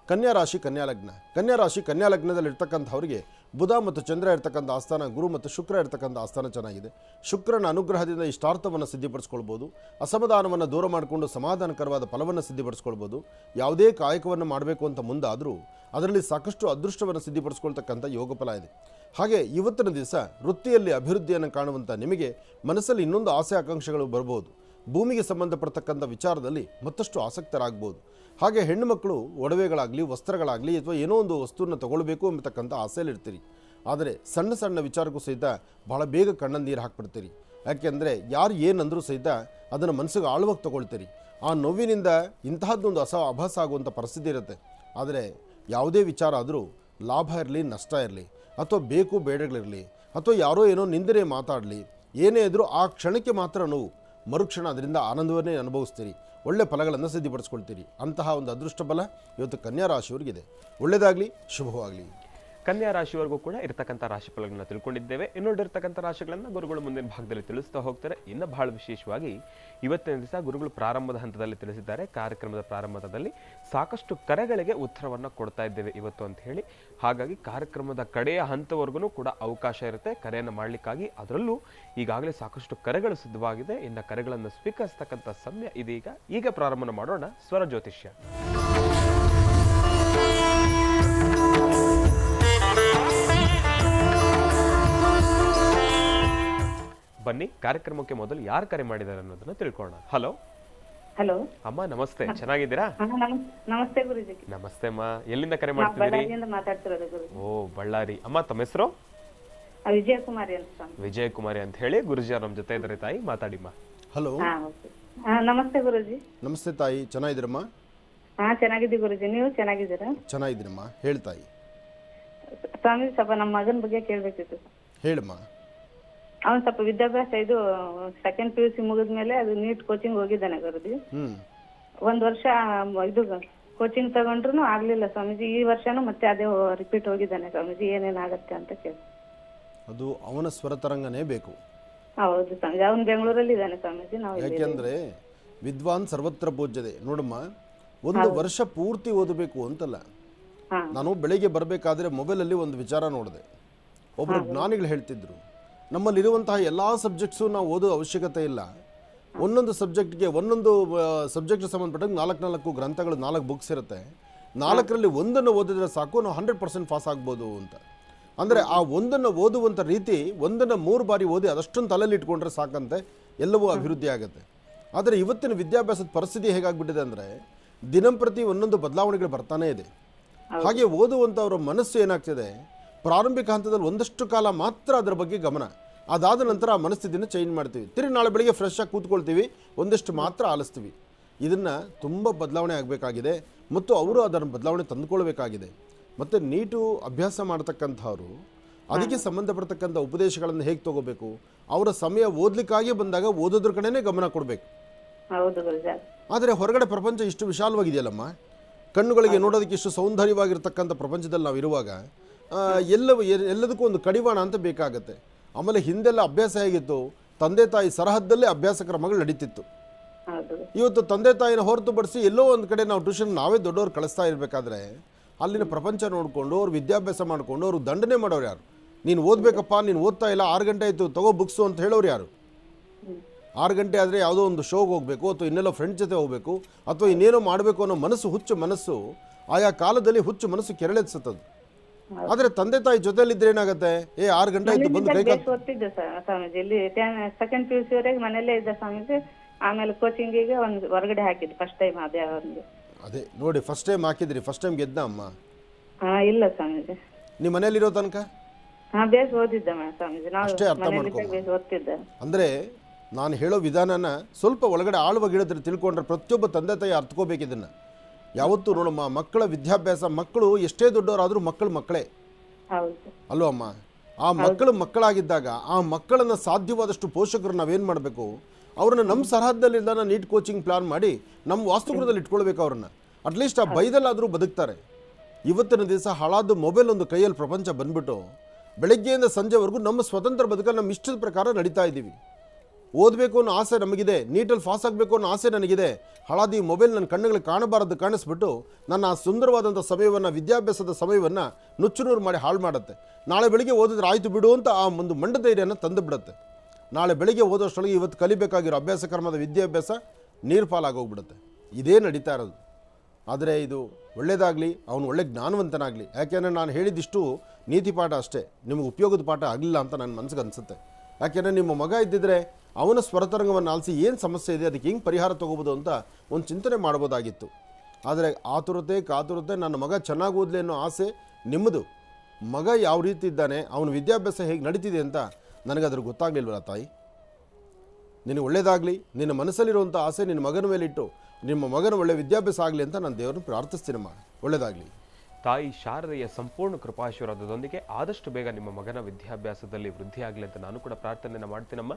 Speaker 2: ಕನ್ಯಾರಾಶಿ ಕನ್ಯಾಲಗ್ನ. ಕನ್ಯಾರಾಶಿ ಕನ್ಯಾಲಗ್ನದಲ್ಲಿರ್ತಕ್ಕಂಥವರಿಗೆ ಬುಧ ಮತ್ತು ಚಂದ್ರ ಇರ್ತಕ್ಕಂಥ ಆಸ್ಥಾನ, ಗುರು ಮತ್ತು ಶುಕ್ರ ಇರ್ತಕ್ಕಂಥ ಆಸ್ಥಾನ ಚೆನ್ನಾಗಿದೆ. ಶುಕ್ರನ ಅನುಗ್ರಹದಿಂದ ಇಷ್ಟಾರ್ಥವನ್ನು ಸಿದ್ಧಿಪಡಿಸ್ಕೊಳ್ಬೋದು. ಅಸಮಾಧಾನವನ್ನು ದೂರ ಮಾಡಿಕೊಂಡು ಸಮಾಧಾನಕರವಾದ ಫಲವನ್ನು ಸಿದ್ಧಿಪಡಿಸ್ಕೊಳ್ಬೋದು. ಯಾವುದೇ ಕಾಯಕವನ್ನು ಮಾಡಬೇಕು ಅಂತ ಮುಂದಾದರೂ ಅದರಲ್ಲಿ ಸಾಕಷ್ಟು ಅದೃಷ್ಟವನ್ನು ಸಿದ್ಧಿಪಡಿಸ್ಕೊಳ್ತಕ್ಕಂಥ ಯೋಗ ಫಲ ಇದೆ. ಹಾಗೆ ಇವತ್ತಿನ ದಿವಸ ವೃತ್ತಿಯಲ್ಲಿ ಅಭಿವೃದ್ಧಿಯನ್ನು ಕಾಣುವಂಥ ನಿಮಗೆ ಮನಸ್ಸಲ್ಲಿ ಇನ್ನೊಂದು ಆಸೆ ಆಕಾಂಕ್ಷೆಗಳು ಬರ್ಬೋದು. ಭೂಮಿಗೆ ಸಂಬಂಧಪಡ್ತಕ್ಕಂಥ ವಿಚಾರದಲ್ಲಿ ಮತ್ತಷ್ಟು ಆಸಕ್ತರಾಗ್ಬೋದು. ಹಾಗೆ ಹೆಣ್ಣು ಮಕ್ಕಳು ಒಡವೆಗಳಾಗಲಿ ವಸ್ತ್ರಗಳಾಗಲಿ ಅಥವಾ ಏನೋ ಒಂದು ವಸ್ತುವನ್ನು ತಗೊಳ್ಬೇಕು ಎಂಬತಕ್ಕಂಥ ಆಸೆಯಲ್ಲಿರ್ತೀರಿ. ಆದರೆ ಸಣ್ಣ ಸಣ್ಣ ವಿಚಾರಕ್ಕೂ ಸಹಿತ ಭಾಳ ಬೇಗ ಕಣ್ಣಲ್ಲಿ ನೀರು ಹಾಕ್ಬಿಡ್ತೀರಿ. ಯಾಕೆಂದರೆ ಯಾರು ಏನಂದರೂ ಸಹಿತ ಅದನ್ನು ಮನಸ್ಸಿಗೆ ಆಳವಾಗಿ ತಗೊಳ್ತೀರಿ. ಆ ನೋವಿನಿಂದ ಇಂತಹದ್ದೊಂದು ಅಭಾಸ ಆಗುವಂಥ ಪರಿಸ್ಥಿತಿ ಇರುತ್ತೆ. ಆದರೆ ಯಾವುದೇ ವಿಚಾರ ಆದರೂ ಲಾಭ ಇರಲಿ ನಷ್ಟ ಇರಲಿ ಅಥವಾ ಬೇಕು ಬೇಡಗಳಿರಲಿ ಅಥವಾ ಯಾರೋ ಏನೋ ನಿಂದನೆ ಮಾತಾಡಲಿ ಏನೇ ಇದ್ದರೂ ಆ ಕ್ಷಣಕ್ಕೆ ಮಾತ್ರ ನೋವು, ಮರುಕ್ಷಣ ಅದರಿಂದ ಆನಂದವನ್ನೇ ಅನುಭವಿಸ್ತೀರಿ, ಒಳ್ಳೆ ಫಲಗಳನ್ನು ಸಿದ್ಧಪಡಿಸ್ಕೊಳ್ತೀರಿ. ಅಂತಹ ಒಂದು ಅದೃಷ್ಟ ಬಲ ಇವತ್ತು ಕನ್ಯಾ ರಾಶಿಯವರಿಗಿದೆ. ಒಳ್ಳೆಯದಾಗಲಿ, ಶುಭವಾಗಲಿ.
Speaker 1: ಕನ್ಯಾ ರಾಶಿವರೆಗೂ ಕೂಡ ಇರತಕ್ಕಂಥ ರಾಶಿ ಫಲಗಳನ್ನ ತಿಳ್ಕೊಂಡಿದ್ದೇವೆ. ಇನ್ನುಳಿದಿರ್ತಕ್ಕಂಥ ರಾಶಿಗಳನ್ನು ಗುರುಗಳು ಮುಂದಿನ ಭಾಗದಲ್ಲಿ ತಿಳಿಸ್ತಾ ಹೋಗ್ತಾರೆ. ಇನ್ನು ಬಹಳ ವಿಶೇಷವಾಗಿ ಇವತ್ತಿನ ದಿವಸ ಗುರುಗಳು ಪ್ರಾರಂಭದ ಹಂತದಲ್ಲಿ ತಿಳಿಸಿದ್ದಾರೆ. ಕಾರ್ಯಕ್ರಮದ ಪ್ರಾರಂಭದಲ್ಲಿ ಸಾಕಷ್ಟು ಕರೆಗಳಿಗೆ ಉತ್ತರವನ್ನು ಕೊಡ್ತಾ ಇದ್ದೇವೆ ಇವತ್ತು ಅಂತ ಹೇಳಿ. ಹಾಗಾಗಿ ಕಾರ್ಯಕ್ರಮದ ಕಡೆಯ ಹಂತವರೆಗೂ ಕೂಡ ಅವಕಾಶ ಇರುತ್ತೆ ಕರೆಯನ್ನು ಮಾಡಲಿಕ್ಕಾಗಿ. ಅದರಲ್ಲೂ ಈಗಾಗಲೇ ಸಾಕಷ್ಟು ಕರೆಗಳು ಸಿದ್ಧವಾಗಿದೆ. ಇನ್ನು ಕರೆಗಳನ್ನು ಸ್ವೀಕರಿಸ್ತಕ್ಕಂಥ ಸಮಯ ಇದೀಗ. ಈಗ ಪ್ರಾರಂಭ ಮಾಡೋಣ ಸ್ವರ ಜ್ಯೋತಿಷ್ಯ. ಬನ್ನಿ ಕಾರ್ಯಕ್ರಮಕ್ಕೆ ಮೊದಲು ಯಾರು ಕರೆ ಮಾಡಿದ್ದಾರೆ ಅನ್ನೋದನ್ನ ತಿಳ್ಕೊಳ್ಳೋಣ. ಹಲೋ
Speaker 3: ಹಲೋ
Speaker 1: ಅಮ್ಮ, ನಮಸ್ತೆ. ಚೆನ್ನಾಗಿದ್ದೀರಾ?
Speaker 3: ನಮಸ್ತೆ ಗುರುಜಿ.
Speaker 1: ನಮಸ್ತೆ ಅಮ್ಮ. ಎಲ್ಲಿಂದ ಕರೆ ಮಾಡ್ತಿದ್ದೀರಿ?
Speaker 3: ಮಾತಾಡ್ತಿರೋದು ಗುರುಜಿ.
Speaker 1: ಓ, ಬಳ್ಳಾರಿ. ಅಮ್ಮ, ತಮ್ಮ ಹೆಸರು?
Speaker 3: ವಿಜಯಕುಮಾರಿ ಅಂತ.
Speaker 1: ವಿಜಯಕುಮಾರಿ ಅಂತ ಹೇಳಿ. ಗುರುಜಿ ಅವ್ರ ನಮ್ಮ ಜೊತೆ ಇದ್ದಾರೆ. ತಾಯಿ ಮಾತಾಡಿಮ್ಮ.
Speaker 2: ಹಲೋ.
Speaker 3: ನಮಸ್ತೆ ಗುರುಜಿ.
Speaker 2: ನಮಸ್ತೆ ತಾಯಿ, ಚೆನ್ನಾಗಿದ್ದೀರಮ್ಮ?
Speaker 3: ಚೆನ್ನಾಗಿದ್ದೀವಿ ಗುರುಜಿ, ನೀವು ಚೆನ್ನಾಗಿದ್ದೀರಾ?
Speaker 2: ಚೆನ್ನಾಗಿದ್ದೀನಮ್ಮ. ಹೇಳ್ತಾಯಿ.
Speaker 3: ಸ್ವಾಮಿ, ಸ್ವಲ್ಪ ನಮ್ಮ ಮಗನ ಬಗ್ಗೆ ಕೇಳ್ಬೇಕಿತ್ತು.
Speaker 2: ಹೇಳಮ್ಮ.
Speaker 3: ಅವನ್ ಸ್ವಲ್ಪ ವಿದ್ಯಾಭ್ಯಾಸ ಇದು ಸೆಕೆಂಡ್ PUC ಮುಗಿದ್ಮೇಲೆ ಅದು ನೀಟ್ ಕೋಚಿಂಗ್ ಹೋಗಿದ್ದಾನೆ ಗುರುಜಿ. ಒಂದ್ ವರ್ಷ ಇದು ಕೋಚಿಂಗ್ ತಗೊಂಡ್ರು ಆಗ್ಲಿಲ್ಲ ಸ್ವಾಮೀಜಿ. ಈ ವರ್ಷನೂ ಮತ್ತೆ ಅದೇ ರಿಪೀಟ್ ಹೋಗಿದ್ದಾನೆ ಸ್ವಾಮೀಜಿ. ಏನೇನಾಗತ್ತೆ ಅಂತ ಕೇಳಿ.
Speaker 2: ಅದು ಅವನ ಸ್ವರತರಂಗನೇ ಬೇಕು.
Speaker 3: ಹೌದು ಸ್ವಾಮೀಜಿ, ಅವನ್ ಬೆಂಗಳೂರಲ್ಲಿ ಇದ್ದಾನೆ ಸ್ವಾಮೀಜಿ. ನಾವು
Speaker 2: ಯಾಕೆಂದ್ರೆ ವಿದ್ವಾನ್ ಸರ್ವತ್ರ ಪೂಜ್ಯತೆ. ನೋಡಮ್ಮ, ಒಂದು ವರ್ಷ ಪೂರ್ತಿ ಓದಬೇಕು ಅಂತಲ್ಲ. ನಾನು ಬೆಳಿಗ್ಗೆ ಬರಬೇಕಾದ್ರೆ ಮೊಬೈಲಲ್ಲಿ ಒಂದು ವಿಚಾರ ನೋಡಿದೆ. ಒಬ್ಬರು ಜ್ಞಾನಿಗಳು ಹೇಳ್ತಿದ್ರು, ನಮ್ಮಲ್ಲಿರುವಂತಹ ಎಲ್ಲ ಸಬ್ಜೆಕ್ಟ್ಸು ನಾವು ಓದೋ ಅವಶ್ಯಕತೆ ಇಲ್ಲ. ಒಂದೊಂದು ಸಬ್ಜೆಕ್ಟ್ಗೆ ಒಂದೊಂದು ಸಬ್ಜೆಕ್ಟ್ ಸಂಬಂಧಪಟ್ಟಾಗ 4 ಗ್ರಂಥಗಳು, 4 ಬುಕ್ಸ್ ಇರುತ್ತೆ. 4ರಲ್ಲಿ ಒಂದನ್ನು ಓದಿದ್ರೆ ಸಾಕು, ನಾವು 100% ಪಾಸ್ ಆಗ್ಬೋದು ಅಂತ. ಅಂದರೆ ಆ ಒಂದನ್ನು ಓದುವಂಥ ರೀತಿ, ಒಂದನ್ನು 3 ಬಾರಿ ಓದಿ ಅದಷ್ಟೊಂದು ತಲೆಯಲ್ಲಿ ಇಟ್ಕೊಂಡ್ರೆ ಸಾಕಂತೆ ಎಲ್ಲವೂ ಅಭಿವೃದ್ಧಿ ಆಗುತ್ತೆ. ಆದರೆ ಇವತ್ತಿನ ವಿದ್ಯಾಭ್ಯಾಸದ ಪರಿಸ್ಥಿತಿ ಹೇಗಾಗ್ಬಿಟ್ಟಿದೆ ಅಂದರೆ ದಿನಂಪ್ರತಿ ಒಂದೊಂದು ಬದಲಾವಣೆಗಳು ಬರ್ತಾನೇ ಇದೆ. ಹಾಗೆ ಓದುವಂಥವ್ರ ಮನಸ್ಸು ಏನಾಗ್ತಿದೆ, ಪ್ರಾರಂಭಿಕ ಹಂತದಲ್ಲಿ ಒಂದಷ್ಟು ಕಾಲ ಮಾತ್ರ ಅದರ ಬಗ್ಗೆ ಗಮನ, ಅದಾದ ನಂತರ ಆ ಮನಸ್ಥಿತಿನ ಚೇಂಜ್ ಮಾಡ್ತೀವಿ. ತಿರುಗಿ ನಾಳೆ ಬೆಳಿಗ್ಗೆ ಫ್ರೆಶ್ ಆಗಿ ಕೂತ್ಕೊಳ್ತೀವಿ, ಒಂದಷ್ಟು ಮಾತ್ರ ಆಲಿಸ್ತೀವಿ. ಇದನ್ನು ತುಂಬ ಬದಲಾವಣೆ ಆಗಬೇಕಾಗಿದೆ ಮತ್ತು ಅವರು ಅದನ್ನು ಬದಲಾವಣೆ ತಂದುಕೊಳ್ಬೇಕಾಗಿದೆ. ಮತ್ತು ನೀಟು ಅಭ್ಯಾಸ ಮಾಡ್ತಕ್ಕಂಥವ್ರು ಅದಕ್ಕೆ ಸಂಬಂಧಪಡ್ತಕ್ಕಂಥ ಉಪದೇಶಗಳನ್ನು ಹೇಗೆ ತಗೋಬೇಕು, ಅವರ ಸಮಯ ಓದಲಿಕ್ಕಾಗಿ ಬಂದಾಗ ಓದೋದ್ರ ಕಡೆನೇ ಗಮನ ಕೊಡಬೇಕು. ಆದರೆ ಹೊರಗಡೆ ಪ್ರಪಂಚ ಇಷ್ಟು ವಿಶಾಲವಾಗಿದೆಯಲ್ಲಮ್ಮ, ಕಣ್ಣುಗಳಿಗೆ ನೋಡೋದಕ್ಕೆ ಇಷ್ಟು ಸೌಂದರ್ಯವಾಗಿರ್ತಕ್ಕಂಥ ಪ್ರಪಂಚದಲ್ಲಿ ನಾವು ಇರುವಾಗ ಎಲ್ಲದಕ್ಕೂ ಒಂದು ಕಡಿವಾಣ ಅಂತ ಬೇಕಾಗತ್ತೆ. ಆಮೇಲೆ ಹಿಂದೆಲ್ಲ ಅಭ್ಯಾಸ ಹೇಗಿತ್ತು, ತಂದೆ ತಾಯಿ ಸರಹದ್ದಲ್ಲೇ ಅಭ್ಯಾಸ ಕ್ರಮಗಳು ನಡೀತಿತ್ತು. ಇವತ್ತು ತಂದೆ ತಾಯಿನ ಹೊರತುಪಡಿಸಿ ಎಲ್ಲೋ ಒಂದು ಕಡೆ ನಾವು ಟ್ಯೂಷನ್ ನಾವೇ ದೊಡ್ಡವ್ರು ಕಳಿಸ್ತಾ ಇರಬೇಕಾದ್ರೆ ಅಲ್ಲಿನ ಪ್ರಪಂಚ ನೋಡಿಕೊಂಡು ಅವ್ರು ವಿದ್ಯಾಭ್ಯಾಸ ಮಾಡಿಕೊಂಡು ಅವ್ರು ದಂಡನೆ ಮಾಡೋರು ಯಾರು? ನೀನು ಓದಬೇಕಪ್ಪ, ನೀನು ಓದ್ತಾ ಇಲ್ಲ, 6 ಗಂಟೆ ಆಯಿತು ತಗೋ ಬುಕ್ಸು ಅಂತ ಹೇಳೋರು ಯಾರು? 6 ಗಂಟೆ ಆದರೆ ಯಾವುದೋ ಒಂದು ಶೋಗೆ ಹೋಗಬೇಕು ಅಥವಾ ಇನ್ನೆಲ್ಲೋ ಫ್ರೆಂಡ್ ಜೊತೆ ಹೋಗಬೇಕು ಅಥವಾ ಇನ್ನೇನೋ ಮಾಡಬೇಕು ಅನ್ನೋ ಮನಸ್ಸು, ಹುಚ್ಚು ಮನಸ್ಸು, ಆಯಾ ಕಾಲದಲ್ಲಿ ಹುಚ್ಚು ಮನಸ್ಸು ಕೆರಳೆತ್ಸುತ್ತದೆ. ಆದರೆ ತಂದೆ ತಾಯಿ ಜೊತೆಲಿದ್ರೆ ಏನಾಗುತ್ತೆ, 6 ಗಂಟೆ ಆಯ್ತು ಬಂದು
Speaker 3: ಓದ್ತಿದ್ದೆ ಸ್ವಾಮೀಜಿ. ಇಲ್ಲಿ ಸೆಕೆಂಡ್ PUC ವರೆಗೆ ಮನೆಯಲ್ಲೇ ಇದ್ದ ಸ್ವಾಮೀಜಿ. ಆಮೇಲೆ ಕೋಚಿಂಗಿಗೆ ಒಂದು ಹೊರಗಡೆ ಹಾಕಿದ್ದು ಫಸ್ಟ್ ಟೈಮ್.
Speaker 2: ಅದೇ ನೋಡಿ, ಫಸ್ಟ್ ಟೈಮ್ ಹಾಕಿದ್ರಿ, ಫಸ್ಟ್ ಟೈಮ್ ಗೆದ್ದ ಅಮ್ಮ?
Speaker 3: ಇಲ್ಲ ಸ್ವಾಮೀಜಿ.
Speaker 2: ನಿಮ್ಮ ಮನೇಲಿರೋ ತನಕ
Speaker 3: ಬೇಸ್ ಓದಿದ್ದ ಸ್ವಾಮೀಜಿ.
Speaker 2: ಅಷ್ಟೇ ಅರ್ಥ ಮಾಡ್ಕೊ. ಅಂದರೆ ನಾನು ಹೇಳೋ ವಿಧಾನನ ಸ್ವಲ್ಪ ಒಳಗಡೆ ಆಳವಾಗಿ ಹೇಳಿದ್ರೆ ತಿಳ್ಕೊಂಡ್ರೆ ಪ್ರತಿಯೊಬ್ಬ ತಂದೆ ತಾಯಿ ಅರ್ಥಕೋಬೇಕಿದನ್ನು. ಯಾವತ್ತೂ ನೋಡಮ್ಮ, ಮಕ್ಕಳ ವಿದ್ಯಾಭ್ಯಾಸ, ಮಕ್ಕಳು ಎಷ್ಟೇ ದೊಡ್ಡವರಾದರೂ ಮಕ್ಕಳೇ ಅಲ್ವ ಅಮ್ಮ? ಆ ಮಕ್ಕಳಾಗಿದ್ದಾಗ ಆ ಮಕ್ಕಳನ್ನು ಸಾಧ್ಯವಾದಷ್ಟು ಪೋಷಕರು ನಾವೇನು ಮಾಡಬೇಕು, ಅವ್ರನ್ನ ನಮ್ಮ ಸರಹದ್ದಲ್ಲಿಂದ ನೀಟ್ ಕೋಚಿಂಗ್ ಪ್ಲಾನ್ ಮಾಡಿ ನಮ್ಮ ವಾಸ್ತುಗೃಹದಲ್ಲಿ ಇಟ್ಕೊಳ್ಬೇಕು. ಅವ್ರನ್ನ ಅಟ್ಲೀಸ್ಟ್ ಆ ಬೈದಲ್ಲಾದರೂ ಬದುಕ್ತಾರೆ. ಇವತ್ತಿನ ದಿವಸ ಹಾಳಾದ ಮೊಬೈಲ್ ಒಂದು ಕೈಯಲ್ಲಿ ಪ್ರಪಂಚ ಬಂದ್ಬಿಟ್ಟು ಬೆಳಗ್ಗೆಯಿಂದ ಸಂಜೆವರೆಗೂ ನಮ್ಮ ಸ್ವತಂತ್ರ ಬದುಕಲ್ಲಿ ನಮ್ಮ ಇಷ್ಟದ ಪ್ರಕಾರ ನಡೀತಾ ಇದ್ದೀವಿ. ಓದಬೇಕು ಅನ್ನೋ ಆಸೆ ನಮಗಿದೆ, ನೀಟಲ್ಲಿ ಪಾಸ್ ಆಗಬೇಕು ಅನ್ನೋ ಆಸೆ ನನಗಿದೆ. ಹಾಳಾದ ಈ ಮೊಬೈಲ್ ನನ್ನ ಕಣ್ಣುಗಳಿಗೆ ಕಾಣಬಾರದು ಕಾಣಿಸ್ಬಿಟ್ಟು ನನ್ನ ಆ ಸುಂದರವಾದಂಥ ಸಮಯವನ್ನು, ವಿದ್ಯಾಭ್ಯಾಸದ ಸಮಯವನ್ನು ನುಚ್ಚುನೂರು ಮಾಡಿ ಹಾಳು ಮಾಡುತ್ತೆ. ನಾಳೆ ಬೆಳಿಗ್ಗೆ ಓದಿದ್ರೆ ಆಯಿತು ಬಿಡು ಅಂತ ಆ ಒಂದು ಮಂಡಧೈರ್ಯನ ತಂದು ಬಿಡುತ್ತೆ. ನಾಳೆ ಬೆಳಿಗ್ಗೆ ಓದೋಷ್ಟೊಳಗೆ ಇವತ್ತು ಕಲಿಬೇಕಾಗಿರೋ ಅಭ್ಯಾಸ ಕ್ರಮದ ವಿದ್ಯಾಭ್ಯಾಸ ನೀರು ಪಾಲಾಗೋಗ್ಬಿಡುತ್ತೆ. ಇದೇ ನಡೀತಾ ಇರೋದು. ಆದರೆ ಇದು ಒಳ್ಳೆಯದಾಗಲಿ, ಅವನು ಒಳ್ಳೆ ಜ್ಞಾನವಂತನಾಗಲಿ. ಯಾಕೆಂದರೆ ನಾನು ಹೇಳಿದಿಷ್ಟು ನೀತಿ ಪಾಠ ಅಷ್ಟೇ, ನಿಮಗೆ ಉಪಯೋಗದ ಪಾಠ ಆಗಲಿಲ್ಲ ಅಂತ ನನ್ನ ಮನಸ್ಸಿಗೆ ಅನಿಸುತ್ತೆ. ಯಾಕೆಂದರೆ ನಿಮ್ಮ ಮಗ ಇದ್ದಿದ್ದರೆ ಅವನ ಸ್ವರತರಂಗವನ್ನು ಆಲಿಸಿ ಏನು ಸಮಸ್ಯೆ ಇದೆ, ಅದಕ್ಕೆ ಹೆಂಗೆ ಪರಿಹಾರ ತೊಗೋಬೋದು ಅಂತ ಒಂದು ಚಿಂತನೆ ಮಾಡ್ಬೋದಾಗಿತ್ತು. ಆದರೆ ಆತುರತೆ ಕಾತುರತೆ, ನನ್ನ ಮಗ ಚೆನ್ನಾಗಿ ಓದಲಿ ಅನ್ನೋ ಆಸೆ ನಿಮ್ಮದು. ಮಗ ಯಾವ ರೀತಿ ಇದ್ದಾನೆ, ಅವನ ವಿದ್ಯಾಭ್ಯಾಸ ಹೇಗೆ ನಡೀತಿದೆ ಅಂತ ನನಗದ್ರ ಗೊತ್ತಾಗಲಿಲ್ವಲ್ಲ ತಾಯಿ. ನಿನಗೆ ಒಳ್ಳೆಯದಾಗಲಿ, ನಿನ್ನ ಮನಸ್ಸಲ್ಲಿರುವಂಥ ಆಸೆ ನಿನ್ನ ಮಗನ ಮೇಲಿಟ್ಟು ನಿಮ್ಮ ಮಗನ ಒಳ್ಳೆಯ ವಿದ್ಯಾಭ್ಯಾಸ ಆಗಲಿ ಅಂತ ನಾನು ದೇವರನ್ನು ಪ್ರಾರ್ಥಿಸ್ತೀನಮ್ಮ. ಒಳ್ಳೆಯದಾಗಲಿ.
Speaker 1: ತಾಯಿ ಶಾರದೆಯ ಸಂಪೂರ್ಣ ಕೃಪಾಶೀರ್ವಾದದೊಂದಿಗೆ ಆದಷ್ಟು ಬೇಗ ನಿಮ್ಮ ಮಗನ ವಿದ್ಯಾಭ್ಯಾಸದಲ್ಲಿ ವೃದ್ಧಿಯಾಗಲಿ ಅಂತ ನಾನು ಕೂಡ ಪ್ರಾರ್ಥನೆಯನ್ನು ಮಾಡ್ತೀನಮ್ಮ.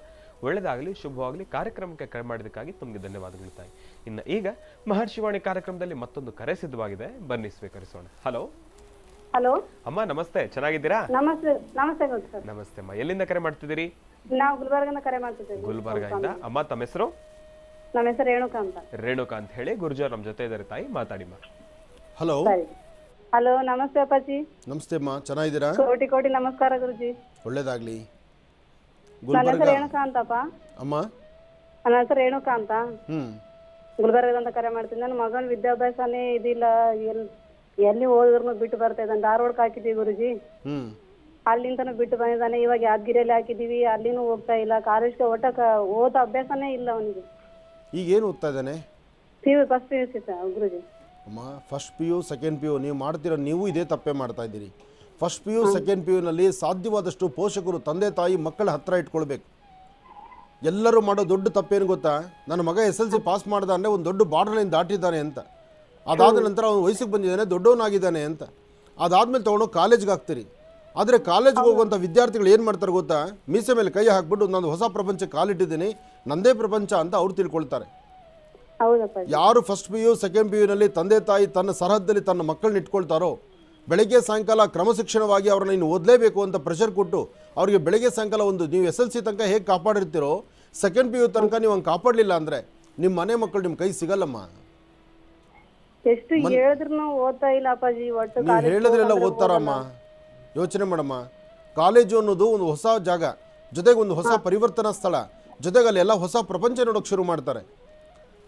Speaker 1: ಒಳ್ಳೆಯದಾಗಲಿ, ಶುಭವಾಗಲಿ. ಕಾರ್ಯಕ್ರಮಕ್ಕೆ ಕರೆ ಮಾಡೋದಕ್ಕಾಗಿ ತಮಗೆ ಧನ್ಯವಾದಗಳು ತಾಯಿ. ಇನ್ನು ಈಗ ಮಹರ್ಷಿವಾಣಿ ಕಾರ್ಯಕ್ರಮದಲ್ಲಿ ಮತ್ತೊಂದು ಕರೆ ಸಿದ್ಧವಾಗಿದೆ, ಬನ್ನಿ ಸ್ವೀಕರಿಸೋಣ. ಹಲೋ
Speaker 3: ಹಲೋ
Speaker 1: ಅಮ್ಮ, ನಮಸ್ತೆ. ಚೆನ್ನಾಗಿದ್ದೀರಾ?
Speaker 3: ನಮಸ್ತೆ. ನಮಸ್ತೆ ಸರ್.
Speaker 1: ನಮಸ್ತೆ ಅಮ್ಮ. ಎಲ್ಲಿಂದ ಕರೆ ಮಾಡ್ತಿದ್ದೀರಿ?
Speaker 3: ನಾವು ಗುಲ್ಬರ್ಗನ ಕರೆ ಮಾಡ್ತಿದ್ದೀವಿ.
Speaker 1: ಗುಲ್ಬರ್ಗದಿಂದ. ಅಮ್ಮ, ತಮ್ಮ ಹೆಸರು?
Speaker 3: ನಮ್ಮ ಹೆಸರು ರೇಣುಕಾ ಅಂತ.
Speaker 1: ರೇಣುಕಾ ಅಂತ ಹೇಳಿ. ಗುರುಜಾರ್ ನಮ್ಮ ಜೊತೆ ಇದ್ದಾರೆ ತಾಯಿ, ಮಾತಾಡಿಮ್ಮ.
Speaker 2: ಹಲೋ.
Speaker 3: ಹಲೋ, ನಮಸ್ತೆ ಅಪ್ಪಾಜಿ.
Speaker 2: ನಮಸ್ತೆ ಅಮ್ಮ, ಚೆನ್ನಾಗಿದ್ದೀರಾ?
Speaker 3: ಕೋಟಿ ಕೋಟಿ ನಮಸ್ಕಾರ ಗುರುಜಿ.
Speaker 2: ಒಳ್ಳೆಯದಾಗಲಿ.
Speaker 3: ನನ್ನ ಹೆಸರು ರೇಣುಕಾ ಅಂತಪ್ಪ.
Speaker 2: ಅಮ್ಮ,
Speaker 3: ನನ್ನ ಹೆಸರು ರೇಣುಕಾ ಅಂತ.
Speaker 2: ಹ್ಞೂ,
Speaker 3: ಗುಲ್ಬರ್ಗದಿಂದ ಕರೆ ಮಾಡ್ತೀನಿ. ನನ್ನ ಮಗನ ವಿದ್ಯಾಭ್ಯಾಸನೇ ಇದಿಲ್ಲ, ಎಲ್ಲಿ ಹೋದ್ರು ಬಿಟ್ಟು ಬರ್ತಾ ಇದ್ದಾನೆ. ಧಾರವಾಡಕ್ಕೆ ಹಾಕಿದ್ದೀವಿ ಗುರುಜಿ,
Speaker 2: ಹ್ಞೂ,
Speaker 3: ಅಲ್ಲಿಂದನೂ ಬಿಟ್ಟು ಬಂದಿದ್ದಾನೆ. ಇವಾಗ ಯಾದಗಿರಿಯಲ್ಲಿ ಹಾಕಿದ್ದೀವಿ, ಅಲ್ಲಿನೂ ಹೋಗ್ತಾ ಇಲ್ಲ. ಕಾಲೇಜ್ಗೆ ಓದ ಅಭ್ಯಾಸನೇ ಇಲ್ಲ ಅವನಿಗೆ.
Speaker 2: ಈಗ ಏನು ಓದ್ತಾ ಇದ್ದಾನೆ?
Speaker 3: ಫಸ್ಟ್ PUC ಗುರುಜಿ.
Speaker 2: ಅಮ್ಮ, ಫಸ್ಟ್ PU ಸೆಕೆಂಡ್ PU ನೀವು ಮಾಡ್ತಿರೋ ನೀವು ಇದೇ ತಪ್ಪೇ ಮಾಡ್ತಾ ಇದ್ದೀರಿ. ಫಸ್ಟ್ PU ಸೆಕೆಂಡ್ PUನಲ್ಲಿ ಸಾಧ್ಯವಾದಷ್ಟು ಪೋಷಕರು, ತಂದೆ ತಾಯಿ ಮಕ್ಕಳ ಹತ್ತಿರ ಇಟ್ಕೊಳ್ಬೇಕು. ಎಲ್ಲರೂ ಮಾಡೋ ದೊಡ್ಡ ತಪ್ಪೇನು ಗೊತ್ತಾ, ನನ್ನ ಮಗ SLC ಪಾಸ್ ಮಾಡ್ದ ಅಂದರೆ ಒಂದು ದೊಡ್ಡ ಬಾರ್ಡರ್ಲೈನ್ ದಾಟಿದ್ದಾನೆ ಅಂತ, ಅದಾದ ನಂತರ ಅವನು ವಯಸ್ಸಿಗೆ ಬಂದಿದ್ದಾನೆ, ದೊಡ್ಡವನಾಗಿದ್ದಾನೆ ಅಂತ, ಅದಾದಮೇಲೆ ತೊಗೊಂಡು ಕಾಲೇಜ್ಗೆ ಹಾಕ್ತೀರಿ. ಆದರೆ ಕಾಲೇಜ್ಗೆ ಹೋಗುವಂಥ ವಿದ್ಯಾರ್ಥಿಗಳು ಏನು ಮಾಡ್ತಾರೆ ಗೊತ್ತಾ, ಮೀಸೆ ಮೇಲೆ ಕೈ ಹಾಕ್ಬಿಟ್ಟು ನಾನು ಹೊಸ ಪ್ರಪಂಚಕ್ಕೆ ಕಾಲಿಟ್ಟಿದ್ದೀನಿ, ನಂದೇ ಪ್ರಪಂಚ ಅಂತ ಅವ್ರು ತಿಳ್ಕೊಳ್ತಾರೆ. ಯಾರು ಫಸ್ಟ್ PU ಸೆಕೆಂಡ್ PUನಲ್ಲಿ ತಂದೆ ತಾಯಿ ತನ್ನ ಸರಹದ್ದಲ್ಲಿ ತನ್ನ ಮಕ್ಕಳನ್ನ ಇಟ್ಕೊಳ್ತಾರೋ, ಬೆಳಗ್ಗೆ ಸಾಯಂಕಾಲ ಕ್ರಮಶಿಕ್ಷಣವಾಗಿ ಅವ್ರನ್ನ ಇನ್ನು ಓದಲೇಬೇಕು ಅಂತ ಪ್ರೆಷರ್ ಕೊಟ್ಟು ಅವರಿಗೆ ಬೆಳಗ್ಗೆ ಸಾಯಂಕಾಲ ಒಂದು ನೀವು SLC ತನಕ ಹೇಗೆ ಕಾಪಾಡಿರ್ತೀರೋ ಸೆಕೆಂಡ್ PU ತನಕ ನೀವು ಹಂಗೆ ಕಾಪಾಡಲಿಲ್ಲ ಅಂದರೆ ನಿಮ್ಮ ಮನೆ ಮಕ್ಕಳು ನಿಮ್ಮ ಕೈ ಸಿಗಲ್ಲಮ್ಮ.
Speaker 3: ಎಷ್ಟು ಹೇಳಿದ್ರು ಓದ್ತಾ ಇಲ್ಲ ಅಪ್ಪಾಜಿ. ಒಟ್ಟು
Speaker 2: ನೀವು ಹೇಳಿದ್ರೆಲ್ಲ ಓದ್ತಾರಮ್ಮ. ಯೋಚನೆ ಮಾಡಮ್ಮ, ಕಾಲೇಜು ಅನ್ನೋದು ಒಂದು ಹೊಸ ಜಾಗ, ಜೊತೆಗೆ ಒಂದು ಹೊಸ ಪರಿವರ್ತನಾ ಸ್ಥಳ, ಜೊತೆಗೆ ಅಲ್ಲೆಲ್ಲ ಹೊಸ ಪ್ರಪಂಚ ನೋಡೋಕೆ ಶುರು ಮಾಡ್ತಾರೆ.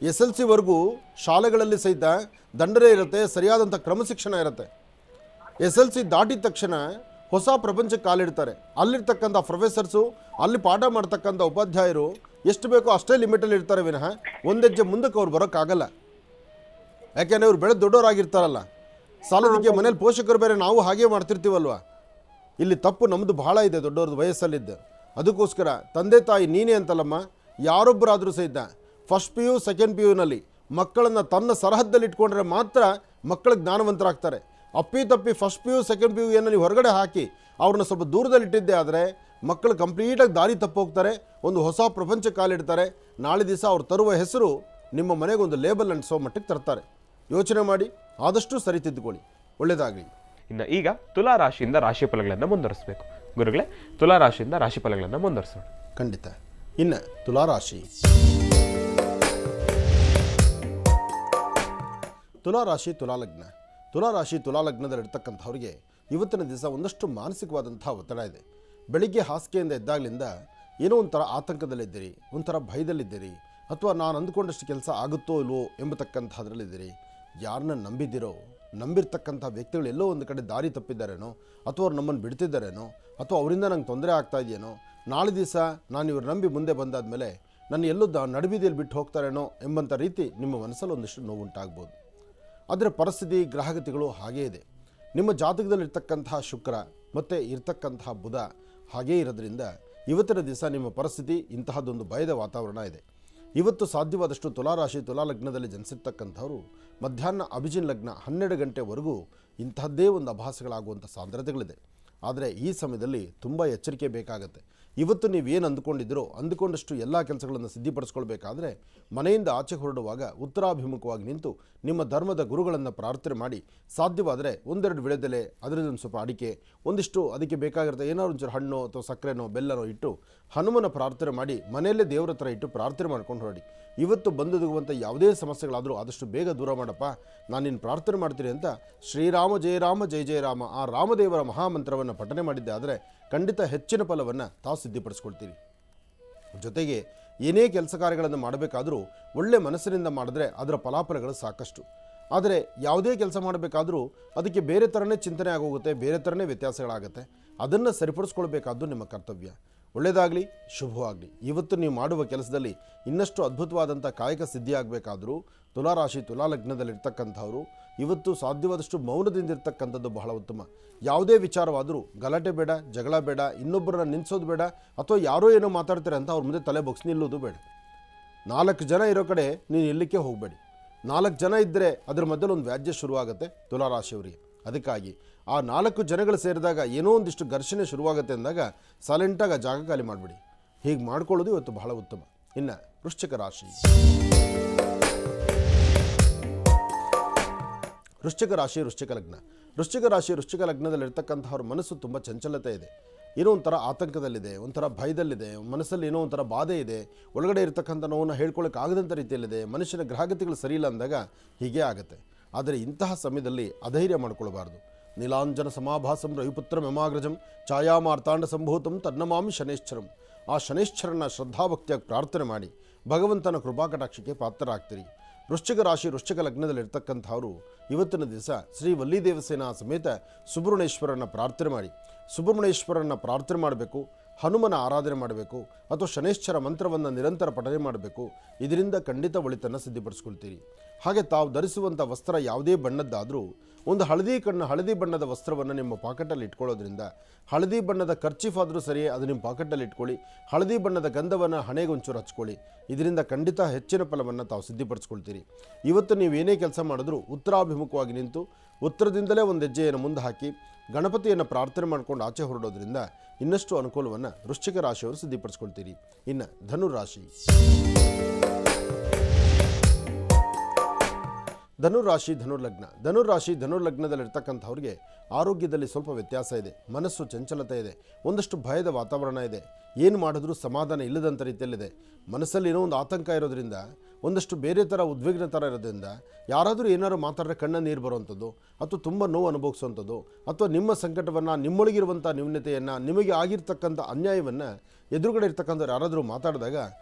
Speaker 2: SLCವರೆಗೂ ಶಾಲೆಗಳಲ್ಲಿ ಸಹಿತ ದಂಡನೆ ಇರುತ್ತೆ, ಸರಿಯಾದಂಥ ಕ್ರಮಶಿಕ್ಷಣ ಇರುತ್ತೆ. SLC ದಾಟಿದ ತಕ್ಷಣ ಹೊಸ ಪ್ರಪಂಚಕ್ಕೆ ಕಾಲಿಡ್ತಾರೆ. ಅಲ್ಲಿರ್ತಕ್ಕಂಥ ಪ್ರೊಫೆಸರ್ಸು, ಅಲ್ಲಿ ಪಾಠ ಮಾಡ್ತಕ್ಕಂಥ ಉಪಾಧ್ಯಾಯರು ಎಷ್ಟು ಬೇಕೋ ಅಷ್ಟೇ ಲಿಮಿಟಲ್ಲಿ ಇರ್ತಾರೆ ವಿನಃ ಒಂದೆಜ್ಜೆ ಮುಂದಕ್ಕೆ ಅವ್ರು ಬರೋಕ್ಕಾಗಲ್ಲ. ಯಾಕೆಂದರೆ ಅವ್ರು ಬೆಳೆದು ದೊಡ್ಡವರಾಗಿರ್ತಾರಲ್ಲ, ಸಾಲದಕ್ಕೆ ಮನೇಲಿ ಪೋಷಕರು ಬೇರೆ ನಾವು ಹಾಗೆ ಮಾಡ್ತಿರ್ತೀವಲ್ವ. ಇಲ್ಲಿ ತಪ್ಪು ನಮ್ಮದು ಭಾಳ ಇದೆ, ದೊಡ್ಡವ್ರದ್ದು ವಯಸ್ಸಲ್ಲಿದ್ದ. ಅದಕ್ಕೋಸ್ಕರ ತಂದೆ ತಾಯಿ ನೀನೇ ಅಂತಲ್ಲಮ್ಮ, ಯಾರೊಬ್ಬರಾದರೂ ಸಹಿತ ಫಸ್ಟ್ PU ಸೆಕೆಂಡ್ PUನಲ್ಲಿ ಮಕ್ಕಳನ್ನು ತನ್ನ ಸರಹದ್ದಲ್ಲಿ ಇಟ್ಕೊಂಡ್ರೆ ಮಾತ್ರ ಮಕ್ಕಳು ಜ್ಞಾನವಂತರಾಗ್ತಾರೆ. ಅಪ್ಪಿ ತಪ್ಪಿ ಫಸ್ಟ್ PU ಸೆಕೆಂಡ್ PU ಏನಲ್ಲಿ ಹೊರಗಡೆ ಹಾಕಿ ಅವ್ರನ್ನ ಸ್ವಲ್ಪ ದೂರದಲ್ಲಿ ಇಟ್ಟಿದ್ದೆ ಆದರೆ ಮಕ್ಕಳು ಕಂಪ್ಲೀಟಾಗಿ ದಾರಿ ತಪ್ಪೋಗ್ತಾರೆ, ಒಂದು ಹೊಸ ಪ್ರಪಂಚ ಕಾಲಿಡ್ತಾರೆ. ನಾಳೆ ದಿವಸ ಅವ್ರು ತರುವ ಹೆಸರು ನಿಮ್ಮ ಮನೆಗೆ ಒಂದು ಲೇಬಲ್ ಅಂಟಿಸೋ ಮಟ್ಟಕ್ಕೆ ತರ್ತಾರೆ. ಯೋಚನೆ ಮಾಡಿ, ಆದಷ್ಟು ಸರಿತಿದ್ದುಕೊಳ್ಳಿ. ಒಳ್ಳೆಯದಾಗಲಿ.
Speaker 1: ಇನ್ನು ಈಗ ತುಲಾ ರಾಶಿಯಿಂದ ರಾಶಿ ಫಲಗಳನ್ನು ಮುಂದುವರಿಸಬೇಕು. ಗುರುಗಳೇ, ತುಲಾ ರಾಶಿಯಿಂದ ರಾಶಿ ಫಲಗಳನ್ನು ಮುಂದುವರಿಸೋಣ.
Speaker 2: ಖಂಡಿತ. ಇನ್ನು ತುಲಾರಾಶಿ. ತುಲಾರಾಶಿ ತುಲಾಲಗ್ನ. ತುಲಾರಾಶಿ ತುಲಾಲಗ್ನದಲ್ಲಿರ್ತಕ್ಕಂಥವ್ರಿಗೆ ಇವತ್ತಿನ ದಿವಸ ಒಂದಷ್ಟು ಮಾನಸಿಕವಾದಂಥ ಒತ್ತಡ ಇದೆ. ಬೆಳಿಗ್ಗೆ ಹಾಸಿಗೆಯಿಂದ ಎದ್ದಾಗಲಿಂದ ಏನೋ ಒಂಥರ ಆತಂಕದಲ್ಲಿದ್ದೀರಿ, ಒಂಥರ ಭಯದಲ್ಲಿದ್ದೀರಿ, ಅಥವಾ ನಾನು ಅಂದ್ಕೊಂಡಷ್ಟು ಕೆಲಸ ಆಗುತ್ತೋ ಇಲ್ವೋ ಎಂಬತಕ್ಕಂಥದ್ರಲ್ಲಿದ್ದೀರಿ. ಯಾರನ್ನ ನಂಬಿದ್ದೀರೋ, ನಂಬಿರ್ತಕ್ಕಂಥ ವ್ಯಕ್ತಿಗಳು ಎಲ್ಲೋ ಒಂದು ಕಡೆ ದಾರಿ ತಪ್ಪಿದ್ದಾರೇನೋ, ಅಥವಾ ಅವ್ರು ನಮ್ಮನ್ನು ಬಿಡ್ತಿದ್ದಾರೇನೋ, ಅಥವಾ ಅವರಿಂದ ನಂಗೆ ತೊಂದರೆ ಆಗ್ತಾ ಇದೆಯೇನೋ, ನಾಳೆ ದಿವಸ ನಾನು ಇವ್ರು ನಂಬಿ ಮುಂದೆ ಬಂದಾದ ಮೇಲೆ ನನ್ನ ಎಲ್ಲೋ ನಡುಬೀದಿಯಲ್ಲಿ ಬಿಟ್ಟು ಹೋಗ್ತಾರೇನೋ ಎಂಬಂಥ ರೀತಿ ನಿಮ್ಮ ಮನಸ್ಸಲ್ಲಿ ಒಂದಿಷ್ಟು ನೋವುಂಟಾಗ್ಬೋದು. ಅದರ ಪರಿಸ್ಥಿತಿ ಗ್ರಹಗತಿಗಳು ಹಾಗೇ ಇದೆ. ನಿಮ್ಮ ಜಾತಕದಲ್ಲಿರ್ತಕ್ಕಂತಹ ಶುಕ್ರ ಮತ್ತು ಇರ್ತಕ್ಕಂತಹ ಬುಧ ಹಾಗೇ ಇರೋದ್ರಿಂದ ಇವತ್ತಿನ ದಿವಸ ನಿಮ್ಮ ಪರಿಸ್ಥಿತಿ ಇಂತಹದ್ದೊಂದು ಭಯದ ವಾತಾವರಣ ಇದೆ. ಇವತ್ತು ಸಾಧ್ಯವಾದಷ್ಟು ತುಲಾರಾಶಿ ತುಲಾಲಗ್ನದಲ್ಲಿ ಜನಿಸಿರ್ತಕ್ಕಂಥವರು ಮಧ್ಯಾಹ್ನ ಅಭಿಜಿನ್ ಲಗ್ನ 12 ಗಂಟೆವರೆಗೂ ಇಂತಹದ್ದೇ ಒಂದು ಅಭಾಸಗಳಾಗುವಂಥ ಸಾಂದ್ರತೆಗಳಿದೆ. ಆದರೆ ಈ ಸಮಯದಲ್ಲಿ ತುಂಬ ಎಚ್ಚರಿಕೆ ಬೇಕಾಗತ್ತೆ. ಇವತ್ತು ನೀವೇನು ಅಂದುಕೊಂಡಿದ್ದೀರೋ ಅಂದುಕೊಂಡಷ್ಟು ಎಲ್ಲ ಕೆಲಸಗಳನ್ನು ಸಿದ್ಧಿಪಡಿಸ್ಕೊಳ್ಬೇಕಾದ್ರೆ ಮನೆಯಿಂದ ಆಚೆ ಹೊರಡುವಾಗ ಉತ್ತರಾಭಿಮುಖವಾಗಿ ನಿಂತು ನಿಮ್ಮ ಧರ್ಮದ ಗುರುಗಳನ್ನು ಪ್ರಾರ್ಥನೆ ಮಾಡಿ, ಸಾಧ್ಯವಾದರೆ ಒಂದೆರಡು ವಿಳೆದೆಲೆ, ಅದರದೊಂದು ಸ್ವಲ್ಪ ಅಡಿಕೆ, ಒಂದಿಷ್ಟು ಅದಕ್ಕೆ ಬೇಕಾಗಿರುತ್ತೆ ಏನಾದ್ರು ಒಂಚೂರು ಹಣ್ಣು ಅಥವಾ ಸಕ್ಕರೆನೋ ಬೆಲ್ಲನೋ ಇಟ್ಟು ಹನುಮನ ಪ್ರಾರ್ಥನೆ ಮಾಡಿ ಮನೆಯಲ್ಲೇ ದೇವರ ಹತ್ರ ಇಟ್ಟು ಪ್ರಾರ್ಥನೆ ಮಾಡ್ಕೊಂಡು ಹೊರಡಿ. ಇವತ್ತು ಬಂದೊದಗುವಂಥ ಯಾವುದೇ ಸಮಸ್ಯೆಗಳಾದರೂ ಆದಷ್ಟು ಬೇಗ ದೂರ ಮಾಡಪ್ಪ, ನಾನು ನಿನ್ನ ಪ್ರಾರ್ಥನೆ ಮಾಡ್ತೀನಿ ಅಂತ ಶ್ರೀರಾಮ ಜಯ ರಾಮ ಜಯ ಜಯ ರಾಮ ಆ ರಾಮದೇವರ ಮಹಾಮಂತ್ರವನ್ನು ಪಠನೆ ಮಾಡಿದ್ದೆ ಆದರೆ ಖಂಡಿತ ಹೆಚ್ಚಿನ ಫಲವನ್ನು ತಾವು ಸಿದ್ಧಿಪಡಿಸ್ಕೊಳ್ತೀರಿ. ಜೊತೆಗೆ ಏನೇ ಕೆಲಸ ಕಾರ್ಯಗಳನ್ನು ಮಾಡಬೇಕಾದರೂ ಒಳ್ಳೆ ಮನಸ್ಸಿನಿಂದ ಮಾಡಿದ್ರೆ ಅದರ ಫಲಾಫಲಗಳು ಸಾಕಷ್ಟು. ಆದರೆ ಯಾವುದೇ ಕೆಲಸ ಮಾಡಬೇಕಾದ್ರೂ ಅದಕ್ಕೆ ಬೇರೆ ಥರನೇ ಚಿಂತನೆ ಆಗೋಗುತ್ತೆ, ಬೇರೆ ಥರನೇ ವ್ಯತ್ಯಾಸಗಳಾಗುತ್ತೆ. ಅದನ್ನು ಸರಿಪಡಿಸ್ಕೊಳ್ಬೇಕಾದ್ದು ನಿಮ್ಮ ಕರ್ತವ್ಯ. ಒಳ್ಳೆಯದಾಗಲಿ, ಶುಭವಾಗಲಿ. ಇವತ್ತು ನೀವು ಮಾಡುವ ಕೆಲಸದಲ್ಲಿ ಇನ್ನಷ್ಟು ಅದ್ಭುತವಾದಂಥ ಕಾಯಕ ಸಿದ್ಧಿ ಆಗಬೇಕಾದ್ರೂ ತುಲಾರಾಶಿ ತುಲಾ ಲಗ್ನದಲ್ಲಿರ್ತಕ್ಕಂಥವ್ರು ಇವತ್ತು ಸಾಧ್ಯವಾದಷ್ಟು ಮೌನದಿಂದಿರ್ತಕ್ಕಂಥದ್ದು ಬಹಳ ಉತ್ತಮ. ಯಾವುದೇ ವಿಚಾರವಾದರೂ ಗಲಾಟೆ ಬೇಡ, ಜಗಳ ಬೇಡ, ಇನ್ನೊಬ್ಬರನ್ನ ನಿಲ್ಲಿಸೋದು ಬೇಡ, ಅಥವಾ ಯಾರೋ ಏನೋ ಮಾತಾಡ್ತಾರೆ ಅಂತ ಅವ್ರ ಮುಂದೆ ತಲೆ ಬಗ್ಸಿ ನಿಲ್ಲೋದು ಬೇಡ. 4 ಜನ ಇರೋ ಕಡೆ ನೀನು ಇಲ್ಲಿಕ್ಕೆ ಹೋಗಬೇಡಿ. 4 ಜನ ಇದ್ದರೆ ಅದರ ಮಧ್ಯದಲ್ಲಿ ಒಂದು ವ್ಯಾಜ್ಯ ಶುರುವಾಗುತ್ತೆ ತುಲಾರಾಶಿಯವರಿಗೆ. ಅದಕ್ಕಾಗಿ ಆ 4 ಜನಗಳು ಸೇರಿದಾಗ ಏನೋ ಒಂದಿಷ್ಟು ಘರ್ಷಣೆ ಶುರುವಾಗುತ್ತೆ ಅಂದಾಗ ಸೈಲೆಂಟಾಗಿ ಆ ಜಾಗ ಖಾಲಿ ಮಾಡಿಬಿಡಿ. ಹೀಗೆ ಮಾಡ್ಕೊಳ್ಳೋದು ಇವತ್ತು ಬಹಳ ಉತ್ತಮ. ಇನ್ನು ವೃಶ್ಚಿಕ ರಾಶಿ. ವೃಶ್ಚಿಕ ರಾಶಿ ವೃಶ್ಚಿಕ ಲಗ್ನ. ವೃಶ್ಚಿಕ ರಾಶಿ ವೃಶ್ಚಿಕ ಲಗ್ನದಲ್ಲಿರ್ತಕ್ಕಂಥವ್ರ ಮನಸ್ಸು ತುಂಬ ಚಂಚಲತೆ ಇದೆ. ಏನೋ ಒಂಥರ ಆತಂಕದಲ್ಲಿದೆ, ಒಂಥರ ಭಯದಲ್ಲಿದೆ, ಮನಸ್ಸಲ್ಲಿ ಏನೋ ಒಂಥರ ಬಾಧೆ ಇದೆ, ಒಳಗಡೆ ಇರತಕ್ಕಂಥ ನೋವನ್ನು ಹೇಳ್ಕೊಳ್ಳೋಕ್ಕಾಗದಂಥ ರೀತಿಯಲ್ಲಿದೆ. ಮನುಷ್ಯನ ಗ್ರಹಗತಿಗಳು ಸರಿಯಿಲ್ಲ ಅಂದಾಗ ಹೀಗೆ ಆಗುತ್ತೆ. ಆದರೆ ಇಂತಹ ಸಮಯದಲ್ಲಿ ಅಧೈರ್ಯ ಮಾಡ್ಕೊಳ್ಬಾರ್ದು. ನೀಲಾಂಜನ ಸಮಾಭಾಸಂ ರವಿಪುತ್ರ ಮಮಾಗ್ರಜಂ ಛಾಯಾಮಾರ್ತಾಂಡ ಸಂಭೂತಂ ತನ್ನಮಾಮಿ ಶನೇಶ್ವರಂ. ಆ ಶನೇಶ್ವರನ ಶ್ರದ್ಧಾಭಕ್ತಿಯಾಗಿ ಪ್ರಾರ್ಥನೆ ಮಾಡಿ ಭಗವಂತನ ಕೃಪಾಕಟಾಕ್ಷಕ್ಕೆ ಪಾತ್ರರಾಗ್ತೀರಿ. ವೃಶ್ಚಿಕ ರಾಶಿ ವೃಶ್ಚಿಕ ಲಗ್ನದಲ್ಲಿರ್ತಕ್ಕಂಥವರು ಇವತ್ತಿನ ದಿವಸ ಶ್ರೀ ವಲ್ಲಿ ದೇವಸೇನಾ ಸಮೇತ ಸುಬ್ರಹ್ಮಣ್ಯೇಶ್ವರನ ಪ್ರಾರ್ಥನೆ ಮಾಡಿ, ಸುಬ್ರಹ್ಮಣ್ಯೇಶ್ವರನ ಪ್ರಾರ್ಥನೆ ಮಾಡಬೇಕು, ಹನುಮನ ಆರಾಧನೆ ಮಾಡಬೇಕು, ಅಥವಾ ಶನೇಶ್ವರ ಮಂತ್ರವನ್ನು ನಿರಂತರ ಪಠನೆ ಮಾಡಬೇಕು. ಇದರಿಂದ ಖಂಡಿತ ಒಳಿತನ್ನು ಸಿದ್ಧಿಪಡಿಸ್ಕೊಳ್ತೀರಿ. ಹಾಗೆ ತಾವು ಧರಿಸುವಂಥ ವಸ್ತ್ರ ಯಾವುದೇ ಬಣ್ಣದ್ದಾದರೂ ಒಂದು ಹಳದಿ ಬಣ್ಣದ ವಸ್ತ್ರವನ್ನು ನಿಮ್ಮ ಪಾಕೆಟಲ್ಲಿ ಇಟ್ಕೊಳ್ಳೋದ್ರಿಂದ, ಹಳದಿ ಬಣ್ಣದ ಕರ್ಚೀಫ್ ಆದರೂ ಸರಿಯೇ ಅದು ನಿಮ್ಮ ಪಾಕೆಟಲ್ಲಿ ಇಟ್ಕೊಳ್ಳಿ, ಹಳದಿ ಬಣ್ಣದ ಗಂಧವನ್ನು ಹಣೆಗೆ ಒಂಚೂರು ಹಚ್ಕೊಳ್ಳಿ. ಇದರಿಂದ ಖಂಡಿತ ಹೆಚ್ಚಿನ ಫಲವನ್ನು ತಾವು ಸಿದ್ಧಿಪಡಿಸ್ಕೊಳ್ತೀರಿ. ಇವತ್ತು ನೀವು ಏನೇ ಕೆಲಸ ಮಾಡಿದ್ರೂ ಉತ್ತರಾಭಿಮುಖವಾಗಿ ನಿಂತು ಉತ್ತರದಿಂದಲೇ ಒಂದು ಹೆಜ್ಜೆಯನ್ನು ಮುಂದೆ ಹಾಕಿ ಗಣಪತಿಯನ್ನು ಪ್ರಾರ್ಥನೆ ಮಾಡ್ಕೊಂಡು ಆಚೆ ಹೊರಡೋದ್ರಿಂದ ಇನ್ನಷ್ಟು ಅನುಕೂಲವನ್ನು ವೃಶ್ಚಿಕ ರಾಶಿಯವರು ಸಿದ್ಧಿಪಡಿಸ್ಕೊಳ್ತೀರಿ. ಇನ್ನು ಧನುರಾಶಿ. ಧನುರಾಶಿ ಧನುರ್ಲಗ್ನ. ಧನುರಾಶಿ ಧನುರ್ಲಗ್ನದಲ್ಲಿರ್ತಕ್ಕಂಥವ್ರಿಗೆ ಆರೋಗ್ಯದಲ್ಲಿ ಸ್ವಲ್ಪ ವ್ಯತ್ಯಾಸ ಇದೆ, ಮನಸ್ಸು ಚಂಚಲತೆ ಇದೆ, ಒಂದಷ್ಟು ಭಯದ ವಾತಾವರಣ ಇದೆ, ಏನು ಮಾಡಿದ್ರೂ ಸಮಾಧಾನ ಇಲ್ಲದಂಥ ರೀತಿಯಲ್ಲಿದೆ. ಮನಸ್ಸಲ್ಲಿ ಏನೋ ಒಂದು ಆತಂಕ ಇರೋದ್ರಿಂದ, ಒಂದಷ್ಟು ಬೇರೆ ಥರ ಉದ್ವಿಗ್ನ ಥರ ಇರೋದ್ರಿಂದ ಯಾರಾದರೂ ಏನಾದ್ರು ಮಾತಾಡಿದ್ರೆ ಕಣ್ಣ ನೀರು ಬರುವಂಥದ್ದು, ಅಥವಾ ತುಂಬ ನೋವು ಅನುಭವಿಸುವಂಥದ್ದು, ಅಥವಾ ನಿಮ್ಮ ಸಂಕಟವನ್ನು, ನಿಮ್ಮೊಳಗಿರುವಂಥ ನ್ಯೂನತೆಯನ್ನು, ನಿಮಗೆ ಆಗಿರ್ತಕ್ಕಂಥ ಅನ್ಯಾಯವನ್ನು ಎದುರುಗಡೆ ಇರ್ತಕ್ಕಂಥವ್ರು ಯಾರಾದರೂ ಮಾತಾಡಿದಾಗ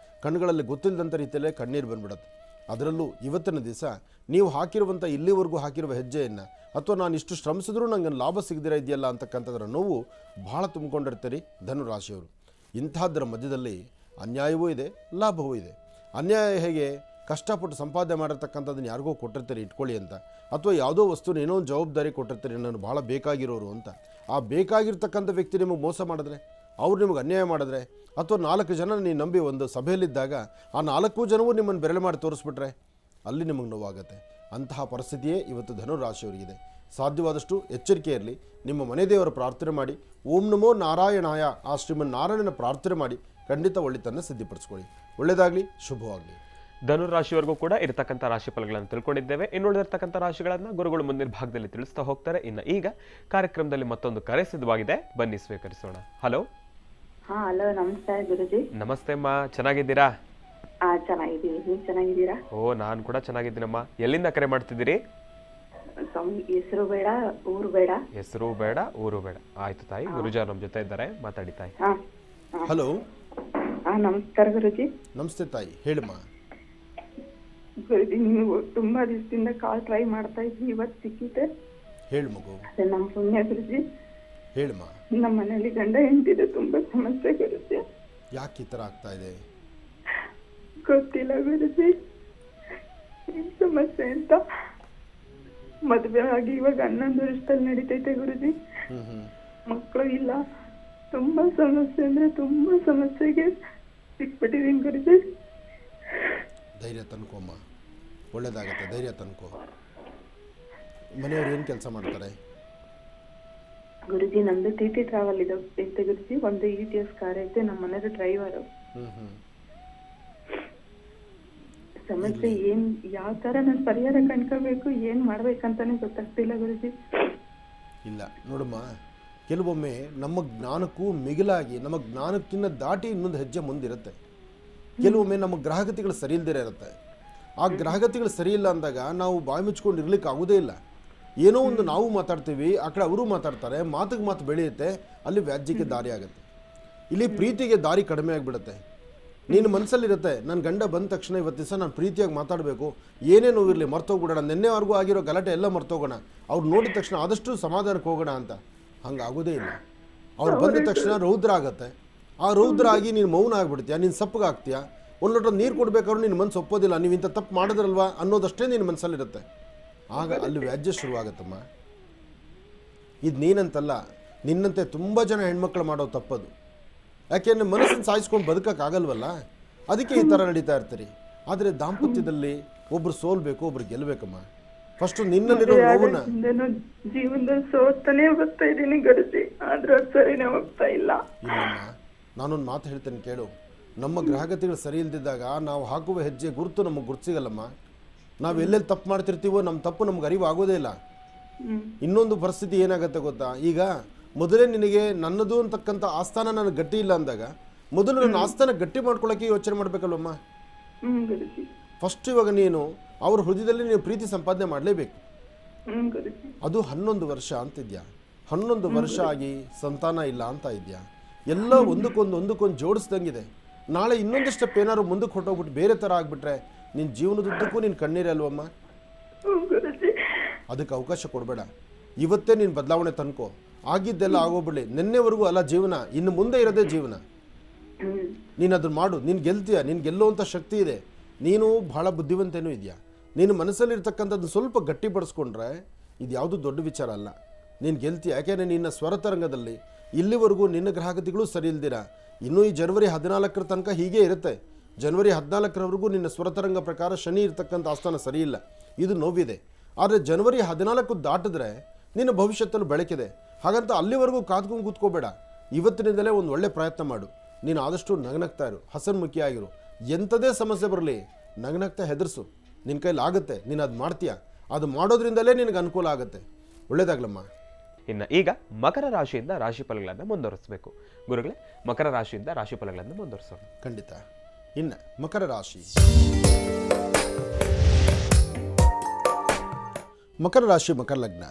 Speaker 2: ಕಣ್ಣುಗಳಲ್ಲಿ ಗೊತ್ತಿಲ್ಲದಂಥ ರೀತಿಯಲ್ಲೇ ಕಣ್ಣೀರು ಬಂದ್ಬಿಡುತ್ತೆ. ಅದರಲ್ಲೂ ಇವತ್ತಿನ ದಿವಸ ನೀವು ಹಾಕಿರುವಂಥ ಇಲ್ಲಿವರೆಗೂ ಹಾಕಿರುವ ಹೆಜ್ಜೆಯನ್ನು, ಅಥವಾ ನಾನು ಇಷ್ಟು ಶ್ರಮಿಸಿದ್ರೂ ನನಗೆ ಲಾಭ ಸಿಗದಿರ ಇದೆಯಲ್ಲ ಅಂತಕ್ಕಂಥದ್ರ ನೋವು ಭಾಳ ತುಂಬಿಕೊಂಡಿರ್ತೀರಿ ಧನುರಾಶಿಯವರು. ಇಂಥದ್ರ ಮಧ್ಯದಲ್ಲಿ ಅನ್ಯಾಯವೂ ಇದೆ, ಲಾಭವೂ ಇದೆ. ಅನ್ಯಾಯ ಹೇಗೆ? ಕಷ್ಟಪಟ್ಟು ಸಂಪಾದನೆ ಮಾಡಿರ್ತಕ್ಕಂಥದ್ದನ್ನು ಯಾರಿಗೋ ಕೊಟ್ಟಿರ್ತೀರಿ ಇಟ್ಕೊಳ್ಳಿ ಅಂತ, ಅಥವಾ ಯಾವುದೋ ವಸ್ತುನ ಏನೋ ಒಂದು ಜವಾಬ್ದಾರಿ ಕೊಟ್ಟಿರ್ತೀರಿ ನಾನು ಭಾಳ ಬೇಕಾಗಿರೋರು ಅಂತ. ಆ ಬೇಕಾಗಿರ್ತಕ್ಕಂಥ ವ್ಯಕ್ತಿ ನಿಮಗೆ ಮೋಸ ಮಾಡಿದ್ರೆ, ಅವ್ರು ನಿಮಗೆ ಅನ್ಯಾಯ ಮಾಡಿದ್ರೆ, ಅಥವಾ 4 ಜನ ನೀವು ನಂಬಿ ಒಂದು ಸಭೆಯಲ್ಲಿದ್ದಾಗ ಆ 4 ಜನವೂ ನಿಮ್ಮನ್ನು ಬೆರಳು ಮಾಡಿ ತೋರಿಸ್ಬಿಟ್ರೆ ಅಲ್ಲಿ ನಿಮಗೆ ನೋವಾಗುತ್ತೆ. ಅಂತಹ ಪರಿಸ್ಥಿತಿಯೇ ಇವತ್ತು ಧನುರಾಶಿಯವರಿಗಿದೆ. ಸಾಧ್ಯವಾದಷ್ಟು ಎಚ್ಚರಿಕೆ ಇರಲಿ. ನಿಮ್ಮ ಮನೆ ದೇವರ ಪ್ರಾರ್ಥನೆ ಮಾಡಿ, ಓಂ ನಮೋ ನಾರಾಯಣಾಯ ಆ ಶ್ರೀಮನ್ ನಾರಾಯಣನ ಪ್ರಾರ್ಥನೆ ಮಾಡಿ ಖಂಡಿತ ಒಳಿತನ್ನು ಸಿದ್ಧಿಪಡಿಸ್ಕೊಳ್ಳಿ. ಒಳ್ಳೆಯದಾಗಲಿ, ಶುಭವಾಗಲಿ.
Speaker 1: ಧನುರಾಶಿವರೆಗೂ ಕೂಡ ಇರತಕ್ಕಂಥ ರಾಶಿ ಫಲಗಳನ್ನು ತಿಳ್ಕೊಂಡಿದ್ದೇವೆ. ಇನ್ನುಳಿದಿರ್ತಕ್ಕಂಥ ರಾಶಿಗಳನ್ನು ಗುರುಗಳು ಮುಂದಿನ ಭಾಗದಲ್ಲಿ ತಿಳಿಸ್ತಾ ಹೋಗ್ತಾರೆ. ಇನ್ನು ಈಗ ಕಾರ್ಯಕ್ರಮದಲ್ಲಿ ಮತ್ತೊಂದು ಕರೆ ಸಿದ್ಧವಾಗಿದೆ, ಬನ್ನಿ ಸ್ವೀಕರಿಸೋಣ. ಹಲೋ.
Speaker 3: ಹಲೋ, ನಮಸ್ತೆ ಗುರುಜಿ.
Speaker 1: ನಮಸ್ತೆ ಅಮ್ಮ, ಚೆನ್ನಾಗಿದ್ದೀರಾ?
Speaker 3: ಚೆನ್ನಾಗಿದ್ದೀವಿ, ನೀವು ಚೆನ್ನಾಗಿದ್ದೀರಾ?
Speaker 1: ನಾನು ಕೂಡ ಚೆನ್ನಾಗಿದ್ದೀನಮ್ಮ. ಎಲ್ಲಿಂದ ಕರೆ ಮಾಡ್ತಿದ್ದೀರಿ?
Speaker 3: ಹೆಸರು ಬೇಡ, ಊರು ಬೇಡ.
Speaker 1: ಹೆಸರು ಬೇಡ, ಊರು ಬೇಡ. ಆಯ್ತು ತಾಯಿ, ಗುರುಜಾರ್ ನಮ್ಮ ಜೊತೆ ಇದ್ದಾರೆ, ಮಾತಾಡಿ ತಾಯಿ.
Speaker 2: ಹಲೋ.
Speaker 3: ನಮಸ್ಕಾರ ಗುರುಜಿ.
Speaker 2: ನಮಸ್ತೆ ತಾಯಿ, ಹೇಳಮ್ಮ.
Speaker 3: ಗುರುಜಿ, ನೀವು ತುಂಬಾ ದಿವಸದಿಂದ ಕಾಲ್ ಟ್ರೈ ಮಾಡ್ತಾ ಇದ್ವಿ, ಇವತ್ತು ಸಿಕ್ಕಿದೆ.
Speaker 2: ಹೇಳು ಮಗು.
Speaker 3: ನಮ್ಮ ಪುಣ್ಯ ಗುರುಜಿ.
Speaker 2: ಹೇಳಮ್ಮ.
Speaker 3: ನಮ್ಮ ಮನೇಲಿ ಗಂಡ ಹೆಂಡತಿದೆ ತುಂಬಾ ಸಮಸ್ಯೆ ಗುರುಜಿ.
Speaker 2: ಯಾಕೆ ಈ ಥರ ಆಗ್ತಾ ಇದೆ?
Speaker 3: ಗೊತ್ತಿಲ್ಲ ಗುರುಜಿ, ಏನ್ ಸಮಸ್ಯೆ ಅಂತ. ಮದುವೆ ಆಗಿ ಇವಾಗ 11 ವರ್ಷದಲ್ಲಿ ನಡೀತೈತೆ ಗುರುಜಿ. ಮಕ್ಕಳು ಇಲ್ಲ. ತುಂಬಾ ಸಮಸ್ಯೆ ಅಂದ್ರೆ ತುಂಬಾ ಸಮಸ್ಯೆಗೆ ಸಿಕ್ಬಿಟ್ಟಿದೀನಿ ಗುರುಜಿ.
Speaker 2: ಧೈರ್ಯ ತನ್ಕೋಮ್ಮ, ಒಳ್ಳೇದಾಗತ್ತೆ, ಧೈರ್ಯ ತನ್ಕೋ. ಮನೆಯವ್ರು ಏನು ಕೆಲಸ ಮಾಡ್ತಾರೆ?
Speaker 3: ಗುರುಜಿ, ನಮ್ದು ಟಿ ಟ್ರಾವೆಲ್ ಐತೆ ಗುರುಜಿ. ಒಂದು ETS ಕಾರ್ ಐತೆ, ನಮ್ಮ ಮನೆಯದು ಡ್ರೈವರು. ಸಮಸ್ಯೆ ಏನ್, ಯಾವ ತರ ನಾನು ಪರಿಹಾರ ಕಂಡ್ಕೋಬೇಕು, ಏನ್ ಮಾಡ್ಬೇಕಂತಾನೆ ಗೊತ್ತಾಗ್ತಿಲ್ಲ ಗುರುಜಿ.
Speaker 2: ಇಲ್ಲ ನೋಡಮ್ಮ, ಕೆಲವೊಮ್ಮೆ ನಮ್ಮ ಜ್ಞಾನಕ್ಕೂ ಮಿಗಿಲಾಗಿ, ನಮ್ಮ ಜ್ಞಾನಕ್ಕಿಂತ ದಾಟಿ ಇನ್ನೊಂದು ಹೆಜ್ಜೆ ಮುಂದಿರುತ್ತೆ. ಕೆಲವೊಮ್ಮೆ ನಮ್ಮ ಗ್ರಹಗತಿಗಳು ಸರಿ ಇಲ್ದಿರ ಇರುತ್ತೆ. ಆ ಗ್ರಹಗತಿಗಳು ಸರಿ ಇಲ್ಲ ಅಂದಾಗ ನಾವು ಬಾಯಿ ಮುಚ್ಕೊಂಡು ಇರ್ಲಿಕ್ಕೆ ಆಗೋದೇ ಇಲ್ಲ. ಏನೋ ಒಂದು ನಾವು ಮಾತಾಡ್ತೀವಿ, ಆ ಕಡೆ ಅವರು ಮಾತಾಡ್ತಾರೆ, ಮಾತಿಗೆ ಮಾತು ಬೆಳೆಯುತ್ತೆ, ಅಲ್ಲಿ ವ್ಯಾಜ್ಯಕ್ಕೆ ದಾರಿ ಆಗುತ್ತೆ. ಇಲ್ಲಿ ಪ್ರೀತಿಗೆ ದಾರಿ ಕಡಿಮೆ ಆಗಿಬಿಡುತ್ತೆ. ನೀನು ಮನಸ್ಸಲ್ಲಿರುತ್ತೆ ನನ್ನ ಗಂಡ ಬಂದ ತಕ್ಷಣ ಇವತ್ತು ದಿವಸ ನಾನು ಪ್ರೀತಿಯಾಗಿ ಮಾತಾಡಬೇಕು, ಏನೇ ನೋವಿರಲಿ ಮರ್ತೋಗ್ಬಿಡೋಣ, ನಿನ್ನೆವರೆಗೂ ಆಗಿರೋ ಗಲಾಟೆ ಎಲ್ಲ ಮರ್ತೋಗೋಣ, ಅವ್ರು ನೋಡಿದ ತಕ್ಷಣ ಆದಷ್ಟು ಸಮಾಧಾನಕ್ಕೆ ಹೋಗೋಣ ಅಂತ. ಹಂಗಾಗೋದೇ ಇಲ್ಲ. ಅವ್ರು ಬಂದ ತಕ್ಷಣ ರೌದ್ರ ಆಗತ್ತೆ. ಆ ರೌದ್ರ ಆಗಿ ನೀನು ಮೌನ ಆಗ್ಬಿಡ್ತೀಯ, ನೀನು ಸಪ್ಪಗಾಗ್ತೀಯಾ. ಒಂದು ಲೋಟ ನೀರು ಕೊಡಬೇಕಾದ್ರೂ ನಿನ್ನ ಮನಸ್ಸು ಒಪ್ಪೋದಿಲ್ಲ, ನೀವು ಇಂಥ ತಪ್ಪು ಮಾಡಿದ್ರಲ್ವಾ ಅನ್ನೋದಷ್ಟೇ ನಿನ್ನ ಮನಸ್ಸಲ್ಲಿರುತ್ತೆ. ಆಗ ಅಲ್ಲಿ ವ್ಯಾಜ್ಯ ಶುರುವಾಗತ್ತಮ್ಮ. ಇದು ನೀನಂತಲ್ಲ, ನಿನ್ನಂತೆ ತುಂಬ ಜನ ಹೆಣ್ಮಕ್ಳು ಮಾಡೋ ತಪ್ಪದು. ಯಾಕೆಂದರೆ ಮನಸ್ಸನ್ನು ಸಾಯಿಸ್ಕೊಂಡು ಬದುಕೋಕ್ಕಾಗಲ್ವಲ್ಲ, ಅದಕ್ಕೆ ಈ ಥರ ನಡೀತಾ ಇರ್ತೀರಿ. ಆದರೆ ದಾಂಪತ್ಯದಲ್ಲಿ ಒಬ್ರು ಸೋಲ್ಬೇಕು, ಒಬ್ರು ಗೆಲ್ಲಬೇಕಮ್ಮ. ಫಸ್ಟು ನಿನ್ನಲ್ಲಿರೋ ನೋವನ್ನ
Speaker 4: ಜೀವನದಲ್ಲಿ ಸೋತಾನೆ ಹೋಗ್ತಾ ಇದ್ದೀನಿ ಗರುಜಿ, ಆದ್ರೆ ಸರಿನೇ ಹೋಗ್ತಾ ಇಲ್ಲ.
Speaker 2: ಇಲ್ಲಮ್ಮ, ನಾನೊಂದು ಮಾತು ಹೇಳ್ತೇನೆ ಕೇಳು. ನಮ್ಮ ಗ್ರಹಗತಿಗಳು ಸರಿ ಇಲ್ದಿದ್ದಾಗ ನಾವು ಹಾಕುವ ಹೆಜ್ಜೆ ಗುರುತು ನಮಗೆ ಗುರುತಿಸಿಗಲ್ಲಮ್ಮ. ನಾವು ಎಲ್ಲೆಲ್ಲಿ ತಪ್ಪು ಮಾಡ್ತಿರ್ತೀವೋ ನಮ್ಮ ತಪ್ಪು ನಮ್ಗೆ ಅರಿವು ಆಗೋದೇ ಇಲ್ಲ. ಇನ್ನೊಂದು ಪರಿಸ್ಥಿತಿ ಏನಾಗುತ್ತೆ ಗೊತ್ತಾ, ಈಗ ಮೊದಲೇ ನಿನಗೆ ನನ್ನದು ಅಂತಕ್ಕಂಥ ಆಸ್ಥಾನ ನನಗೆ ಗಟ್ಟಿ ಇಲ್ಲ ಅಂದಾಗ ಮೊದಲು ನನ್ನ ಆಸ್ಥಾನ ಗಟ್ಟಿ ಮಾಡ್ಕೊಳ್ಳೋಕೆ ಯೋಚನೆ ಮಾಡಬೇಕಲ್ವಮ್ಮ. ಫಸ್ಟ್ ಇವಾಗ ನೀನು ಅವ್ರ ಹೃದಯದಲ್ಲಿ ನೀವು ಪ್ರೀತಿ ಸಂಪಾದನೆ ಮಾಡಲೇಬೇಕು. ಅದು 11 ವರ್ಷ ಅಂತಿದ್ಯಾ, 11 ವರ್ಷ ಆಗಿ ಸಂತಾನ ಇಲ್ಲ ಅಂತ ಇದೆಯಾ. ಎಲ್ಲ ಒಂದಕ್ಕೊಂದು ಜೋಡಿಸ್ದಂಗಿದೆ. ನಾಳೆ ಇನ್ನೊಂದು ಸ್ಟೆಪ್ ಏನಾದ್ರು ಮುಂದಕ್ಕೆ ಹೊಟ್ಟೋಗ್ಬಿಟ್ಟು ಬೇರೆ ಥರ ಆಗಿಬಿಟ್ರೆ ನಿನ್ನ ಜೀವನದುದ್ದಕ್ಕೂ ನೀನು ಕಣ್ಣೀರೇ ಅಲ್ವಮ್ಮ. ಅದಕ್ಕೆ ಅವಕಾಶ ಕೊಡಬೇಡ. ಇವತ್ತೇ ನೀನು ಬದಲಾವಣೆ ತನ್ಕೋ. ಆಗಿದ್ದೆಲ್ಲ ಆಗೋಗ್ಬಿಡ್ಲಿ. ನಿನ್ನೆವರೆಗೂ ಅಲ್ಲ ಜೀವನ, ಇನ್ನು ಮುಂದೆ ಇರೋದೇ ಜೀವನ. ನೀನು ಅದನ್ನು ಮಾಡು, ನೀನು ಗೆಲ್ತೀಯ. ನೀನು ಗೆಲ್ಲುವಂಥ ಶಕ್ತಿ ಇದೆ. ನೀನು ಭಾಳ ಬುದ್ಧಿವಂತನೂ ಇದೆಯಾ. ನೀನು ಮನಸ್ಸಲ್ಲಿರ್ತಕ್ಕಂಥದ್ದು ಸ್ವಲ್ಪ ಗಟ್ಟಿಪಡಿಸ್ಕೊಂಡ್ರೆ ಇದು ಯಾವುದೂ ದೊಡ್ಡ ವಿಚಾರ ಅಲ್ಲ. ನೀನು ಗೆಲ್ತೀಯ. ಯಾಕೆಂದರೆ ನಿನ್ನ ಸ್ವರತರಂಗದಲ್ಲಿ ಇಲ್ಲಿವರೆಗೂ ನಿನ್ನ ಗ್ರಹಗತಿಗಳು ಸರಿ ಇಲ್ದಿರ ಇನ್ನೂ ಈ ಜನವರಿ 14 ತನಕ ಹೀಗೆ ಇರುತ್ತೆ. ಜನವರಿ 14ರವರೆಗೂ ನಿನ್ನ ಸ್ವರತರಂಗ ಪ್ರಕಾರ ಶನಿ ಇರ್ತಕ್ಕಂಥ ಆಸ್ಥಾನ ಸರಿ ಇಲ್ಲ, ಇದು ನೋವಿದೆ. ಆದರೆ ಜನವರಿ 14 ದಾಟಿದ್ರೆ ನಿನ್ನ ಭವಿಷ್ಯತ್ತಲ್ಲೂ ಬೆಳಕಿದೆ. ಹಾಗಂತ ಅಲ್ಲಿವರೆಗೂ ಕಾದ್ಕೊಂಡು ಕೂತ್ಕೋಬೇಡ. ಇವತ್ತಿನಿಂದಲೇ ಒಂದು ಒಳ್ಳೆ ಪ್ರಯತ್ನ ಮಾಡು. ನೀನು ಆದಷ್ಟು ನಗನಗ್ತಾ ಇರು, ಹಸನ್ಮುಖಿಯಾಗಿರು. ಎಂಥದೇ ಸಮಸ್ಯೆ ಬರಲಿ ನಗನಗ್ತಾ ಹೆದರ್ಸು. ನಿನ್ನ ಕೈಲಿ ಆಗುತ್ತೆ, ನೀನು ಅದು ಮಾಡ್ತೀಯ. ಅದು ಮಾಡೋದ್ರಿಂದಲೇ ನಿನಗೆ ಅನುಕೂಲ ಆಗುತ್ತೆ. ಒಳ್ಳೇದಾಗ್ಲಮ್ಮ.
Speaker 1: ಇನ್ನು ಈಗ ಮಕರ ರಾಶಿಯಿಂದ ರಾಶಿ ಫಲಗಳನ್ನು ಮುಂದುವರಿಸಬೇಕು. ಗುರುಗಳೇ, ಮಕರ ರಾಶಿಯಿಂದ ರಾಶಿ ಫಲಗಳನ್ನು ಮುಂದುವರಿಸೋಣ.
Speaker 2: ಖಂಡಿತ. ಇನ್ನು ಮಕರ ರಾಶಿ. ಮಕರ ರಾಶಿ ಮಕರ ಲಗ್ನ.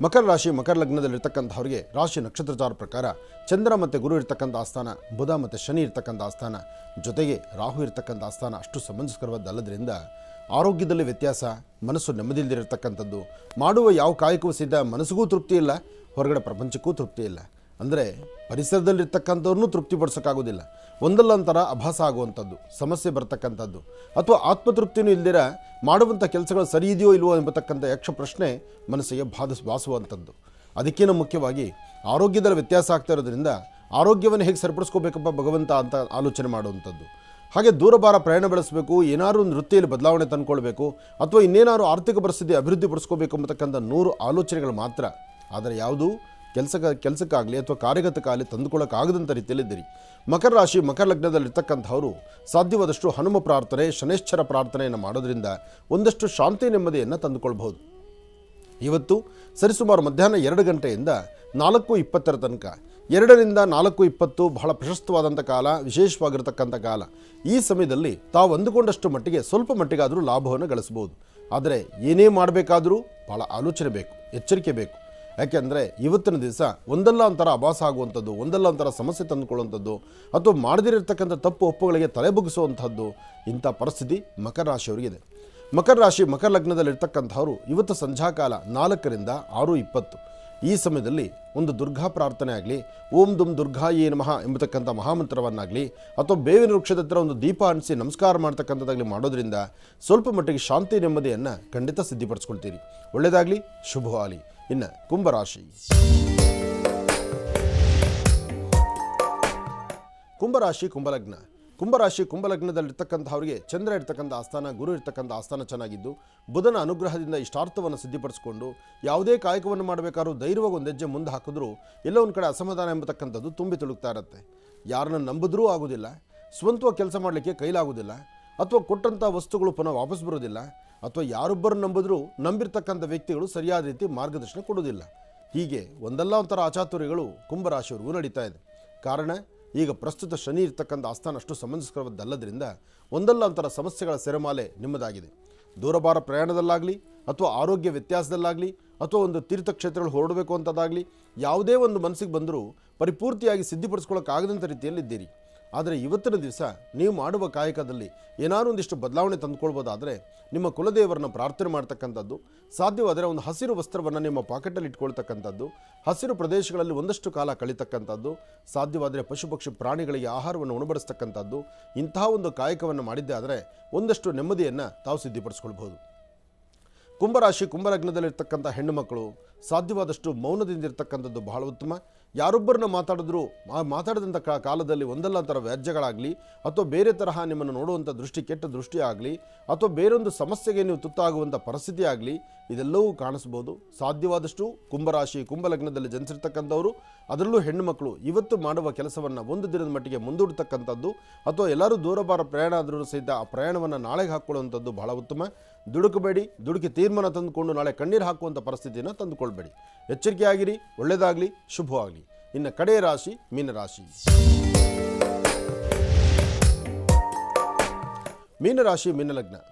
Speaker 2: ಮಕರ ರಾಶಿ ಮಕರ ಲಗ್ನದಲ್ಲಿರ್ತಕ್ಕಂಥವ್ರಿಗೆ ರಾಶಿ ನಕ್ಷತ್ರಚಾರ ಪ್ರಕಾರ ಚಂದ್ರ ಮತ್ತು ಗುರು ಇರ್ತಕ್ಕಂಥ ಆಸ್ಥಾನ, ಬುಧ ಮತ್ತು ಶನಿ ಇರ್ತಕ್ಕಂಥ ಆಸ್ಥಾನ, ಜೊತೆಗೆ ರಾಹು ಇರ್ತಕ್ಕಂಥ ಆಸ್ಥಾನ ಅಷ್ಟು ಸಮಂಜಸಕರವಾದಲ್ಲದ್ರಿಂದ ಆರೋಗ್ಯದಲ್ಲಿ ವ್ಯತ್ಯಾಸ, ಮನಸ್ಸು ನೆಮ್ಮದಿಲ್ದಿರತಕ್ಕಂಥದ್ದು, ಮಾಡುವ ಯಾವ ಕಾಯಕವೂ ಸಿದ್ಧ ಮನಸ್ಸಿಗೂ ತೃಪ್ತಿ ಇಲ್ಲ, ಹೊರಗಡೆ ಪ್ರಪಂಚಕ್ಕೂ ತೃಪ್ತಿ ಇಲ್ಲ. ಅಂದರೆ ಪರಿಸರದಲ್ಲಿರ್ತಕ್ಕಂಥವ್ರನ್ನೂ ತೃಪ್ತಿಪಡಿಸೋಕ್ಕಾಗೋದಿಲ್ಲ. ಒಂದಲ್ಲ ಒಂಥರ ಅಭಾಸ ಆಗುವಂಥದ್ದು, ಸಮಸ್ಯೆ ಬರ್ತಕ್ಕಂಥದ್ದು, ಅಥವಾ ಆತ್ಮತೃಪ್ತಿನೂ ಇಲ್ದಿರ ಮಾಡುವಂಥ ಕೆಲಸಗಳು ಸರಿ ಇದೆಯೋ ಇಲ್ವೋ ಎಂಬತಕ್ಕಂಥ ಯಕ್ಷ ಪ್ರಶ್ನೆ ಮನಸ್ಸಿಗೆ ಬಾಸುವಂಥದ್ದು. ಅದಕ್ಕಿಂತ ಮುಖ್ಯವಾಗಿ ಆರೋಗ್ಯದಲ್ಲಿ ವ್ಯತ್ಯಾಸ ಆಗ್ತಾ ಇರೋದ್ರಿಂದ ಆರೋಗ್ಯವನ್ನು ಹೇಗೆ ಸರಿಪಡಿಸ್ಕೋಬೇಕಪ್ಪ ಭಗವಂತ ಅಂತ ಆಲೋಚನೆ ಮಾಡುವಂಥದ್ದು. ಹಾಗೆ ದೂರಭಾರ ಪ್ರಯಾಣ ಬೆಳೆಸಬೇಕು, ಏನಾದ್ರು ಒಂದು ವೃತ್ತಿಯಲ್ಲಿ ಬದಲಾವಣೆ ತಂದುಕೊಳ್ಬೇಕು, ಅಥವಾ ಇನ್ನೇನಾದ್ರು ಆರ್ಥಿಕ ಪರಿಸ್ಥಿತಿ ಅಭಿವೃದ್ಧಿ ಪಡಿಸ್ಕೋಬೇಕು ಎಂಬತಕ್ಕಂಥ 100 ಆಲೋಚನೆಗಳು ಮಾತ್ರ. ಆದರೆ ಯಾವುದೂ ಕೆಲಸಕ್ಕಾಗಲಿ ಅಥವಾ ಕಾರ್ಯಗತಕ್ಕಾಗಲಿ ತಂದುಕೊಳ್ಳೋಕ್ಕಾಗದಂಥ ರೀತಿಯಲ್ಲಿದ್ದೀರಿ. ಮಕರ ರಾಶಿ ಮಕರ ಲಗ್ನದಲ್ಲಿರ್ತಕ್ಕಂಥವರು ಸಾಧ್ಯವಾದಷ್ಟು ಹನುಮ ಪ್ರಾರ್ಥನೆ, ಶನೇಶ್ವರ ಪ್ರಾರ್ಥನೆಯನ್ನು ಮಾಡೋದ್ರಿಂದ ಒಂದಷ್ಟು ಶಾಂತಿ ನೆಮ್ಮದಿಯನ್ನು ತಂದುಕೊಳ್ಬಹುದು. ಇವತ್ತು ಸರಿಸುಮಾರು ಮಧ್ಯಾಹ್ನ 2 ಗಂಟೆಯಿಂದ 4:20 ತನಕ, 2 ರಿಂದ 4:20 ಬಹಳ ಪ್ರಶಸ್ತವಾದಂಥ ಕಾಲ, ವಿಶೇಷವಾಗಿರತಕ್ಕಂಥ ಕಾಲ. ಈ ಸಮಯದಲ್ಲಿ ತಾವು ಅಂದುಕೊಂಡಷ್ಟು ಮಟ್ಟಿಗೆ ಸ್ವಲ್ಪ ಮಟ್ಟಿಗಾದರೂ ಲಾಭವನ್ನು ಗಳಿಸ್ಬೋದು. ಆದರೆ ಏನೇ ಮಾಡಬೇಕಾದರೂ ಭಾಳ ಆಲೋಚನೆ ಬೇಕು, ಎಚ್ಚರಿಕೆ ಬೇಕು. ಯಾಕೆಂದರೆ ಇವತ್ತಿನ ದಿವಸ ಒಂದಲ್ಲ ಒಂಥರ ಅಭಾಸ ಆಗುವಂಥದ್ದು, ಒಂದಲ್ಲ ಒಂಥರ ಸಮಸ್ಯೆ ತಂದುಕೊಳ್ಳುವಂಥದ್ದು, ಅಥವಾ ಮಾಡದಿರತಕ್ಕಂಥ ತಪ್ಪು ಒಪ್ಪುಗಳಿಗೆ ತಲೆಬಗ್ಗಿಸುವಂಥದ್ದು, ಇಂಥ ಪರಿಸ್ಥಿತಿ ಮಕರ ರಾಶಿಯವರಿಗಿದೆ. ಮಕರ ರಾಶಿ ಮಕರ ಲಗ್ನದಲ್ಲಿರ್ತಕ್ಕಂಥವರು ಇವತ್ತು ಸಂಧ್ಯಾಕಾಲ 4 ರಿಂದ 6:20 ಈ ಸಮಯದಲ್ಲಿ ಒಂದು ದುರ್ಗಾ ಪ್ರಾರ್ಥನೆ ಆಗಲಿ, ಓಂ ದುಂ ದುರ್ಗಾಯೇ ನಮಃ ಎಂಬತಕ್ಕಂಥ ಮಹಾಮಂತ್ರವನ್ನಾಗಲಿ, ಅಥವಾ ಬೇವಿನ ವೃಕ್ಷದ ಹತ್ರ ಒಂದು ದೀಪ ಅಂಟಿಸಿ ನಮಸ್ಕಾರ ಮಾಡ್ತಕ್ಕಂಥದ್ದಾಗಲಿ ಮಾಡೋದ್ರಿಂದ ಸ್ವಲ್ಪ ಮಟ್ಟಿಗೆ ಶಾಂತಿ ನೆಮ್ಮದಿಯನ್ನು ಖಂಡಿತ ಸಿದ್ಧಿಪಡಿಸ್ಕೊಳ್ತೀರಿ. ಒಳ್ಳೆಯದಾಗಲಿ, ಶುಭವಾಗಲಿ. ಇನ್ನು ಕುಂಭರಾಶಿ. ಕುಂಭರಾಶಿ ಕುಂಭಲಗ್ನ. ಕುಂಭರಾಶಿ ಕುಂಭಲಗ್ನದಲ್ಲಿರ್ತಕ್ಕಂಥವ್ರಿಗೆ ಚಂದ್ರ ಇರ್ತಕ್ಕಂಥ ಆಸ್ಥಾನ, ಗುರು ಇರ್ತಕ್ಕಂಥ ಆಸ್ಥಾನ ಚೆನ್ನಾಗಿದ್ದು, ಬುಧನ ಅನುಗ್ರಹದಿಂದ ಇಷ್ಟಾರ್ಥವನ್ನು ಸಿದ್ಧಿಪಡಿಸ್ಕೊಂಡು ಯಾವುದೇ ಕಾಯಕವನ್ನು ಮಾಡಬೇಕಾದ್ರೂ ಧೈರ್ಯವಾಗಿ ಒಂದು ಹೆಜ್ಜೆ ಮುಂದೆ ಹಾಕಿದ್ರೂ ಎಲ್ಲ ಒಂದು ಕಡೆ ಅಸಮಾಧಾನ ಎಂಬತಕ್ಕಂಥದ್ದು ತುಂಬಿ ತುಳುಕ್ತಾ ಇರುತ್ತೆ. ಯಾರನ್ನ ನಂಬಿದ್ರೂ ಆಗೋದಿಲ್ಲ, ಸ್ವಂತವಾಗಿ ಕೆಲಸ ಮಾಡಲಿಕ್ಕೆ ಕೈಲಾಗೋದಿಲ್ಲ, ಅಥವಾ ಕೊಟ್ಟಂಥ ವಸ್ತುಗಳು ಪುನಃ ವಾಪಸ್ ಬರೋದಿಲ್ಲ, ಅಥವಾ ಯಾರೊಬ್ಬರು ನಂಬಿದ್ರೂ ನಂಬಿರ್ತಕ್ಕಂಥ ವ್ಯಕ್ತಿಗಳು ಸರಿಯಾದ ರೀತಿ ಮಾರ್ಗದರ್ಶನ ಕೊಡೋದಿಲ್ಲ. ಹೀಗೆ ಒಂದಲ್ಲ ಒಂಥರ ಅಚಾತುರ್ಯಗಳು ಕುಂಭರಾಶಿಯವರೆಗೂ ನಡೀತಾ ಇದೆ. ಕಾರಣ ಈಗ ಪ್ರಸ್ತುತ ಶನಿ ಇರ್ತಕ್ಕಂಥ ಆಸ್ಥಾನ ಅಷ್ಟು ಸಮಂಜಸಕರವಾದಲ್ಲದ್ರಿಂದ ಒಂದಲ್ಲ ಒಂಥರ ಸಮಸ್ಯೆಗಳ ಸೆರೆಮಾಲೆ ನಿಮ್ಮದಾಗಿದೆ. ದೂರಭಾರ ಪ್ರಯಾಣದಲ್ಲಾಗಲಿ, ಅಥವಾ ಆರೋಗ್ಯ ವ್ಯತ್ಯಾಸದಲ್ಲಾಗಲಿ, ಅಥವಾ ಒಂದು ತೀರ್ಥಕ್ಷೇತ್ರಗಳು ಹೊರಡಬೇಕು ಅಂತದಾಗಲಿ, ಯಾವುದೇ ಒಂದು ಮನಸ್ಸಿಗೆ ಬಂದರೂ ಪರಿಪೂರ್ತಿಯಾಗಿ ಸಿದ್ಧಿಪಡಿಸ್ಕೊಳ್ಳೋಕ್ಕಾಗದಂಥ ರೀತಿಯಲ್ಲಿದ್ದೀರಿ. ಆದರೆ ಇವತ್ತಿನ ದಿವಸ ನೀವು ಮಾಡುವ ಕಾಯಕದಲ್ಲಿ ಏನಾದರೂ ಒಂದಿಷ್ಟು ಬದಲಾವಣೆ ತಂದುಕೊಳ್ಬೋದಾದರೆ ನಿಮ್ಮ ಕುಲದೇವರನ್ನ ಪ್ರಾರ್ಥನೆ ಮಾಡ್ತಕ್ಕಂಥದ್ದು, ಸಾಧ್ಯವಾದರೆ ಒಂದು ಹಸಿರು ವಸ್ತ್ರವನ್ನು ನಿಮ್ಮ ಪಾಕೆಟಲ್ಲಿ ಇಟ್ಕೊಳ್ತಕ್ಕಂಥದ್ದು, ಹಸಿರು ಪ್ರದೇಶಗಳಲ್ಲಿ ಒಂದಷ್ಟು ಕಾಲ ಕಳೀತಕ್ಕಂಥದ್ದು, ಸಾಧ್ಯವಾದರೆ ಪಶು ಪಕ್ಷಿ ಪ್ರಾಣಿಗಳಿಗೆ ಆಹಾರವನ್ನು ಉಣಬಡಿಸ್ತಕ್ಕಂಥದ್ದು, ಇಂತಹ ಒಂದು ಕಾಯಕವನ್ನು ಮಾಡಿದ್ದೇ ಆದರೆ ಒಂದಷ್ಟು ನೆಮ್ಮದಿಯನ್ನು ತಾವು ಸಿದ್ಧಿಪಡಿಸ್ಕೊಳ್ಬೋದು. ಕುಂಭರಾಶಿ ಕುಂಭಲಗ್ನದಲ್ಲಿರ್ತಕ್ಕಂಥ ಹೆಣ್ಣು ಮಕ್ಕಳು ಸಾಧ್ಯವಾದಷ್ಟು ಮೌನದಿಂದಿರ್ತಕ್ಕಂಥದ್ದು ಬಹಳ ಉತ್ತಮ. ಯಾರೊಬ್ಬರನ್ನ ಮಾತಾಡಿದ್ರು ಮಾತಾಡಿದಂಥ ಕಾಲದಲ್ಲಿ ಒಂದಲ್ಲ ಥರ ವ್ಯಾಜ್ಯಗಳಾಗಲಿ ಅಥವಾ ಬೇರೆ ತರಹ ನಿಮ್ಮನ್ನು ನೋಡುವಂಥ ದೃಷ್ಟಿ ಕೆಟ್ಟ ದೃಷ್ಟಿ ಆಗಲಿ ಅಥವಾ ಬೇರೊಂದು ಸಮಸ್ಯೆಗೆ ನೀವು ತುತ್ತಾಗುವಂಥ ಪರಿಸ್ಥಿತಿ ಆಗಲಿ ಇದೆಲ್ಲವೂ ಕಾಣಿಸ್ಬೋದು. ಸಾಧ್ಯವಾದಷ್ಟು ಕುಂಭರಾಶಿ ಕುಂಭಲಗ್ನದಲ್ಲಿ ಜನಿಸಿರ್ತಕ್ಕಂಥವರು, ಅದರಲ್ಲೂ ಹೆಣ್ಣು ಮಕ್ಕಳು ಇವತ್ತು ಮಾಡುವ ಕೆಲಸವನ್ನು ಒಂದು ದಿನದ ಮಟ್ಟಿಗೆ ಮುಂದೂಡ್ತಕ್ಕಂಥದ್ದು ಅಥವಾ ಎಲ್ಲರೂ ದೂರಬಾರ ಪ್ರಯಾಣ ಆದರೂ ಸಹಿತ ಆ ಪ್ರಯಾಣವನ್ನು ನಾಳೆಗೆ ಹಾಕ್ಕೊಳ್ಳುವಂಥದ್ದು ಬಹಳ ಉತ್ತಮ. ದುಡುಕಬೇಡಿ, ದುಡುಕಿ ತೀರ್ಮಾನ ತಂದುಕೊಂಡು ನಾಳೆ ಕಣ್ಣೀರು ಹಾಕುವಂಥ ಪರಿಸ್ಥಿತಿಯನ್ನು ತಂದುಕೊಳ್ಬೇಡಿ. ಎಚ್ಚರಿಕೆಯಾಗಿರಿ, ಒಳ್ಳೆಯದಾಗಲಿ, ಶುಭವಾಗಲಿ. ಇನ್ನು ಕಡೆಯ ರಾಶಿ ಮೀನರಾಶಿ. ಮೀನರಾಶಿ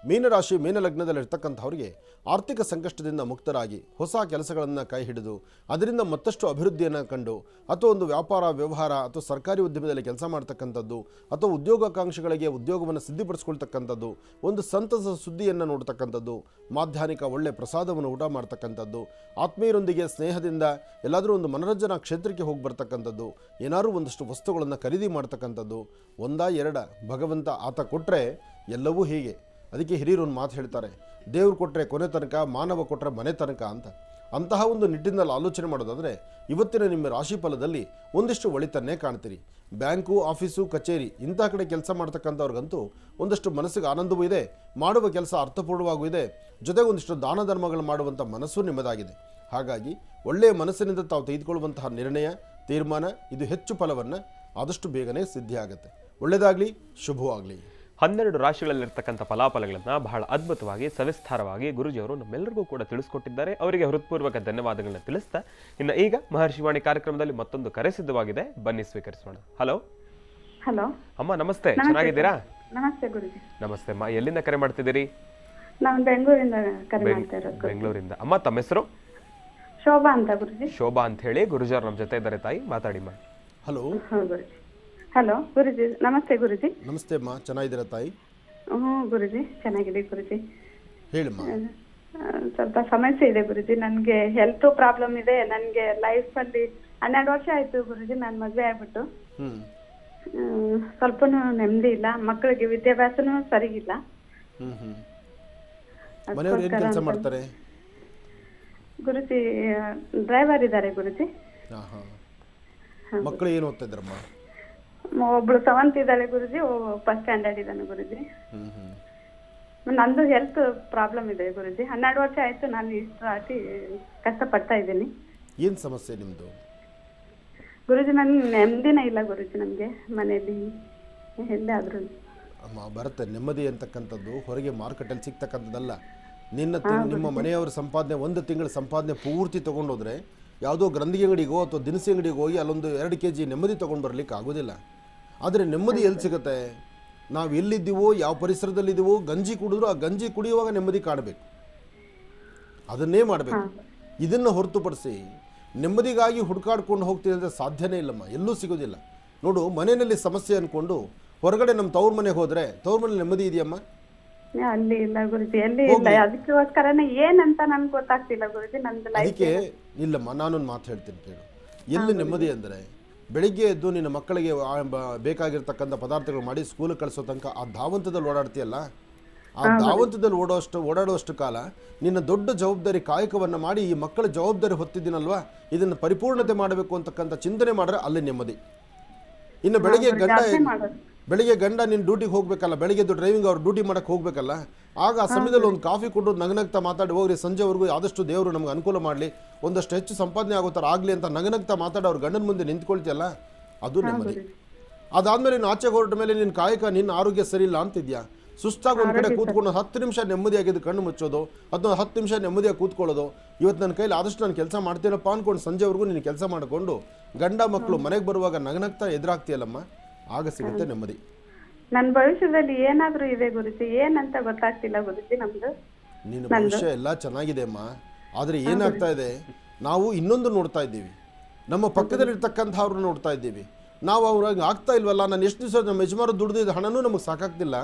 Speaker 2: ಮೀನಲಗ್ನದಲ್ಲಿರ್ತಕ್ಕಂಥವ್ರಿಗೆ ಆರ್ಥಿಕ ಸಂಕಷ್ಟದಿಂದ ಮುಕ್ತರಾಗಿ ಹೊಸ ಕೆಲಸಗಳನ್ನು ಕೈ ಹಿಡಿದು ಅದರಿಂದ ಮತ್ತಷ್ಟು ಅಭಿವೃದ್ಧಿಯನ್ನು ಕಂಡು ಅಥವಾ ಒಂದು ವ್ಯಾಪಾರ ವ್ಯವಹಾರ ಅಥವಾ ಸರ್ಕಾರಿ ಉದ್ಯಮದಲ್ಲಿ ಕೆಲಸ ಮಾಡ್ತಕ್ಕಂಥದ್ದು ಅಥವಾ ಉದ್ಯೋಗಾಕಾಂಕ್ಷಿಗಳಿಗೆ ಉದ್ಯೋಗವನ್ನು ಸಿದ್ಧಿಪಡಿಸ್ಕೊಳ್ತಕ್ಕಂಥದ್ದು, ಒಂದು ಸಂತಸ ಸುದ್ದಿಯನ್ನು ನೋಡ್ತಕ್ಕಂಥದ್ದು, ಮಾಧ್ಯಾಹ್ನಿಕ ಒಳ್ಳೆ ಪ್ರಸಾದವನ್ನು ಊಟ ಮಾಡ್ತಕ್ಕಂಥದ್ದು, ಆತ್ಮೀಯರೊಂದಿಗೆ ಸ್ನೇಹದಿಂದ ಎಲ್ಲಾದರೂ ಒಂದು ಮನರಂಜನಾ ಕ್ಷೇತ್ರಕ್ಕೆ ಹೋಗಿ ಬರ್ತಕ್ಕಂಥದ್ದು, ಏನಾದರೂ ಒಂದಷ್ಟು ವಸ್ತುಗಳನ್ನು ಖರೀದಿ ಮಾಡ್ತಕ್ಕಂಥದ್ದು, ಒಂದಾ ಎರಡ ಭಗವಂತ ಆತ ಕೊಟ್ಟರೆ ಎಲ್ಲವೂ ಹೀಗೆ. ಅದಕ್ಕೆ ಹಿರಿಯರು ಒಂದು ಮಾತು ಹೇಳ್ತಾರೆ, ದೇವ್ರು ಕೊಟ್ಟರೆ ಕೊನೆ ತನಕ, ಮಾನವ ಕೊಟ್ಟರೆ ಮನೆ ತನಕ ಅಂತ. ಅಂತಹ ಒಂದು ನಿಟ್ಟಿನಲ್ಲಿ ಆಲೋಚನೆ ಮಾಡೋದಾದರೆ ಇವತ್ತಿನ ನಿಮ್ಮ ರಾಶಿ ಫಲದಲ್ಲಿ ಒಂದಿಷ್ಟು ಒಳಿತನ್ನೇ ಕಾಣ್ತೀರಿ. ಬ್ಯಾಂಕು, ಆಫೀಸು, ಕಚೇರಿ ಇಂತಹ ಕಡೆ ಕೆಲಸ ಮಾಡ್ತಕ್ಕಂಥವ್ರಿಗಂತೂ ಒಂದಷ್ಟು ಮನಸ್ಸಿಗೆ ಆನಂದವೂ ಇದೆ, ಮಾಡುವ ಕೆಲಸ ಅರ್ಥಪೂರ್ಣವಾಗೂ ಇದೆ, ಜೊತೆಗೆ ಒಂದಿಷ್ಟು ದಾನ ಧರ್ಮಗಳು ಮಾಡುವಂಥ ಮನಸ್ಸು ನಿಮ್ಮದಾಗಿದೆ. ಹಾಗಾಗಿ ಒಳ್ಳೆಯ ಮನಸ್ಸಿನಿಂದ ತಾವು ತೆಗೆದುಕೊಳ್ಳುವಂತಹ ನಿರ್ಣಯ, ತೀರ್ಮಾನ ಇದು ಹೆಚ್ಚು ಫಲವನ್ನು ಆದಷ್ಟು ಬೇಗನೆ ಸಿದ್ಧಿಯಾಗುತ್ತೆ. ಒಳ್ಳೆಯದಾಗಲಿ, ಶುಭವಾಗಲಿ.
Speaker 1: 12 ರಾಶಿಗಳಲ್ಲಿರ್ತಕ್ಕಂಥ ಫಲಾಫಲಗಳನ್ನು ಬಹಳ ಅದ್ಭುತವಾಗಿ ಸವಿಸ್ತಾರವಾಗಿ ಗುರುಜಿಯವರು ನಮ್ಮೆಲ್ಲರಿಗೂ ಕೂಡ ತಿಳಿಸ್ಕೊಟ್ಟಿದ್ದಾರೆ. ಅವರಿಗೆ ಹೃತ್ಪೂರ್ವಕ ಧನ್ಯವಾದಗಳನ್ನ ತಿಳಿಸ್ತಾ ಇನ್ನು ಈಗ ಮಹರ್ಷಿವಾಣಿ ಕಾರ್ಯಕ್ರಮದಲ್ಲಿ ಮತ್ತೊಂದು ಕರೆ ಸಿದ್ಧವಾಗಿದೆ, ಬನ್ನಿ ಸ್ವೀಕರಿಸೋಣ. ಹಲೋ
Speaker 3: ಹಲೋ
Speaker 1: ಅಮ್ಮ, ನಮಸ್ತೆ. ಚೆನ್ನಾಗಿದ್ದೀರಾ?
Speaker 3: ನಮಸ್ತೆ ಗುರುಜಿ.
Speaker 1: ನಮಸ್ತೆ ಅಮ್ಮ, ಎಲ್ಲಿಂದ ಕರೆ ಮಾಡ್ತಿದ್ದೀರಿ?
Speaker 3: ನಾನು ಬೆಂಗಳೂರಿಂದ ಕರೆ ಮಾಡ್ತಾ ಇರೋದು.
Speaker 1: ಬೆಂಗಳೂರಿಂದ. ಅಮ್ಮ, ತಮ್ಮ ಹೆಸರು?
Speaker 3: ಶೋಭಾ ಅಂತ ಗುರುಜಿ.
Speaker 1: ಶೋಭಾ ಅಂತ ಹೇಳಿ. ಗುರುಜಿಯವರು ನಮ್ಮ ಜೊತೆ ಇದ್ದಾರೆ, ತಾಯಿ ಮಾತಾಡಿಮ್ಮ.
Speaker 2: ಹಲೋ.
Speaker 3: ಗುರುಜಿ. ಹಲೋ ಗುರುಜಿ, ನಮಸ್ತೆ ಗುರುಜಿ.
Speaker 2: ನಮಸ್ತೆ ಅಮ್ಮ, ಚೆನ್ನಾಗಿದ್ದೀರಾ ತಾಯಿ?
Speaker 3: ಗುರುಜಿ ಚೆನ್ನಾಗಿದೆ ಗುರುಜಿ.
Speaker 2: ಹೇಳಿಮ್ಮ.
Speaker 3: ಸ್ವಲ್ಪ ಸಮಸ್ಯೆ ಇದೆ ಗುರುಜಿ, ನನಗೆ ಹೆಲ್ತ್ ಪ್ರಾಬ್ಲಮ್ ಇದೆ. ನನಗೆ ಲೈಫಲ್ಲಿ 12 ವರ್ಷ ಆಯ್ತು ಗುರುಜಿ ನಾನು ಮದುವೆ ಆಗ್ಬಿಟ್ಟು. ಸ್ವಲ್ಪ ನೆಮ್ಮದಿ ಇಲ್ಲ, ಮಕ್ಕಳಿಗೆ ವಿದ್ಯಾಭ್ಯಾಸನೂ ಸರಿಗಿಲ್ಲ.
Speaker 2: ಮನೆಯವರು ಏನು ಕೆಲಸ ಮಾಡ್ತಾರೆ
Speaker 3: ಗುರುಜಿ? ಡ್ರೈವರ್ ಇದ್ದಾರೆ ಗುರುಜಿ.
Speaker 2: ಮಕ್ಕಳು ಏನು ಓದ್ತಾ ಇದ್ರಮ್ಮ?
Speaker 3: ಒಬ್ಳು 7th ಇದ್ದಾಳೆ ಗುರುಜಿ, 1st ಸ್ಟ್ಯಾಂಡರ್ಡ್ ಇದ್ದಾನೆ ಗುರುಜಿ. ನಂದು ಹೆಲ್ತ್ ಪ್ರಾಬ್ಲಮ್ ಇದೆ ಗುರುಜಿ. 12 ವರ್ಷ ಆಯ್ತು ನಾನು ಇಷ್ಟು ಕಷ್ಟಪಡ್ತಾ ಇದ್ದೀನಿ.
Speaker 2: ಏನು ಸಮಸ್ಯೆ ನಿಮ್ಮದು
Speaker 3: ಗುರುಜಿ? ನನ್ ನೆಮ್ಮದಿನೇ ಇಲ್ಲ ಗುರುಜಿ, ನಮಗೆ ಮನೆಯಲ್ಲಿ ಎಲ್ಲಾದ್ರೂ.
Speaker 2: ಅಮ್ಮ, ಬರುತ್ತೆ ನೆಮ್ಮದಿ ಅಂತಕ್ಕಂಥದ್ದು ಹೊರಗೆ ಮಾರುಕಟ್ಟೆಯಲ್ಲಿ ಸಿಗ್ತಕ್ಕಂಥದ್ದಲ್ಲ. ನಿಮ್ಮ ಮನೆಯವರ ಸಂಪಾದನೆ, ಒಂದು ತಿಂಗಳ ಸಂಪಾದನೆ ಪೂರ್ತಿ ತೊಗೊಂಡೋದ್ರೆ ಯಾವುದೋ ಗ್ರಂಥಿ ಅಂಗಡಿಗೋ ಅಥವಾ ದಿನಸಿ ಅಂಗಡಿಗೆ ಹೋಗಿ ಅಲ್ಲೊಂದು 2 kg ನೆಮ್ಮದಿ ತೊಗೊಂಡು ಬರಲಿಕ್ಕೆ ಆಗೋದಿಲ್ಲ. ಆದರೆ ನೆಮ್ಮದಿ ಎಲ್ಲಿ ಸಿಗುತ್ತೆ? ನಾವು ಎಲ್ಲಿದ್ದೀವೋ, ಯಾವ ಪರಿಸರದಲ್ಲಿದ್ದೀವೋ, ಗಂಜಿ ಕುಡಿದ್ರು ಆ ಗಂಜಿ ಕುಡಿಯುವಾಗ ನೆಮ್ಮದಿ ಕಾಣಬೇಕು, ಅದನ್ನೇ ಮಾಡಬೇಕು. ಇದನ್ನು ಹೊರತುಪಡಿಸಿ ನೆಮ್ಮದಿಗಾಗಿ ಹುಡುಕಾಡ್ಕೊಂಡು ಹೋಗ್ತೀನಿ ಅಂದರೆ ಸಾಧ್ಯನೇ ಇಲ್ಲಮ್ಮ, ಎಲ್ಲೂ ಸಿಗೋದಿಲ್ಲ. ನೋಡು, ಮನೆಯಲ್ಲಿ ಸಮಸ್ಯೆ ಅಂದ್ಕೊಂಡು ಹೊರಗಡೆ ನಮ್ಮ ತವ್ರ ಮನೆಗೆ ಹೋದರೆ ತವ್ರ ಮನೇಲಿ ನೆಮ್ಮದಿ ಇದೆಯಮ್ಮ?
Speaker 3: ಅಲ್ಲಿ ಇಲ್ಲ ಗುರುಜಿ, ಎಲ್ಲಿ ಇಲ್ಲ. ಅದಕ್ಕೋಸ್ಕರನೇ ಏನಂತ ನನ್ಗೆ ಗೊತ್ತಾಗ್ತಿಲ್ಲ ಗುರುಜಿ. ನಂದು
Speaker 2: ಅದಕ್ಕೆ ಇಲ್ಲಮ್ಮ, ನಾನೊಂದು ಮಾತು ಹೇಳ್ತೀನಿ ಕೇಳು. ಎಲ್ಲಿ ನೆಮ್ಮದಿ ಅಂದರೆ ಬೆಳಿಗ್ಗೆ ಎದ್ದು ನಿನ್ನ ಮಕ್ಕಳಿಗೆ ಬೇಕಾಗಿರ್ತಕ್ಕಂಥ ಪದಾರ್ಥಗಳು ಮಾಡಿ ಸ್ಕೂಲಿಗೆ ಕಳಿಸೋ ತನಕ ಆ ಧಾವಂತದಲ್ಲಿ ಓಡಾಡ್ತೀಯಲ್ಲ, ಆ ಧಾವಂತದಲ್ಲಿ ಓಡಾಡುವಷ್ಟು ಕಾಲ ನಿನ್ನ ದೊಡ್ಡ ಜವಾಬ್ದಾರಿ ಕಾಯಕವನ್ನು ಮಾಡಿ ಈ ಮಕ್ಕಳ ಜವಾಬ್ದಾರಿ ಹೊತ್ತಿದ್ದೀನಲ್ವಾ, ಇದನ್ನು ಪರಿಪೂರ್ಣತೆ ಮಾಡಬೇಕು ಅಂತಕ್ಕಂಥ ಚಿಂತನೆ ಮಾಡಿದ್ರೆ ಅಲ್ಲಿ ನೆಮ್ಮದಿ. ಇನ್ನು ಬೆಳಿಗ್ಗೆ ಗಂಡ ನಿನ್ನ ಡ್ಯೂಟಿಗೆ ಹೋಗ್ಬೇಕಲ್ಲ, ಬೆಳಿಗ್ಗೆ ಡ್ರೈವಿಂಗ್ ಅವ್ರು ಡ್ಯೂಟಿ ಮಾಡೋಕ್ಕೆ ಹೋಗ್ಬೇಕಲ್ಲ, ಆಗ ಆ ಸಮಯದಲ್ಲಿ ಒಂದು ಕಾಫಿ ಕೊಟ್ಟು ನಗನಗ್ತಾ ಮಾತಾಡಿ ಹೋಗ್ರಿ, ಸಂಜೆವರೆಗೂ ಆದಷ್ಟು ದೇವರು ನಮ್ಗೆ ಅನುಕೂಲ ಮಾಡಲಿ, ಒಂದಷ್ಟು ಹೆಚ್ಚು ಸಂಪಾದನೆ ಆಗೋ ಥರ ಆಗಲಿ ಅಂತ ನಗನಗ್ತಾ ಮಾತಾಡಿ ಅವ್ರ ಗಂಡನ ಮುಂದೆ ನಿಂತ್ಕೊಳ್ತಿಯಲ್ಲ, ಅದು ನೆಮ್ಮದಿ. ಅದಾದಮೇಲೆ ನೀನು ಆಚೆಗೆ ಹೊರಟ ಮೇಲೆ ನಿನ್ನ ಕಾಯಕ, ನಿನ್ನ ಆರೋಗ್ಯ ಸರಿ ಇಲ್ಲ ಅಂತಿದ್ಯಾ, ಸುಸ್ತಾಗಿ ಒಂದು ಕಡೆ ಕೂತ್ಕೊಂಡು 10 ನಿಮಿಷ ನೆಮ್ಮದಿಯಾಗಿದ್ದು ಕಣ್ಣು ಮುಚ್ಚೋದು, ಅಥವಾ 10 ನಿಮಿಷ ನೆಮ್ಮದಿಯಾಗಿ ಕೂತ್ಕೊಳ್ಳೋದು, ಇವತ್ತು ನನ್ನ ಕೈಲಿ ಆದಷ್ಟು ನಾನು ಕೆಲಸ ಮಾಡ್ತೀನಪ್ಪ ಅಂದ್ಕೊಂಡು ಸಂಜೆವರೆಗೂ ನೀನು ಕೆಲಸ ಮಾಡಿಕೊಂಡು ಗಂಡ ಮಕ್ಕಳು ಮನೆಗೆ ಬರುವಾಗ ನಗನಗ್ತಾ ಎದುರಾಗ್ತೀಯಲ್ಲಮ್ಮ, ಆಗ ಸಿಗುತ್ತೆ ನೆಮ್ಮದಿ.
Speaker 3: ನನ್ನ ಭವಿಷ್ಯದಲ್ಲಿ ಏನಾದರೂ ಇದೆ ಗುರುಜಿ, ಏನಂತ ಗೊತ್ತಾಗ್ತಿಲ್ಲ ಗುರುಜಿ.
Speaker 2: ನಿನ್ನ ಭವಿಷ್ಯ ಎಲ್ಲ ಚೆನ್ನಾಗಿದೆ ಅಮ್ಮ, ಆದರೆ ಏನಾಗ್ತಾ ಇದೆ, ನಾವು ಇನ್ನೊಂದು ನೋಡ್ತಾ ಇದ್ದೀವಿ, ನಮ್ಮ ಪಕ್ಕದಲ್ಲಿರ್ತಕ್ಕಂಥವ್ರನ್ನ ನೋಡ್ತಾ ಇದ್ದೀವಿ. ನಾವು ಅವ್ರಾಗ ಆಗ್ತಾ ಇಲ್ವಲ್ಲ, ನಾನು ಎಷ್ಟು ದಿವಸ ನಮ್ಮ ಯಜಮಾರು ದುಡ್ದಿದ್ದ ಹಣನೂ ನಮಗೆ ಸಾಕಾಗ್ತಿಲ್ಲ,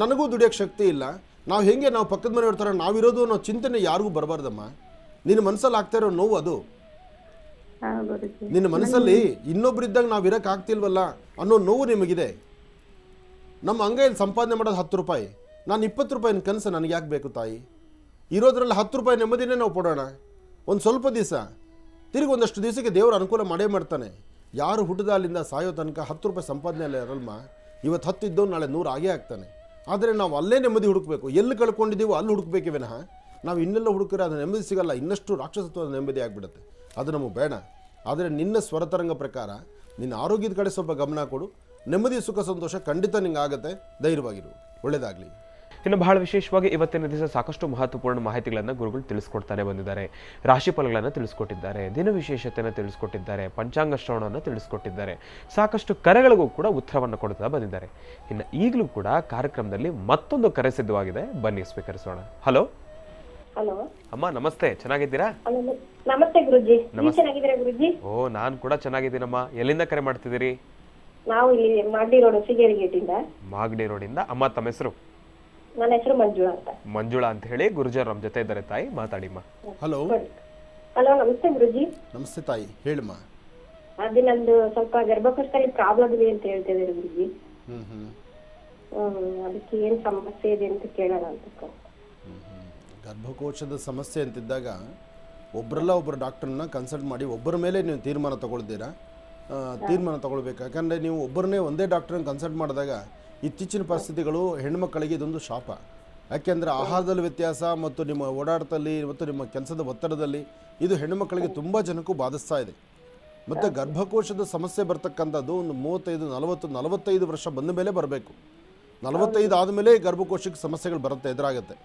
Speaker 2: ನನಗೂ ದುಡಿಯೋಕ್ಕೆ ಶಕ್ತಿ ಇಲ್ಲ, ನಾವು ಹೆಂಗೆ ನಾವು ಪಕ್ಕದ ಮನೆಯವ್ರ ಥರ ನಾವಿರೋದು ಅನ್ನೋ ಚಿಂತನೆ ಯಾರಿಗೂ ಬರಬಾರ್ದಮ್ಮ. ನಿನ್ನ ಮನಸ್ಸಲ್ಲಿ ಆಗ್ತಾ ಇರೋ ನೋವು ಅದು.
Speaker 3: ಹಾ ಗುರುಜಿ.
Speaker 2: ನಿನ್ನ ಮನಸ್ಸಲ್ಲಿ ಇನ್ನೊಬ್ಬರಿದ್ದಾಗ ನಾವು ಇರೋಕ್ಕೆ ಆಗ್ತಿಲ್ವಲ್ಲ ಅನ್ನೋ ನೋವು ನಿಮಗಿದೆ. ನಮ್ಮ ಅಂಗೈಯಲ್ಲಿ ಸಂಪಾದನೆ ಮಾಡೋದು 10 ರೂಪಾಯಿ, ನಾನು 20 ರೂಪಾಯಿನ ಕನಸು ನನಗೆ ಯಾಕೆ ಬೇಕು ತಾಯಿ? ಇರೋದ್ರಲ್ಲಿ 10 ರೂಪಾಯಿ ನೆಮ್ಮದಿನೇ ನಾವು ಕೊಡೋಣ. ಒಂದು ಸ್ವಲ್ಪ ದಿವಸ ತಿರುಗಿ ಒಂದಷ್ಟು ದಿವಸಕ್ಕೆ ದೇವರು ಅನುಕೂಲ ಮಾಡೇ ಮಾಡ್ತಾನೆ. ಯಾರು ಹುಟ್ಟಿದಾಲಿಂದ ಸಾಯೋ ತನಕ 10 ರೂಪಾಯಿ ಸಂಪಾದನೆಯಲ್ಲ ಇರಲ್ಮ. ಇವತ್ತು 10 ಇದ್ದವ್ನು ನಾಳೆ 100 ಆಗೇ ಆಗ್ತಾನೆ. ಆದರೆ ನಾವು ಅಲ್ಲೇ ನೆಮ್ಮದಿ ಹುಡುಕಬೇಕು. ಎಲ್ಲಿ ಕಳ್ಕೊಂಡಿದ್ದೀವೋ ಅಲ್ಲಿ ಹುಡುಕಬೇಕೇ ವಿನಃ ನಾವು ಇನ್ನೆಲ್ಲ ಹುಡುಕಿದ್ರೆ ಅದು ನೆಮ್ಮದಿ ಸಿಗಲ್ಲ, ಇನ್ನಷ್ಟು ರಾಕ್ಷಸತ್ವದ ನೆಮ್ಮದಿ ಆಗಿಬಿಡುತ್ತೆ. ಅದು ನಮಗೆ ಬೇಡ. ಆದರೆ ನಿನ್ನ ಸ್ವರತರಂಗ ಪ್ರಕಾರ ನಿನ್ನ ಆರೋಗ್ಯದ ಕಡೆ ಸ್ವಲ್ಪ ಗಮನ ಕೊಡು. ನೆಮ್ಮದಿ ಸುಖ ಸಂತೋಷ ಖಂಡಿತ ನಿಂಗೆ ಆಗುತ್ತೆ. ಧೈರ್ಯವಾಗಿರು. ಒಳ್ಳೆಯದಾಗಲಿ.
Speaker 1: ಇನ್ನು ಬಹಳ ವಿಶೇಷವಾಗಿ ಇವತ್ತಿನ ದಿವಸ ಸಾಕಷ್ಟು ಮಹತ್ವಪೂರ್ಣ ಮಾಹಿತಿಗಳನ್ನು ಗುರುಗಳು ತಿಳಿಸ್ಕೊಡ್ತಾನೆ ಬಂದಿದ್ದಾರೆ. ರಾಶಿ ಫಲಗಳನ್ನು ತಿಳಿಸ್ಕೊಟ್ಟಿದ್ದಾರೆ, ದಿನ ವಿಶೇಷತೆಯನ್ನು ತಿಳಿಸ್ಕೊಟ್ಟಿದ್ದಾರೆ, ಪಂಚಾಂಗ ಶ್ರವಣವನ್ನು ತಿಳಿಸ್ಕೊಟ್ಟಿದ್ದಾರೆ, ಸಾಕಷ್ಟು ಕರೆಗಳಿಗೂ ಕೂಡ ಉತ್ತರವನ್ನು ಕೊಡ್ತಾ ಬಂದಿದ್ದಾರೆ. ಇನ್ನು ಈಗಲೂ ಕೂಡ ಕಾರ್ಯಕ್ರಮದಲ್ಲಿ ಮತ್ತೊಂದು ಕರೆ ಸಿದ್ಧವಾಗಿದೆ, ಬನ್ನಿ ಸ್ವೀಕರಿಸೋಣ. ಹಲೋ
Speaker 5: ಹಲೋ
Speaker 1: ಅಮ್ಮ, ನಮಸ್ತೆ, ಚೆನ್ನಾಗಿದ್ದೀರಾ?
Speaker 5: ನಮಸ್ತೆ ಗುರುಜಿ. ಚೆನ್ನಾಗಿದ್ದೀರಾ ಗುರುಜಿ?
Speaker 1: ಓ, ನಾನು ಕೂಡ ಚೆನ್ನಾಗಿದ್ದೀನಮ್ಮ. ಎಲ್ಲಿಂದ ಕರೆ ಮಾಡ್ತಿದ್ದೀರಿ?
Speaker 5: ನಾವು ಇಲ್ಲಿ ಮಾಗಡಿ ರೋಡ್ ಸಿಗೇರಿ ಗೇಟ್ ಇಂದ.
Speaker 1: ಮಾಗಡಿ ರೋಡಿಂದ. ಅಮ್ಮ, ತಮ್ಮ ಹೆಸರು?
Speaker 5: ನನ್ನ ಹೆಸರು ಮಂಜುಳಾ ಅಂತ.
Speaker 1: ಮಂಜುಳಾ ಅಂತ ಹೇಳಿ. ಗುರುಜರ್ ನಮ್ಮ ಜೊತೆ ಇದ್ದಾರೆ ತಾಯಿ, ಮಾತಾಡಿಮ್ಮ.
Speaker 2: ಹಲೋ.
Speaker 5: ಹಲೋ, ನಮಸ್ತೆ ಗುರುಜಿ.
Speaker 2: ನಮಸ್ತೆ ತಾಯಿ, ಹೇಳಮ್ಮ.
Speaker 5: ಅದು ನಂದು ಸ್ವಲ್ಪ ಗರ್ಭಕೋಶದಲ್ಲಿ ಪ್ರಾಬ್ಲಮ್ ಇದೆ ಅಂತ ಹೇಳ್ತಿದ್ದಾರೆ ಗುರುಜಿ. ಅದಕ್ಕೆ ಏನ್ ಸಮಸ್ಯೆ ಇದೆ ಅಂತ ಕೇಳೋಣ ಅಂತ.
Speaker 2: ಗರ್ಭಕೋಶದ ಸಮಸ್ಯೆ ಅಂತಿದ್ದಾಗ ಒಬ್ಬರಲ್ಲ ಒಬ್ಬರು ಡಾಕ್ಟರ್ನ ಕನ್ಸಲ್ಟ್ ಮಾಡಿ ಒಬ್ಬರ ಮೇಲೆ ನೀವು ತೀರ್ಮಾನ ತಗೊಳ್ತೀರಾ. ತೀರ್ಮಾನ ತಗೊಳ್ಬೇಕು. ಯಾಕಂದರೆ ನೀವು ಒಬ್ಬರನ್ನೇ ಒಂದೇ ಡಾಕ್ಟ್ರನ್ನ ಕನ್ಸಲ್ಟ್ ಮಾಡಿದಾಗ ಇತ್ತೀಚಿನ ಪರಿಸ್ಥಿತಿಗಳು ಹೆಣ್ಮಕ್ಕಳಿಗೆ ಇದೊಂದು ಶಾಪ. ಯಾಕೆಂದರೆ ಆಹಾರದಲ್ಲಿ ವ್ಯತ್ಯಾಸ ಮತ್ತು ನಿಮ್ಮ ಓಡಾಟದಲ್ಲಿ ಮತ್ತು ನಿಮ್ಮ ಕೆಲಸದ ಒತ್ತಡದಲ್ಲಿ ಇದು ಹೆಣ್ಣುಮಕ್ಕಳಿಗೆ ತುಂಬ ಜನಕ್ಕೂ ಬಾಧಿಸ್ತಾ ಇದೆ. ಮತ್ತು ಗರ್ಭಕೋಶದ ಸಮಸ್ಯೆ ಬರ್ತಕ್ಕಂಥದ್ದು ಒಂದು 35 ವರ್ಷ ಬಂದ ಮೇಲೆ ಬರಬೇಕು. 45 ಆದಮೇಲೆ ಗರ್ಭಕೋಶಕ್ಕೆ ಸಮಸ್ಯೆಗಳು ಬರುತ್ತೆ, ಎದುರಾಗುತ್ತೆ.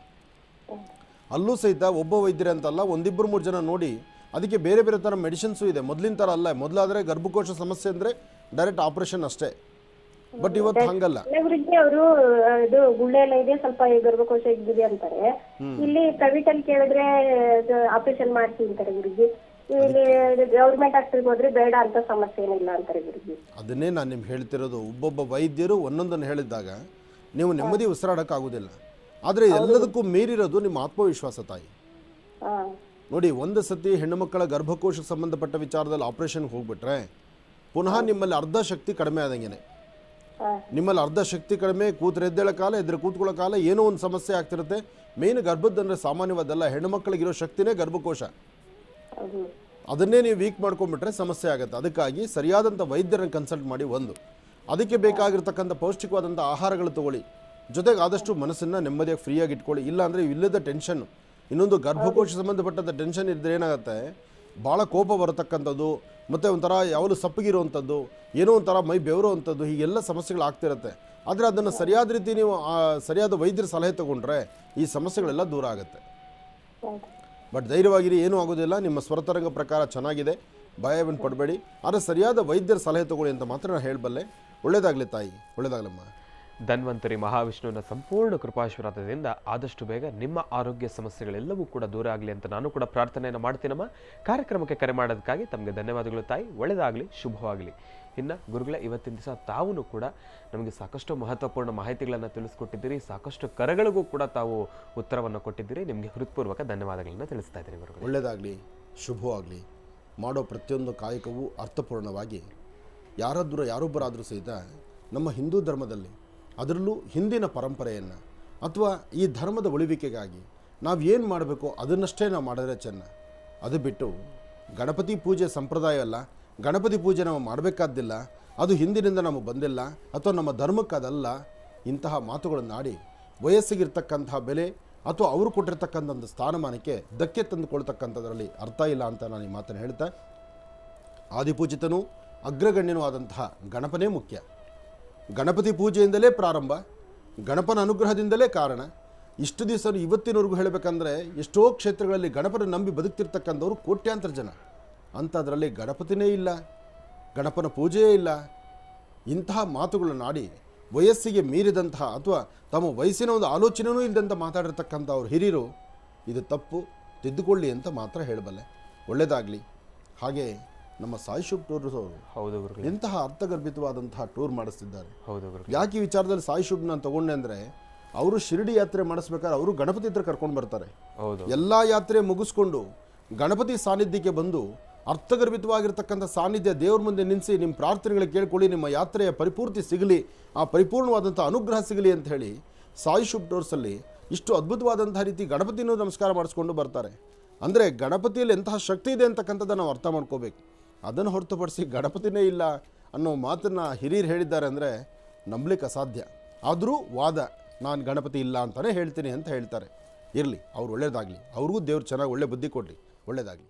Speaker 2: ಅಲ್ಲೂ ಸಹಿತ ಒಬ್ಬ ವೈದ್ಯರೇ ಅಂತಲ್ಲ, 1-2-3 ಜನ ನೋಡಿ ಅದಕ್ಕೆ ಬೇರೆ ಬೇರೆ ಥರ ಮೆಡಿಸಿನ್ಸು ಇದೆ. ಮೊದಲಿನ ಥರ ಅಲ್ಲ. ಮೊದಲಾದರೆ ಗರ್ಭಕೋಶ ಸಮಸ್ಯೆ ಅಂದರೆ ಡೈರೆಕ್ಟ್ ಆಪರೇಷನ್ ಅಷ್ಟೇ. ಬಟ್ ಇವತ್ತು ಹಂಗಲ್ಲ.
Speaker 5: ಅವರು ಇದು ಗುಳ್ಳೆ ಎಲ್ಲ ಇದೆ, ಸ್ವಲ್ಪ ಗರ್ಭಕೋಶ ಇದ್ದಿದೆ ಅಂತಾರೆ. ಇಲ್ಲಿ ಪ್ರೈವೇಟ್ ಅಲ್ಲಿ ಕೇಳಿದ್ರೆ ಆಪರೇಷನ್ ಮಾಡ್ಸಿ ಅಂತಾರೆ ಗುರುಜಿ. ಇಲ್ಲಿ ಗೌರ್ಮೆಂಟ್ ಆಸ್ಪತ್ರೆಗೆ ಹೋದ್ರೆ ಬೇಡ ಅಂತ ಸಮಸ್ಯೆ ಏನಿಲ್ಲ ಅಂತಾರೆ ಗುರುಜಿ.
Speaker 2: ಅದನ್ನೇ ನಾನು ನಿಮ್ಗೆ ಹೇಳ್ತಿರೋದು. ಒಬ್ಬೊಬ್ಬ ವೈದ್ಯರು ಒಂದೊಂದನ್ನು ಹೇಳಿದಾಗ ನೀವು ನೆಮ್ಮದಿ ಉಸಿರಾಡೋಕ್ಕಾಗೋದಿಲ್ಲ. ಆದರೆ ಎಲ್ಲದಕ್ಕೂ ಮೀರಿರೋದು ನಿಮ್ಮ ಆತ್ಮವಿಶ್ವಾಸ ತಾಯಿ. ನೋಡಿ, ಒಂದು ಸತಿ ಹೆಣ್ಣುಮಕ್ಕಳ ಗರ್ಭಕೋಶಕ್ಕೆ ಸಂಬಂಧಪಟ್ಟ ವಿಚಾರದಲ್ಲಿ ಆಪರೇಷನ್ಗೆ ಹೋಗ್ಬಿಟ್ರೆ ಪುನಃ ನಿಮ್ಮಲ್ಲಿ ಅರ್ಧ ಶಕ್ತಿ ಕಡಿಮೆ ಆದಂಗೆನೆ. ನಿಮ್ಮಲ್ಲಿ ಅರ್ಧ ಶಕ್ತಿ ಕಡಿಮೆ, ಕೂತ್ರೆ ಎದ್ದೇಳೋ ಕಾಲ, ಎದ್ರೆ ಕೂತ್ಕೊಳ್ಳೋ ಕಾಲ, ಏನೋ ಒಂದು ಸಮಸ್ಯೆ ಆಗ್ತಿರುತ್ತೆ. ಮೇನ್ ಗರ್ಭದಂದ್ರೆ ಸಾಮಾನ್ಯವಾದಲ್ಲ, ಹೆಣ್ಣುಮಕ್ಕಳಿಗಿರೋ ಶಕ್ತಿನೇ ಗರ್ಭಕೋಶ. ಅದನ್ನೇ ನೀವು ವೀಕ್ ಮಾಡ್ಕೊಂಡ್ಬಿಟ್ರೆ ಸಮಸ್ಯೆ ಆಗುತ್ತೆ. ಅದಕ್ಕಾಗಿ ಸರಿಯಾದಂಥ ವೈದ್ಯರನ್ನು ಕನ್ಸಲ್ಟ್ ಮಾಡಿ, ಅದಕ್ಕೆ ಬೇಕಾಗಿರ್ತಕ್ಕಂಥ ಪೌಷ್ಟಿಕವಾದಂಥ ಆಹಾರಗಳು ತಗೊಳ್ಳಿ. ಜೊತೆಗೆ ಆದಷ್ಟು ಮನಸ್ಸನ್ನು ನೆಮ್ಮದಿಯಾಗಿ ಫ್ರೀಯಾಗಿ ಇಟ್ಕೊಳ್ಳಿ. ಇಲ್ಲಾಂದರೆ ಇಲ್ಲದ ಟೆನ್ಷನ್ನು, ಇನ್ನೊಂದು ಗರ್ಭಕೋಶ ಸಂಬಂಧಪಟ್ಟಂಥ ಟೆನ್ಷನ್ ಇದ್ದರೆ ಏನಾಗುತ್ತೆ, ಭಾಳ ಕೋಪ ಬರತಕ್ಕಂಥದ್ದು, ಮತ್ತು ಒಂಥರ ಯಾವಾಗಲೂ ಸಪ್ಪಗಿರುವಂಥದ್ದು, ಏನೋ ಒಂಥರ ಮೈ ಬೆವರುವಂಥದ್ದು, ಹೀಗೆಲ್ಲ ಸಮಸ್ಯೆಗಳು ಆಗ್ತಿರುತ್ತೆ. ಆದರೆ ಅದನ್ನು ಸರಿಯಾದ ರೀತಿ ನೀವು ಸರಿಯಾದ ವೈದ್ಯರ ಸಲಹೆ ತೊಗೊಂಡ್ರೆ ಈ ಸಮಸ್ಯೆಗಳೆಲ್ಲ ದೂರ ಆಗುತ್ತೆ. ಬಟ್ ಧೈರ್ಯವಾಗಿರಿ, ಏನೂ ಆಗೋದಿಲ್ಲ. ನಿಮ್ಮ ಸ್ವರತರಂಗ ಪ್ರಕಾರ ಚೆನ್ನಾಗಿದೆ, ಭಯವನ್ನು ಪಡಬೇಡಿ. ಆದರೆ ಸರಿಯಾದ ವೈದ್ಯರ ಸಲಹೆ ತೊಗೊಳ್ಳಿ ಅಂತ ಮಾತ್ರ ನಾನು ಹೇಳಬಲ್ಲೆ. ಒಳ್ಳೆಯದಾಗಲಿ ತಾಯಿ, ಒಳ್ಳೆಯದಾಗಲಮ್ಮ.
Speaker 1: ಧನ್ವಂತರಿ ಮಹಾವಿಷ್ಣುವಿನ ಸಂಪೂರ್ಣ ಕೃಪಾಶೀರ್ವಾದದಿಂದ ಆದಷ್ಟು ಬೇಗ ನಿಮ್ಮ ಆರೋಗ್ಯ ಸಮಸ್ಯೆಗಳೆಲ್ಲವೂ ಕೂಡ ದೂರ ಆಗಲಿ ಅಂತ ನಾನು ಕೂಡ ಪ್ರಾರ್ಥನೆಯನ್ನು ಮಾಡ್ತೀನಮ್ಮ. ಕಾರ್ಯಕ್ರಮಕ್ಕೆ ಕರೆ ಮಾಡೋದಕ್ಕಾಗಿ ತಮಗೆ ಧನ್ಯವಾದಗಳು ತಾಯಿ. ಒಳ್ಳೆಯದಾಗಲಿ, ಶುಭವಾಗಲಿ. ಇನ್ನು ಗುರುಗಳ ಇವತ್ತಿನ ದಿವಸ ತಾವು ಕೂಡ ನಮಗೆ ಸಾಕಷ್ಟು ಮಹತ್ವಪೂರ್ಣ ಮಾಹಿತಿಗಳನ್ನು ತಿಳಿಸ್ಕೊಟ್ಟಿದ್ದೀರಿ. ಸಾಕಷ್ಟು ಕರೆಗಳಿಗೂ ಕೂಡ ತಾವು ಉತ್ತರವನ್ನು ಕೊಟ್ಟಿದ್ದೀರಿ. ನಿಮಗೆ ಹೃತ್ಪೂರ್ವಕ ಧನ್ಯವಾದಗಳನ್ನು ತಿಳಿಸ್ತಾ ಇದ್ದೀನಿ ಗುರುಗಳು.
Speaker 2: ಒಳ್ಳೆಯದಾಗಲಿ, ಶುಭವಾಗಲಿ. ಮಾಡೋ ಪ್ರತಿಯೊಂದು ಕಾಯಕವೂ ಅರ್ಥಪೂರ್ಣವಾಗಿ ಯಾರೊಬ್ಬರಾದರೂ ಸಹಿತ ನಮ್ಮ ಹಿಂದೂ ಧರ್ಮದಲ್ಲಿ, ಅದರಲ್ಲೂ ಹಿಂದಿನ ಪರಂಪರೆಯನ್ನು ಅಥವಾ ಈ ಧರ್ಮದ ಉಳಿವಿಕೆಗಾಗಿ ನಾವು ಏನು ಮಾಡಬೇಕು ಅದನ್ನಷ್ಟೇ ನಾವು ಮಾಡಿದ್ರೆ ಚೆನ್ನ. ಅದು ಬಿಟ್ಟು ಗಣಪತಿ ಪೂಜೆ ಸಂಪ್ರದಾಯ ಅಲ್ಲ, ಗಣಪತಿ ಪೂಜೆ ನಾವು ಮಾಡಬೇಕಾದ್ದಿಲ್ಲ, ಅದು ಹಿಂದಿನಿಂದ ನಮಗೆ ಬಂದಿಲ್ಲ, ಅಥವಾ ನಮ್ಮ ಧರ್ಮಕ್ಕೆ ಅದಲ್ಲ, ಇಂತಹ ಮಾತುಗಳನ್ನಾಡಿ ವಯಸ್ಸಿಗಿರ್ತಕ್ಕಂತಹ ಬೆಲೆ ಅಥವಾ ಅವರು ಕೊಟ್ಟಿರ್ತಕ್ಕಂಥ ಒಂದು ಸ್ಥಾನಮಾನಕ್ಕೆ ಧಕ್ಕೆ ತಂದುಕೊಳ್ತಕ್ಕಂಥದ್ರಲ್ಲಿ ಅರ್ಥ ಇಲ್ಲ ಅಂತ ನಾನು ಈ ಮಾತನ್ನು ಹೇಳ್ತಾ, ಆದಿಪೂಜಿತನೂ ಅಗ್ರಗಣ್ಯನೂ ಆದಂತಹ ಗಣಪನೇ ಮುಖ್ಯ. ಗಣಪತಿ ಪೂಜೆಯಿಂದಲೇ ಪ್ರಾರಂಭ, ಗಣಪನ ಅನುಗ್ರಹದಿಂದಲೇ ಕಾರಣ. ಇಷ್ಟು ದಿವಸ ಇವತ್ತಿನವರೆಗೂ ಹೇಳಬೇಕಂದ್ರೆ ಎಷ್ಟೋ ಕ್ಷೇತ್ರಗಳಲ್ಲಿ ಗಣಪನ ನಂಬಿ ಬದುಕ್ತಿರ್ತಕ್ಕಂಥವ್ರು ಕೋಟ್ಯಾಂತರ ಜನ. ಅಂಥದ್ರಲ್ಲಿ ಗಣಪತಿನೇ ಇಲ್ಲ, ಗಣಪನ ಪೂಜೆಯೇ ಇಲ್ಲ. ಇಂತಹ ಮಾತುಗಳನ್ನಾಡಿ ವಯಸ್ಸಿಗೆ ಮೀರಿದಂತಹ ಅಥವಾ ತಮ್ಮ ವಯಸ್ಸಿನ ಒಂದು ಆಲೋಚನೆಯೂ ಇಲ್ಲದಂತ ಮಾತಾಡಿರ್ತಕ್ಕಂಥ ಅವ್ರ ಹಿರಿಯರು ಇದು ತಪ್ಪು, ತಿದ್ದುಕೊಳ್ಳಿ ಅಂತ ಮಾತ್ರ ಹೇಳಬಲ್ಲೆ. ಒಳ್ಳೆಯದಾಗಲಿ. ಹಾಗೆ ನಮ್ಮ ಸಾಯಿಶುಬ್ ಟೂರ್ಸ್ ಅವರು
Speaker 1: ಹೌದು ಗುರುಗಳೇ.
Speaker 2: ಎಂತಹ ಅರ್ಥಗರ್ಭಿತವಾದಂತಹ ಟೂರ್ ಮಾಡಿಸ್ತಿದ್ದಾರೆ.
Speaker 1: ಹೌದು ಗುರುಗಳೇ.
Speaker 2: ಯಾಕೆ ಈ ವಿಚಾರದಲ್ಲಿ ಸಾಯಿಶುಬ್ ನಾನು ತಗೊಂಡೆ ಅಂದರೆ, ಅವರು ಶಿರಡಿ ಯಾತ್ರೆ ಮಾಡಿಸ್ಬೇಕಾದ್ರೆ ಅವರು ಗಣಪತಿ ಹತ್ರ ಕರ್ಕೊಂಡು ಬರ್ತಾರೆ.
Speaker 1: ಹೌದು.
Speaker 2: ಎಲ್ಲ ಯಾತ್ರೆ ಮುಗಿಸ್ಕೊಂಡು ಗಣಪತಿ ಸಾನ್ನಿಧ್ಯಕ್ಕೆ ಬಂದು ಅರ್ಥಗರ್ಭಿತವಾಗಿರ್ತಕ್ಕಂಥ ಸಾನ್ನಿಧ್ಯ ದೇವ್ರ ಮುಂದೆ ನಿಲ್ಲಿಸಿ ನಿಮ್ಮ ಪ್ರಾರ್ಥನೆಗಳಿಗೆ ಕೇಳ್ಕೊಳ್ಳಿ, ನಿಮ್ಮ ಯಾತ್ರೆಯ ಪರಿಪೂರ್ತಿ ಸಿಗಲಿ, ಆ ಪರಿಪೂರ್ಣವಾದಂಥ ಅನುಗ್ರಹ ಸಿಗಲಿ ಅಂತ ಹೇಳಿ ಸಾಯಿಶುಬ್ ಟೂರ್ಸಲ್ಲಿ ಇಷ್ಟು ಅದ್ಭುತವಾದಂಥ ರೀತಿ ಗಣಪತಿನೂ ನಮಸ್ಕಾರ ಮಾಡಿಸ್ಕೊಂಡು ಬರ್ತಾರೆ. ಅಂದರೆ ಗಣಪತಿಯಲ್ಲಿ ಎಂತಹ ಶಕ್ತಿ ಇದೆ ಅಂತಕ್ಕಂಥದ್ದನ್ನು ನಾವು ಅರ್ಥ ಮಾಡ್ಕೋಬೇಕು. ಅದನ್ನು ಹೊರತುಪಡಿಸಿ ಗಣಪತಿನೇ ಇಲ್ಲ ಅನ್ನೋ ಮಾತನ್ನು ಹಿರಿಯರು ಹೇಳಿದ್ದಾರೆ ಅಂದರೆ ನಂಬಲಿಕ್ಕೆ ಅಸಾಧ್ಯ. ಆದರೂ ವಾದ, ನಾನು ಗಣಪತಿ ಇಲ್ಲ ಅಂತಲೇ ಹೇಳ್ತೀನಿ ಅಂತ ಹೇಳ್ತಾರೆ. ಇರಲಿ, ಅವ್ರು ಒಳ್ಳೇದಾಗಲಿ, ಅವ್ರಿಗೂ ದೇವ್ರು ಚೆನ್ನಾಗಿ ಒಳ್ಳೆ ಬುದ್ಧಿ ಕೊಡಲಿ, ಒಳ್ಳೇದಾಗಲಿ.